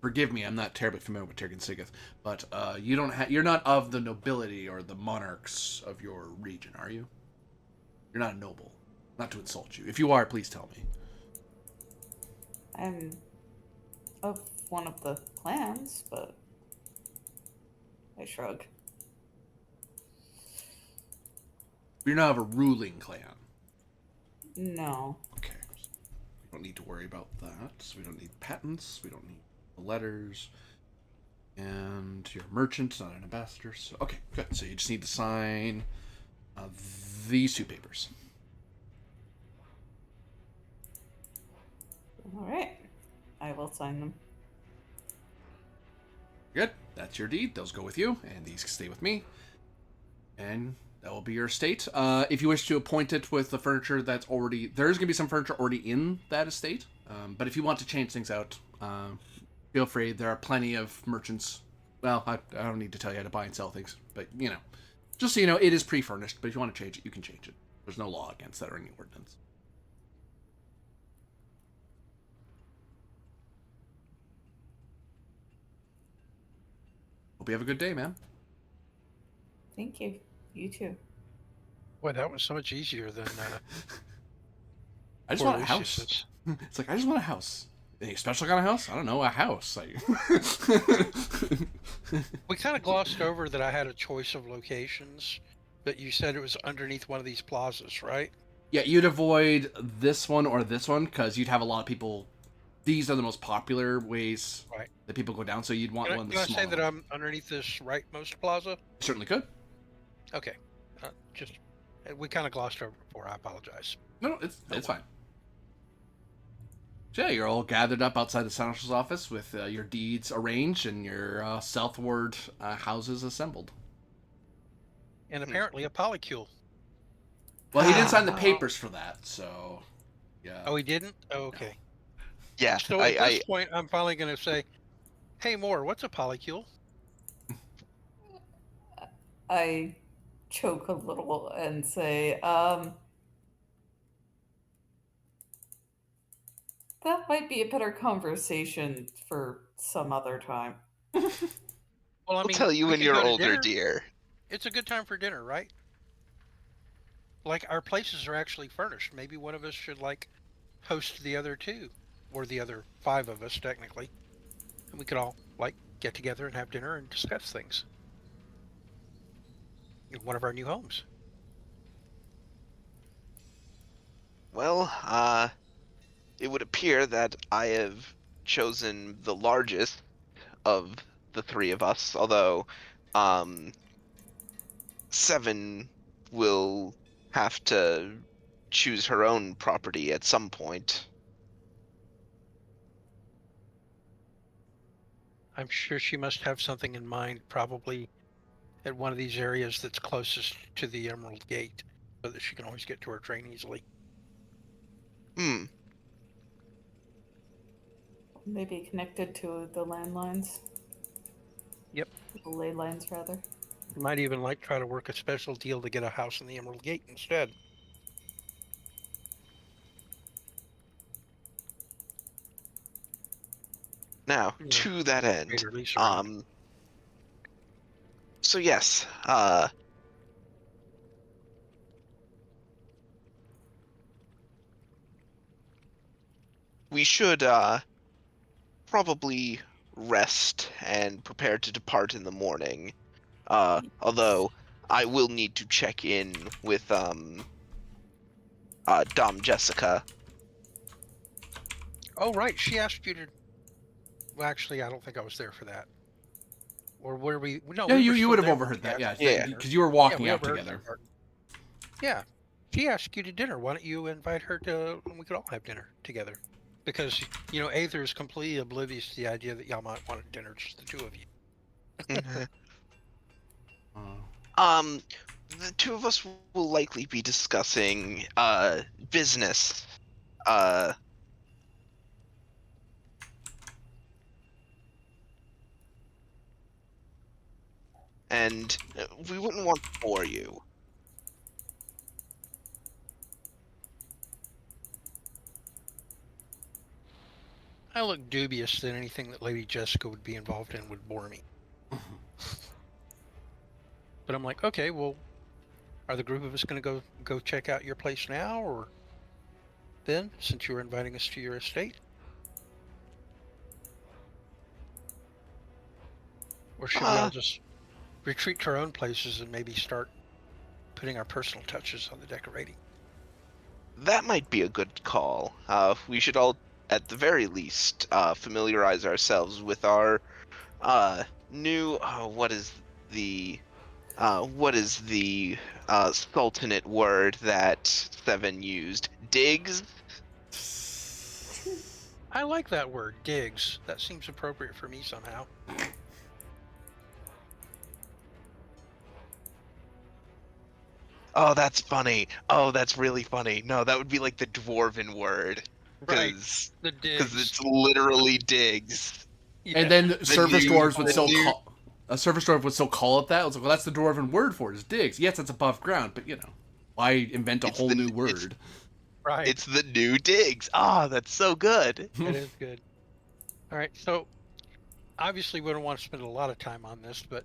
Forgive me, I'm not terribly familiar with Tirgan Sigith, but you don't you're not of the nobility or the monarchs of your region, are you? You're not a noble. Not to insult you. If you are, please tell me. I'm of one of the clans, but I shrug. You're not of a ruling clan. No. Okay. We don't need to worry about that. So we don't need patents. We don't need the letters. And you're a merchant, not an ambassador. So okay, good. So you just need to sign these two papers. All right. I will sign them. Good. That's your deed. Those go with you, and these stay with me. And that will be your estate. If you wish to appoint it with the furniture that's already... There's going to be some furniture already in that estate. But if you want to change things out, feel free. There are plenty of merchants. Well, I don't need to tell you how to buy and sell things. But, you know, just so you know, it is pre-furnished. But if you want to change it, you can change it. There's no law against that or any ordinance. Hope you have a good day, man. Thank you. You too. Boy, that was so much easier than I just poor want a house. Lucius's. It's like, I just want a house. Any special kind of house? I don't know, a house. We kind of glossed over that I had a choice of locations, but you said it was underneath one of these plazas, right? Yeah, you'd avoid this one or this one, because you'd have a lot of people. These are the most popular ways Right. that people go down, so you'd want one Can that's I say smaller. that I'm underneath this rightmost plaza? Certainly could. Okay. Just we kind of glossed over before. I apologize. No, it's fine. So yeah, you're all gathered up outside the senator's office with your deeds arranged and your southward houses assembled. And apparently a polycule. Well, he didn't sign the papers for that, so yeah. Oh, he didn't? Oh, okay. Yeah, So at this point, I'm finally going to say, "Hey, Moore, what's a polycule?" I choke a little and say, that might be a better conversation for some other time. Well, I I'll mean, tell you we when could you're go to older, dinner. dear. It's a good time for dinner, right? Like, our places are actually furnished. Maybe one of us should, like, host the other two, or the other 5 of us, technically. And we could all, like, get together and have dinner and discuss things in one of our new homes. Well, it would appear that I have chosen the largest of the 3 of us, although, 7 will have to choose her own property at some point. I'm sure she must have something in mind, probably at one of these areas that's closest to the Emerald Gate, so that she can always get to her train easily. Maybe connected to the landlines. Yep. The ley lines, rather. You might even like try to work a special deal to get a house in the Emerald Gate instead. Now, Yeah. to that end, Greater lease around. so yes, we should, probably rest and prepare to depart in the morning. Although I will need to check in with, Dom Jessica. Oh, right. She asked you to. Well, actually, I don't think I was there for that. Or were we? No. Yeah, we were you still would have there overheard when that, she yeah, Yeah. because you were Yeah, walking we out overheard together. that part. Yeah, she asked you to dinner. Why don't you invite her to? And we could all have dinner together. Because Aether is completely oblivious to the idea that y'all might want a dinner, just the 2 of you. the two of us will likely be discussing business. And we wouldn't want to bore you. I look dubious that anything that Lady Jessica would be involved in would bore me. But I'm like, okay, well, are the group of us going to go check out your place now, or then, since you were inviting us to your estate? Or should we all just retreat to our own places and maybe start putting our personal touches on the decorating? That might be a good call. We should all, at the very least, familiarize ourselves with our new. What is the sultanate word that Seven used? Digs. I like that word, digs. That seems appropriate for me somehow. Oh, that's funny. Oh, that's really funny. No, that would be like the dwarven word, Right, because the digs. it's literally digs. And Yeah, then surface dwarves would the still new call a surface dwarf would still call it that. I was like, well, that's the dwarven word for it, is digs. Yes, it's above ground, but why invent a it's whole the new it's word? right. it's the new digs. Ah, that's so good. It is good. All right, so obviously we don't want to spend a lot of time on this, but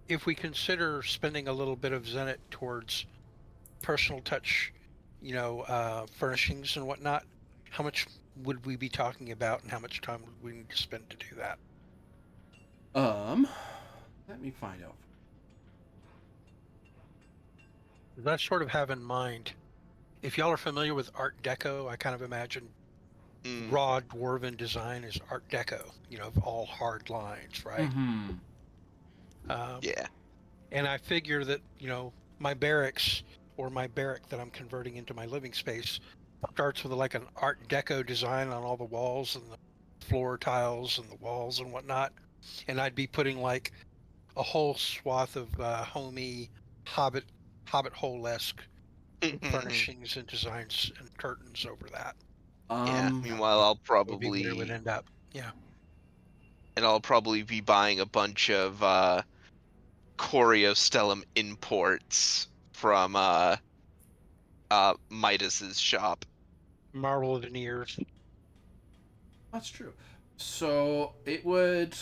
if we consider spending a little bit of Zenit towards personal touch, furnishings and whatnot, how much would we be talking about, and how much time would we need to spend to do that? Let me find out. 'Cause I sort of have in mind, if y'all are familiar with Art Deco, I kind of imagine Mm, raw dwarven design is Art Deco, all hard lines, right? Mm-hmm. Um, yeah. and I figure that, my barracks or my barrack that I'm converting into my living space starts with like an Art Deco design on all the walls and the floor tiles and the walls and whatnot. And I'd be putting like a whole swath of homey Hobbit hole-esque furnishings and designs and curtains over that. Yeah. Um, Meanwhile, Would be where it would end up. Yeah. I'll probably be buying a bunch of Coriostellum imports from Midas's shop. Marble veneers. that's true. So it would,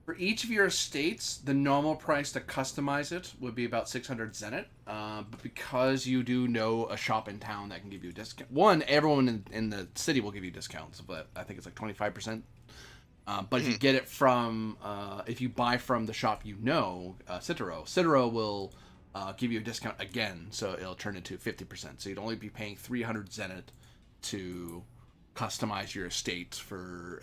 for each of your estates, the normal price to customize it would be about 600 Zenit. But because you do know a shop in town that can give you a discount, everyone in the city will give you discounts, but I think it's like 25%. But if you Mhm. get it from, if you buy from the shop Citaro will give you a discount again, so it'll turn into 50%. So you'd only be paying 300 Zenit to customize your estate for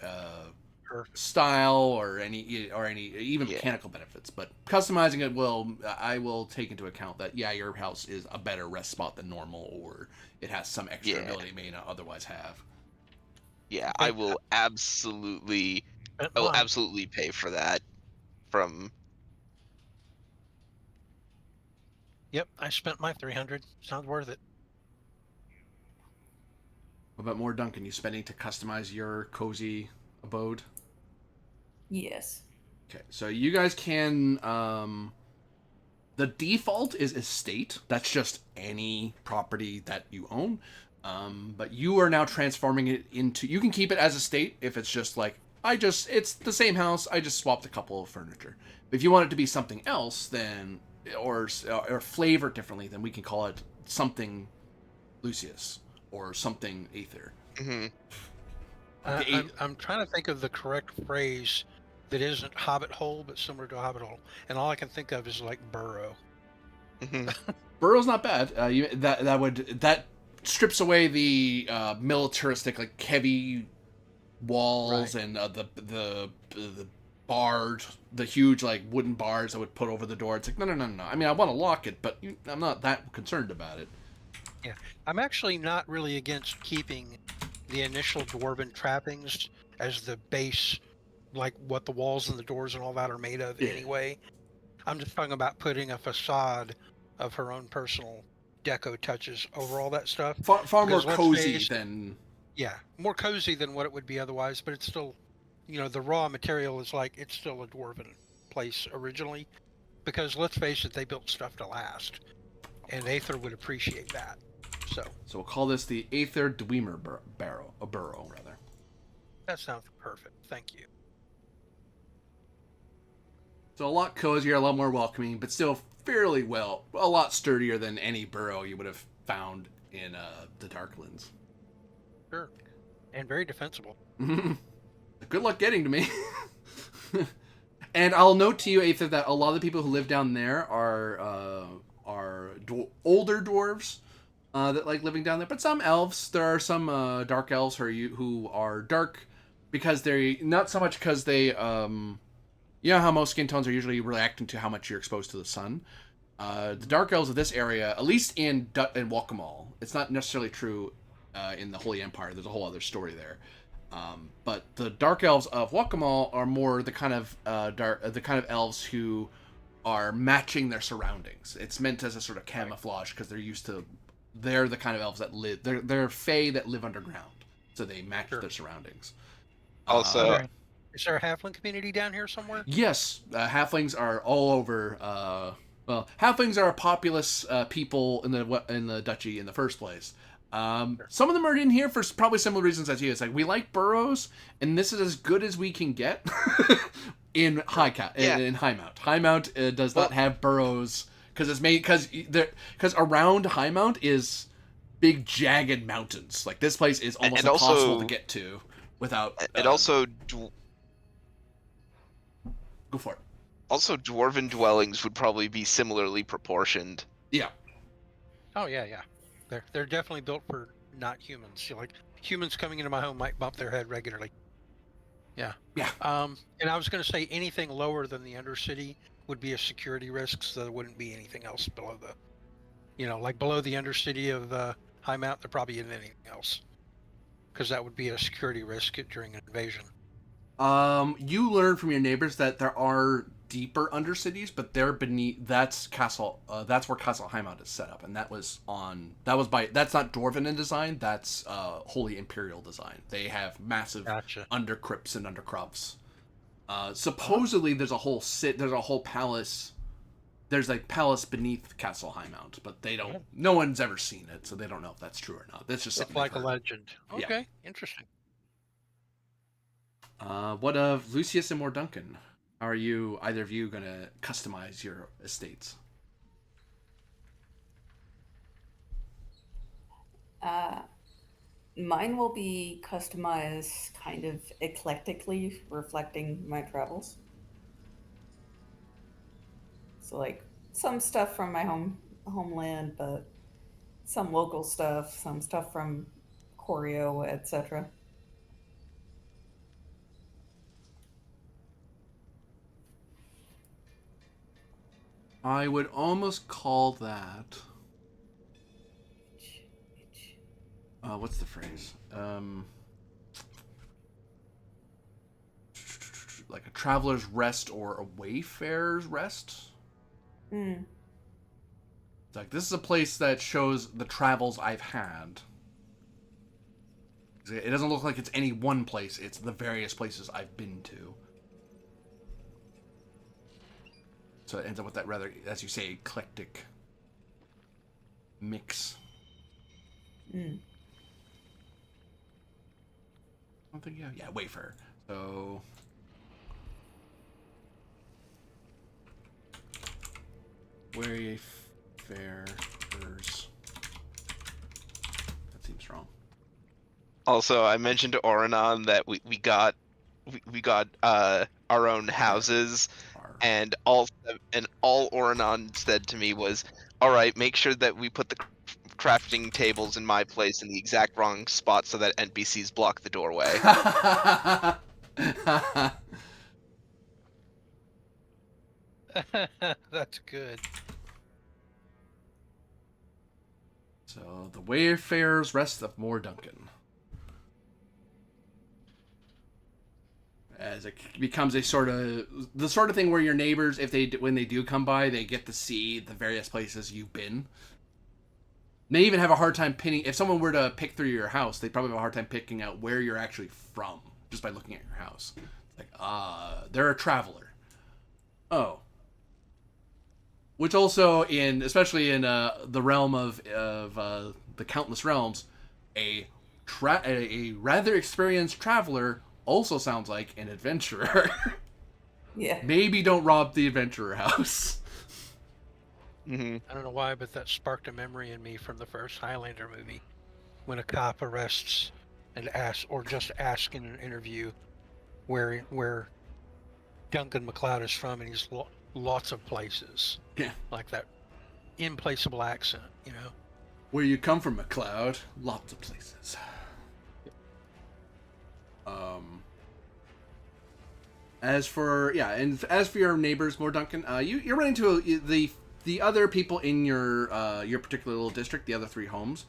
Perfect. style or any even Yeah. mechanical benefits. But customizing it I will take into account that your house is a better rest spot than normal, or it has some extra Yeah. ability it may not otherwise have. Yeah. Okay. Spent I will mine. absolutely pay for that from. Yep, I spent my 300. Sounds worth it. What about more, Duncan? You spending to customize your cozy abode? Yes. Okay, so you guys can. The default is estate. That's just any property that you own. But you are now transforming it into. You can keep it as estate if it's just like it's the same house. I just swapped a couple of furniture. But if you want it to be something else, then or flavor differently, then we can call it something Lucius or something Aether. Mhm. Okay, I'm trying to think of the correct phrase that isn't Hobbit hole, but similar to a Hobbit hole, and all I can think of is like burrow. Mhm. Burrow's not bad. That strips away the militaristic, like heavy walls Right. and the bars, the huge like wooden bars I would put over the door. It's like no. I mean, I want to lock it, but I'm not that concerned about it. Yeah. I'm actually not really against keeping the initial dwarven trappings as the base, like what the walls and the doors and all that are made of Yeah. anyway. I'm just talking about putting a facade of her own personal deco touches over all that stuff. Far more Because let's cozy face it, than. yeah, more cozy than what it would be otherwise, but it's still, the raw material is like, it's still a dwarven place originally. Because let's face it, they built stuff to last, and Aether would appreciate that. So We'll call this the Aether Dwemer burrow rather. that sounds perfect. Thank you. So a lot cozier, a lot more welcoming, but still fairly a lot sturdier than any burrow you would have found in the Darklands. Sure. And very defensible. Good luck getting to me. And I'll note to you, Aether, that a lot of the people who live down there are older dwarves that like living down there, but some elves. There are some dark elves who are dark because they're not so much because they you know how most skin tones are usually reacting to how much you're exposed to the sun. The dark elves of this area, at least in Walkamal, it's not necessarily true in the Holy Empire. There's a whole other story there. But the dark elves of Walkamal are more the kind of elves who are matching their surroundings. It's meant as a sort of camouflage because they're the kind of elves that live. They're fae that live underground, so they match Sure. their surroundings. Also, Okay. Is there a halfling community down here somewhere? Yes, halflings are all over. Halflings are a populous people in the duchy in the first place. Sure. Some of them are in here for probably similar reasons as you. It's like we like burrows, and this is as good as we can get in in Highmount. Highmount does not have burrows because it's made because around Highmount is big jagged mountains. Like this place is almost and impossible also, to get to without. and also, Go for it. also, dwarven dwellings would probably be similarly proportioned. Yeah. Oh yeah, yeah. They're definitely built for not humans. Like humans coming into my home might bump their head regularly. Yeah. Yeah. And I was going to say anything lower than the Undercity would be a security risk, so there wouldn't be anything else below like below the Undercity of Highmount, there probably isn't anything else, because that would be a security risk during an invasion. You learn from your neighbors that there are deeper undercities, but they're beneath. That's Castle. That's where Castle Highmount is set up, and that's not Dwarven in design. That's Holy Imperial design. They have massive Gotcha. undercrypts and undercrofts. Supposedly, there's a whole palace. There's like palace beneath Castle Highmount, but they don't. No one's ever seen it, so they don't know if that's true or not. That's just something It's like they've a heard. legend. Yeah. Okay, interesting. What of Lucius and More Duncan? How are either of you, going to customize your estates? Mine will be customized kind of eclectically, reflecting my travels. So, like, some stuff from my homeland, but some local stuff, some stuff from Corio, etc. I would almost call that. What's the phrase? Like a traveler's rest or a wayfarer's rest. Mm. Like this is a place that shows the travels I've had. It doesn't look like it's any one place. It's the various places I've been to. So it ends up with that rather, as you say, eclectic mix. Mm. I think yeah, wayfarer. So wayfarers. That seems wrong. Also, I mentioned to Oranon that we got our own houses, and all Oranon said to me was, "All right, make sure that we put the crafting tables in my place in the exact wrong spot so that NPCs block the doorway." That's good. So the Wayfarer's Rest of More Duncan. as it becomes the sort of thing where your neighbors, when they do come by, they get to see the various places you've been. They even have a hard time pinning. If someone were to pick through your house, they'd probably have a hard time picking out where you're actually from just by looking at your house. Like, they're a traveler. Oh. Which also, especially in the realm of the countless realms, a rather experienced traveler also sounds like an adventurer. Yeah. Maybe don't rob the adventurer house. Mm-hmm. I don't know why, but that sparked a memory in me from the first Highlander movie, when a cop arrests and asks, or just asks in an interview, where Duncan MacLeod is from, and he's lots of places. Yeah. Like that implaceable accent, you know. Where you come from, MacLeod? Lots of places. As for your neighbors, more Duncan, you're running into the other people in your particular little district, the other 3 homes.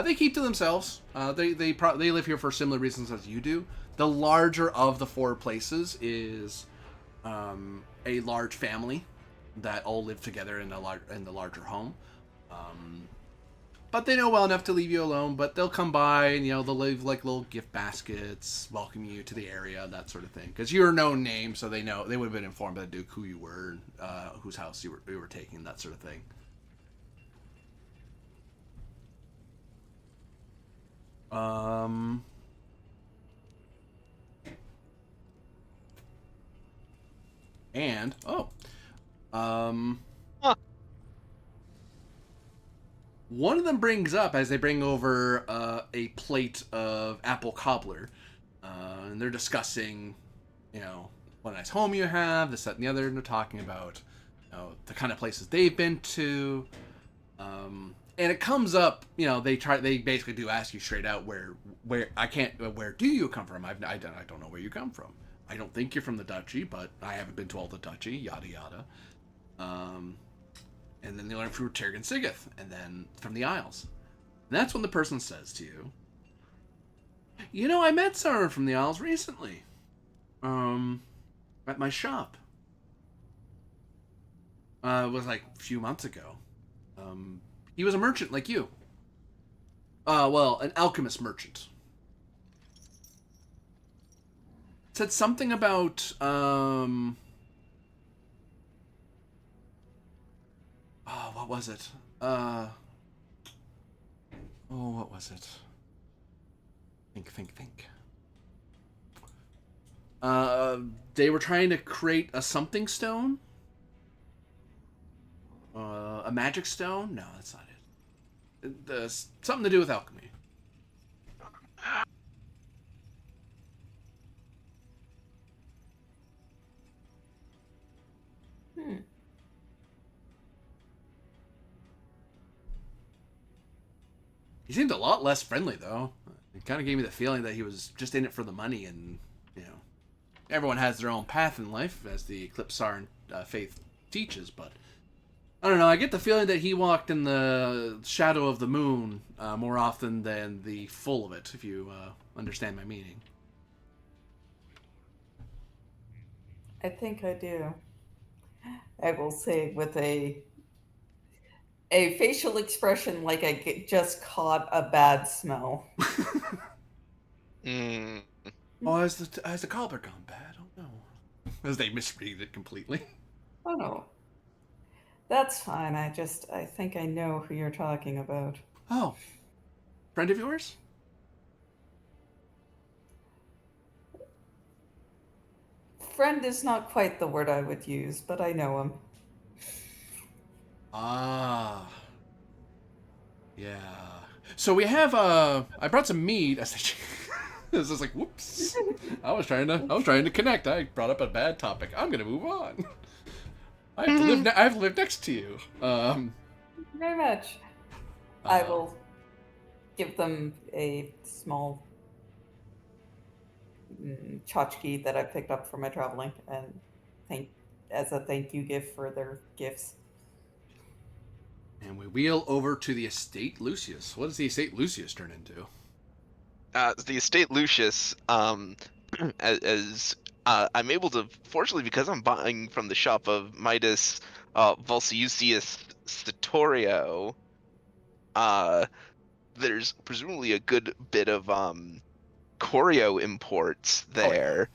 They keep to themselves. They live here for similar reasons as you do. The larger of the 4 places is a large family that all live together in the larger home. But they know well enough to leave you alone. But they'll come by and they'll leave like little gift baskets, welcome you to the area, that sort of thing. Because you're a known name, so they would have been informed by the Duke who you were, whose house you were taking, that sort of thing. Huh. One of them brings up, as they bring over a plate of apple cobbler, and they're discussing, what a nice home you have, this, that, and the other, and they're talking about, the kind of places they've been to, and it comes up, they basically do ask you straight out where do you come from? I don't know where you come from. I don't think you're from the duchy, but I haven't been to all the duchy, yada yada. And then they learn from Tirgan Sigith, and then from the Isles. And that's when the person says to you, I met someone from the Isles recently. At my shop. It was like a few months ago. He was a merchant like you. An alchemist merchant. Said something about, what was it? What was it? Think. They were trying to create a something stone? A magic stone? No, that's not it. Something to do with alchemy. He seemed a lot less friendly, though. It kind of gave me the feeling that he was just in it for the money, and, everyone has their own path in life, as the Eclipsaran faith teaches, but I don't know, I get the feeling that he walked in the shadow of the moon more often than the full of it, if you understand my meaning. I think I do. I will say with a facial expression like I just caught a bad smell. Mm. Oh, has the cobbler gone bad? Oh no. As they misread it completely. Oh no. That's fine. I think I know who you're talking about. Oh. Friend of yours? Friend is not quite the word I would use, but I know him. Ah. Yeah. So we have I brought some meat. This is like, whoops. I was trying to connect. I brought up a bad topic. I'm gonna move on. I have to live next to you. Very much. I will give them a small tchotchke that I picked up for my traveling, and as a thank you gift for their gifts. And we wheel over to the estate Lucius. What does the estate Lucius turn into? The estate Lucius, as I'm able to, fortunately, because I'm buying from the shop of Midas Volsiusius Satorio, uh, there's presumably a good bit of Choreo imports Oh yeah. there.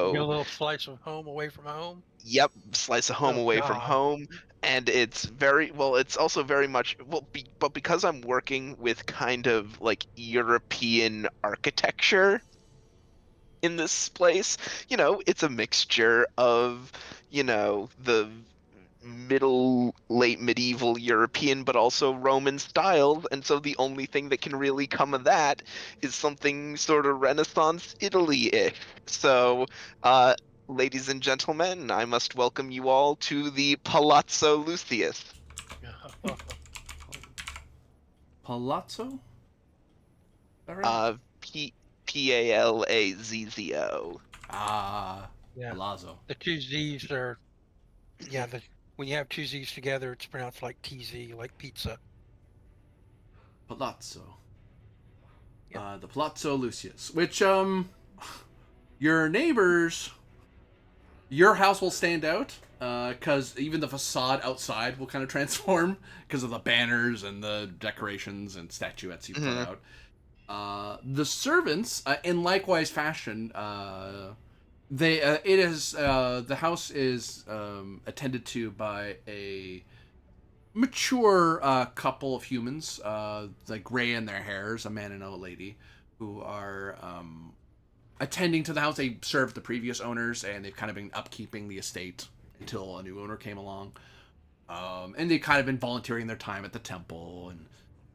You get a So, little slice of home away from home. yep, slice of home Oh away from God. home. And it's very, well, it's also very much, well, but because I'm working with kind of like European architecture in this place, it's a mixture of, the middle late medieval European but also Roman style, and so the only thing that can really come of that is something sort of Renaissance Italy-ish. So, uh ladies and gentlemen, I must welcome you all to the Palazzo Lucius. Palazzo? All right. Palazzo. Ah, Yeah. Palazzo. The two Z's are yeah. When you have two Z's together, it's pronounced like TZ, like pizza. Palazzo. Yep. The Palazzo Lucius, which your neighbors, your house will stand out because even the facade outside will kind of transform because of the banners and the decorations and statuettes you put Mhm. out. The servants, in likewise fashion, they it is the house is attended to by a mature couple of humans, like gray in their hairs, a man and a lady, who are attending to the house. They served the previous owners, and they've kind of been upkeeping the estate until a new owner came along. And they've kind of been volunteering their time at the temple, and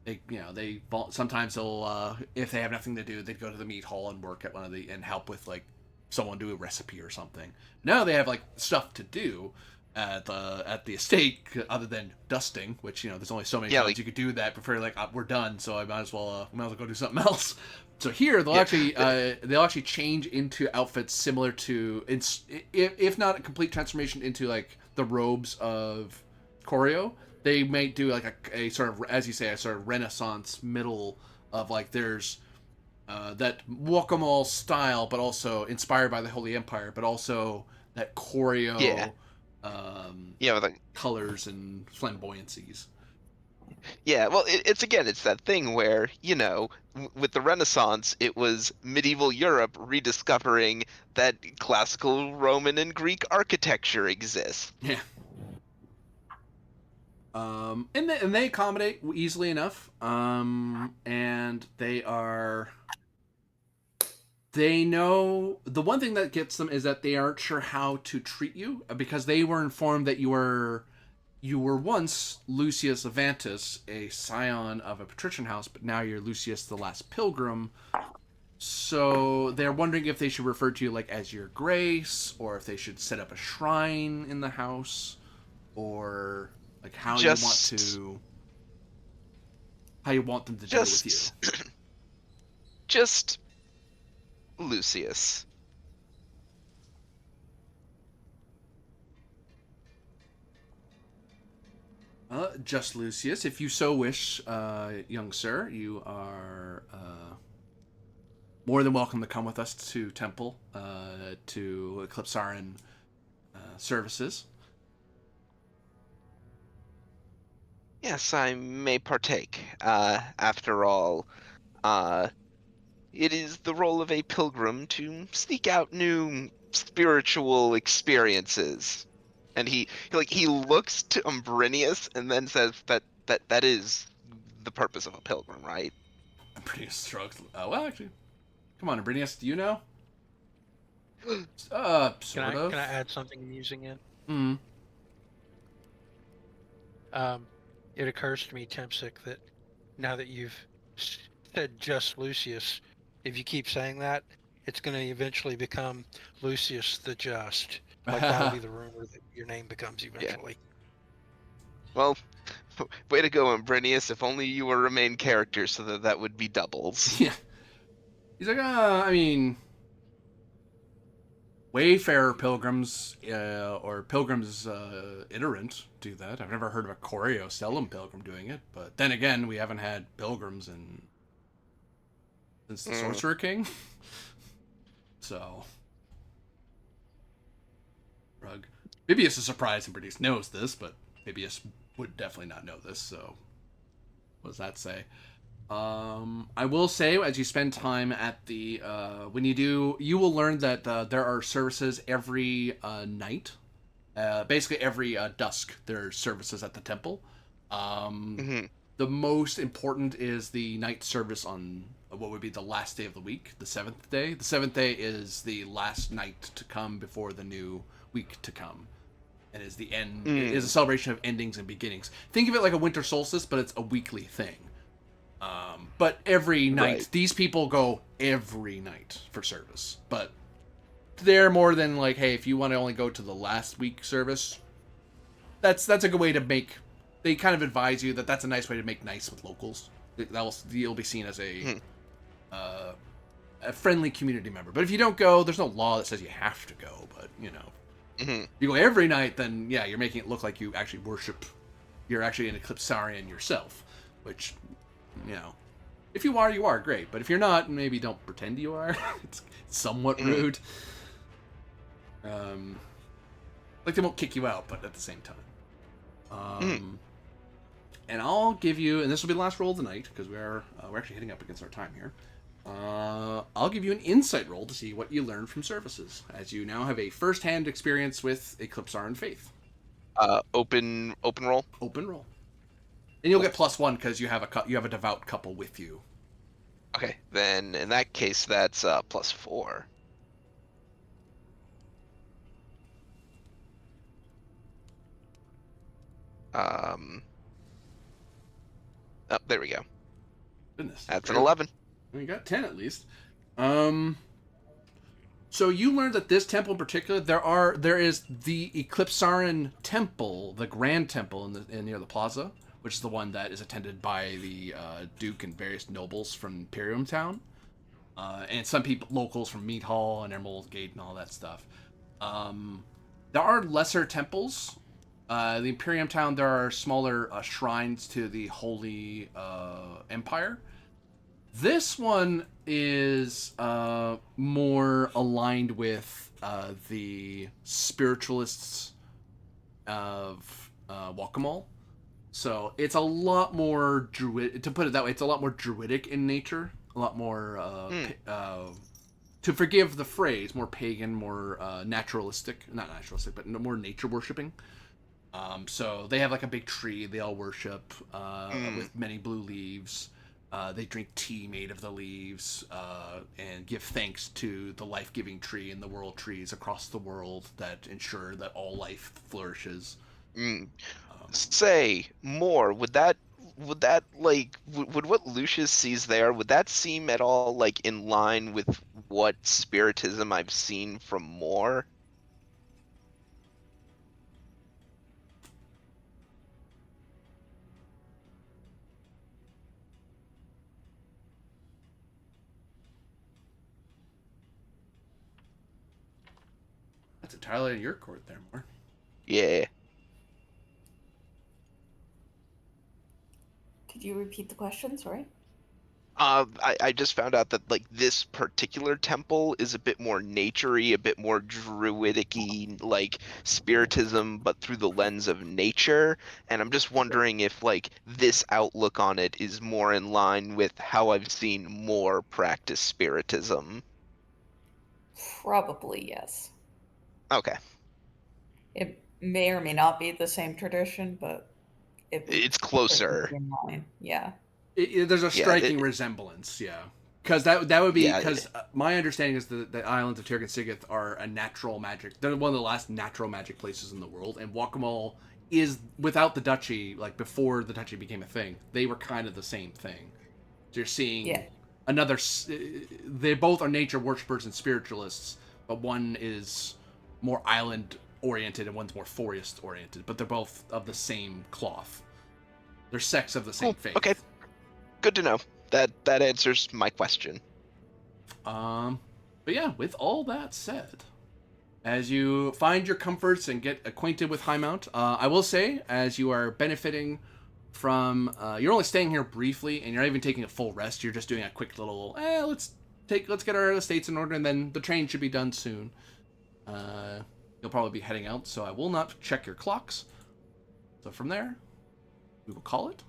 they sometimes they'll if they have nothing to do, they'd go to the meat hall and work at one of the and help with like someone do a recipe or something. Now they have like stuff to do at the estate other than dusting, which there's only so many Yeah, times like, you could do that before you're like we're done, so I might as well go do something else. So here yeah. they'll actually change into outfits similar to if not a complete transformation into like the robes of choreo. They might do like a sort of, as you say, a sort of Renaissance middle of like there's that Guacamole style, but also inspired by the Holy Empire, but also that Yeah. choreo Yeah, like, colors and flamboyancies. yeah, well, it's that thing where, with the Renaissance, it was medieval Europe rediscovering that classical Roman and Greek architecture exists. Yeah. And they accommodate easily enough. And they know the one thing that gets them is that they aren't sure how to treat you because they were informed that you were once Lucius Avantus, a scion of a patrician house, but now you're Lucius the Last Pilgrim. So they're wondering if they should refer to you like as your grace, or if they should set up a shrine in the house, or like Just, how you want them to deal with you. just, just Lucius. Just Lucius, if you so wish, young sir, you are more than welcome to come with us to Temple, to Eclipsaran services. Yes, I may partake. After all, uh, it is the role of a pilgrim to seek out new spiritual experiences. And he looks to Umbrinius and then says that is the purpose of a pilgrim, right? Brinius shrugs. Well, actually, come on, Brinius, do you know? Can Sort I of. add something amusing in? Hmm. Um, it occurs to me, Tempsick, that now that you've said just Lucius, if you keep saying that, it's going to eventually become Lucius the Just. Like that'll be the rumor that your name becomes Yeah. eventually. Well, way to go, Umbrinius. If only you were a main character so that would be doubles. Yeah. He's like, I mean, Wayfarer pilgrims or pilgrims iterant do that. I've never heard of a Choreo Stellum pilgrim doing it, but then again, we haven't had pilgrims since the Mm. Sorcerer King. So Rug. Bibius is surprised and Bernice knows this, but Bibius would definitely not know this, so what does that say? I will say, as you spend time at the when you do, you will learn that there are services every night. Basically, every dusk there are services at the temple. Hmm. The most important is the night service on what would be the last day of the week, the seventh day. The seventh day is the last night to come before the new week to come, and is the end. It is a celebration of endings and beginnings. Think of it like a winter solstice, but it's a weekly thing. But every night, Right. these people go every night for service. But they're more than like, hey, if you want to only go to the last week service, that's a good way to make. They kind of advise you that that's a nice way to make nice with locals. You'll be seen as a friendly community member. But if you don't go, there's no law that says you have to go. But Hmm. if you go every night, then yeah, you're making it look like you actually worship. You're actually an Eclipsarian yourself, which if you are, you are great. But if you're not, maybe don't pretend you are. It's somewhat rude. Like they won't kick you out, but at the same time. And I'll give you, and this will be the last roll of the night because we're actually hitting up against our time here. I'll give you an insight roll to see what you learned from services, as you now have a first-hand experience with Eclipsarian faith. Open roll. Open roll, and you'll get +1 because you have a devout couple with you. Okay, then in that case, that's +4. Oh, there we go. Goodness, That's an barely. 11. You got 10 at least. So you learned that this temple in particular, there is the Eclipsarian temple, the Grand Temple near the plaza, which is the one that is attended by the Duke and various nobles from Imperium Town, and some people, locals from Mead Hall and Emerald Gate and all that stuff. There are lesser temples. The Imperium Town, there are smaller shrines to the Holy Empire. This one is more aligned with the spiritualists of Wakamal. So it's a lot more druid. To put it that way, it's a lot more druidic in nature. A lot more, to forgive the phrase, more pagan, more naturalistic. Not naturalistic, but more nature worshipping. So they have like a big tree they all worship with many blue leaves. They drink tea made of the leaves and give thanks to the life-giving tree and the world trees across the world that ensure that all life flourishes. Say more. Would that like would what Lucius sees there, would that seem at all like in line with what spiritism I've seen from more? That's entirely in your court there, Moore. Yeah. Could you repeat the question? Sorry. I just found out that like this particular temple is a bit more naturey, a bit more druidic-y, like spiritism, but through the lens of nature. And I'm just wondering if like this outlook on it is more in line with how I've seen more practice spiritism. Probably yes. Okay, It may or may not be the same tradition, but it would it's certainly closer. be in line. Yeah. There's a Yeah, striking resemblance, yeah. Because that would be yeah. because my understanding is that the islands of Tirgan Sigith are a natural magic. They're one of the last natural magic places in the world, and Wakamal is without the duchy. Like before the duchy became a thing, they were kind of the same thing. So you're seeing Yeah. another. They both are nature worshippers and spiritualists, but one is more island oriented and one's more forest oriented. But they're both of the same cloth. They're sects of the same Cool. faith. Okay, good to know. That answers my question. But yeah, with all that said, as you find your comforts and get acquainted with Highmount, I will say, as you are benefiting from, you're only staying here briefly, and you're not even taking a full rest. You're just doing a quick little, let's get our estates in order, and then the train should be done soon. But you'll probably be heading out, so I will not check your clocks. So from there, we will call it.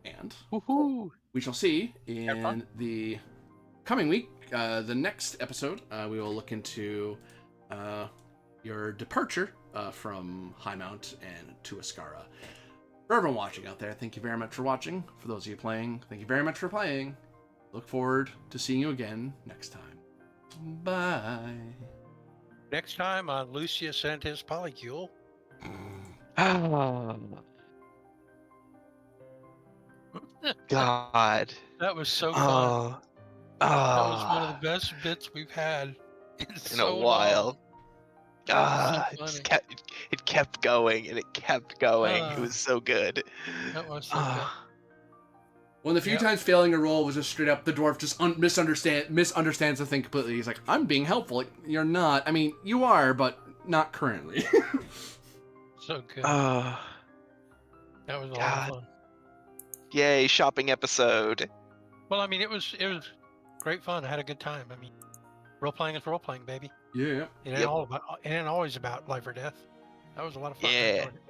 And Woohoo! we shall see Have fun. in the coming week, the next episode, we will look into your departure from Highmount and to Ascara. For everyone watching out there, thank you very much for watching. For those of you playing, thank you very much for playing. Look forward to seeing you again next time. Bye. Next time on Lucius and his Polycule. Ah, God. That was so fun. Oh. That was one of the Ah. best bits we've had in In so a while. long. That was so Ah, funny. it kept going and it kept going. It Ah. was so good. That was so Ah. One of the few Yep. times failing a roll was just straight up the dwarf just misunderstands the thing completely. He's like, I'm being helpful. Like, you're not. I mean, you are, but not currently. good. So good. Ah. That was a lot God. of fun. Yay, shopping episode. Well, I mean, it was great fun. I had a good time. I mean, role playing is role playing, baby. Yeah. It ain't Yep. all about. It ain't always about life or death. That was a lot of fun. I Yeah. enjoyed it.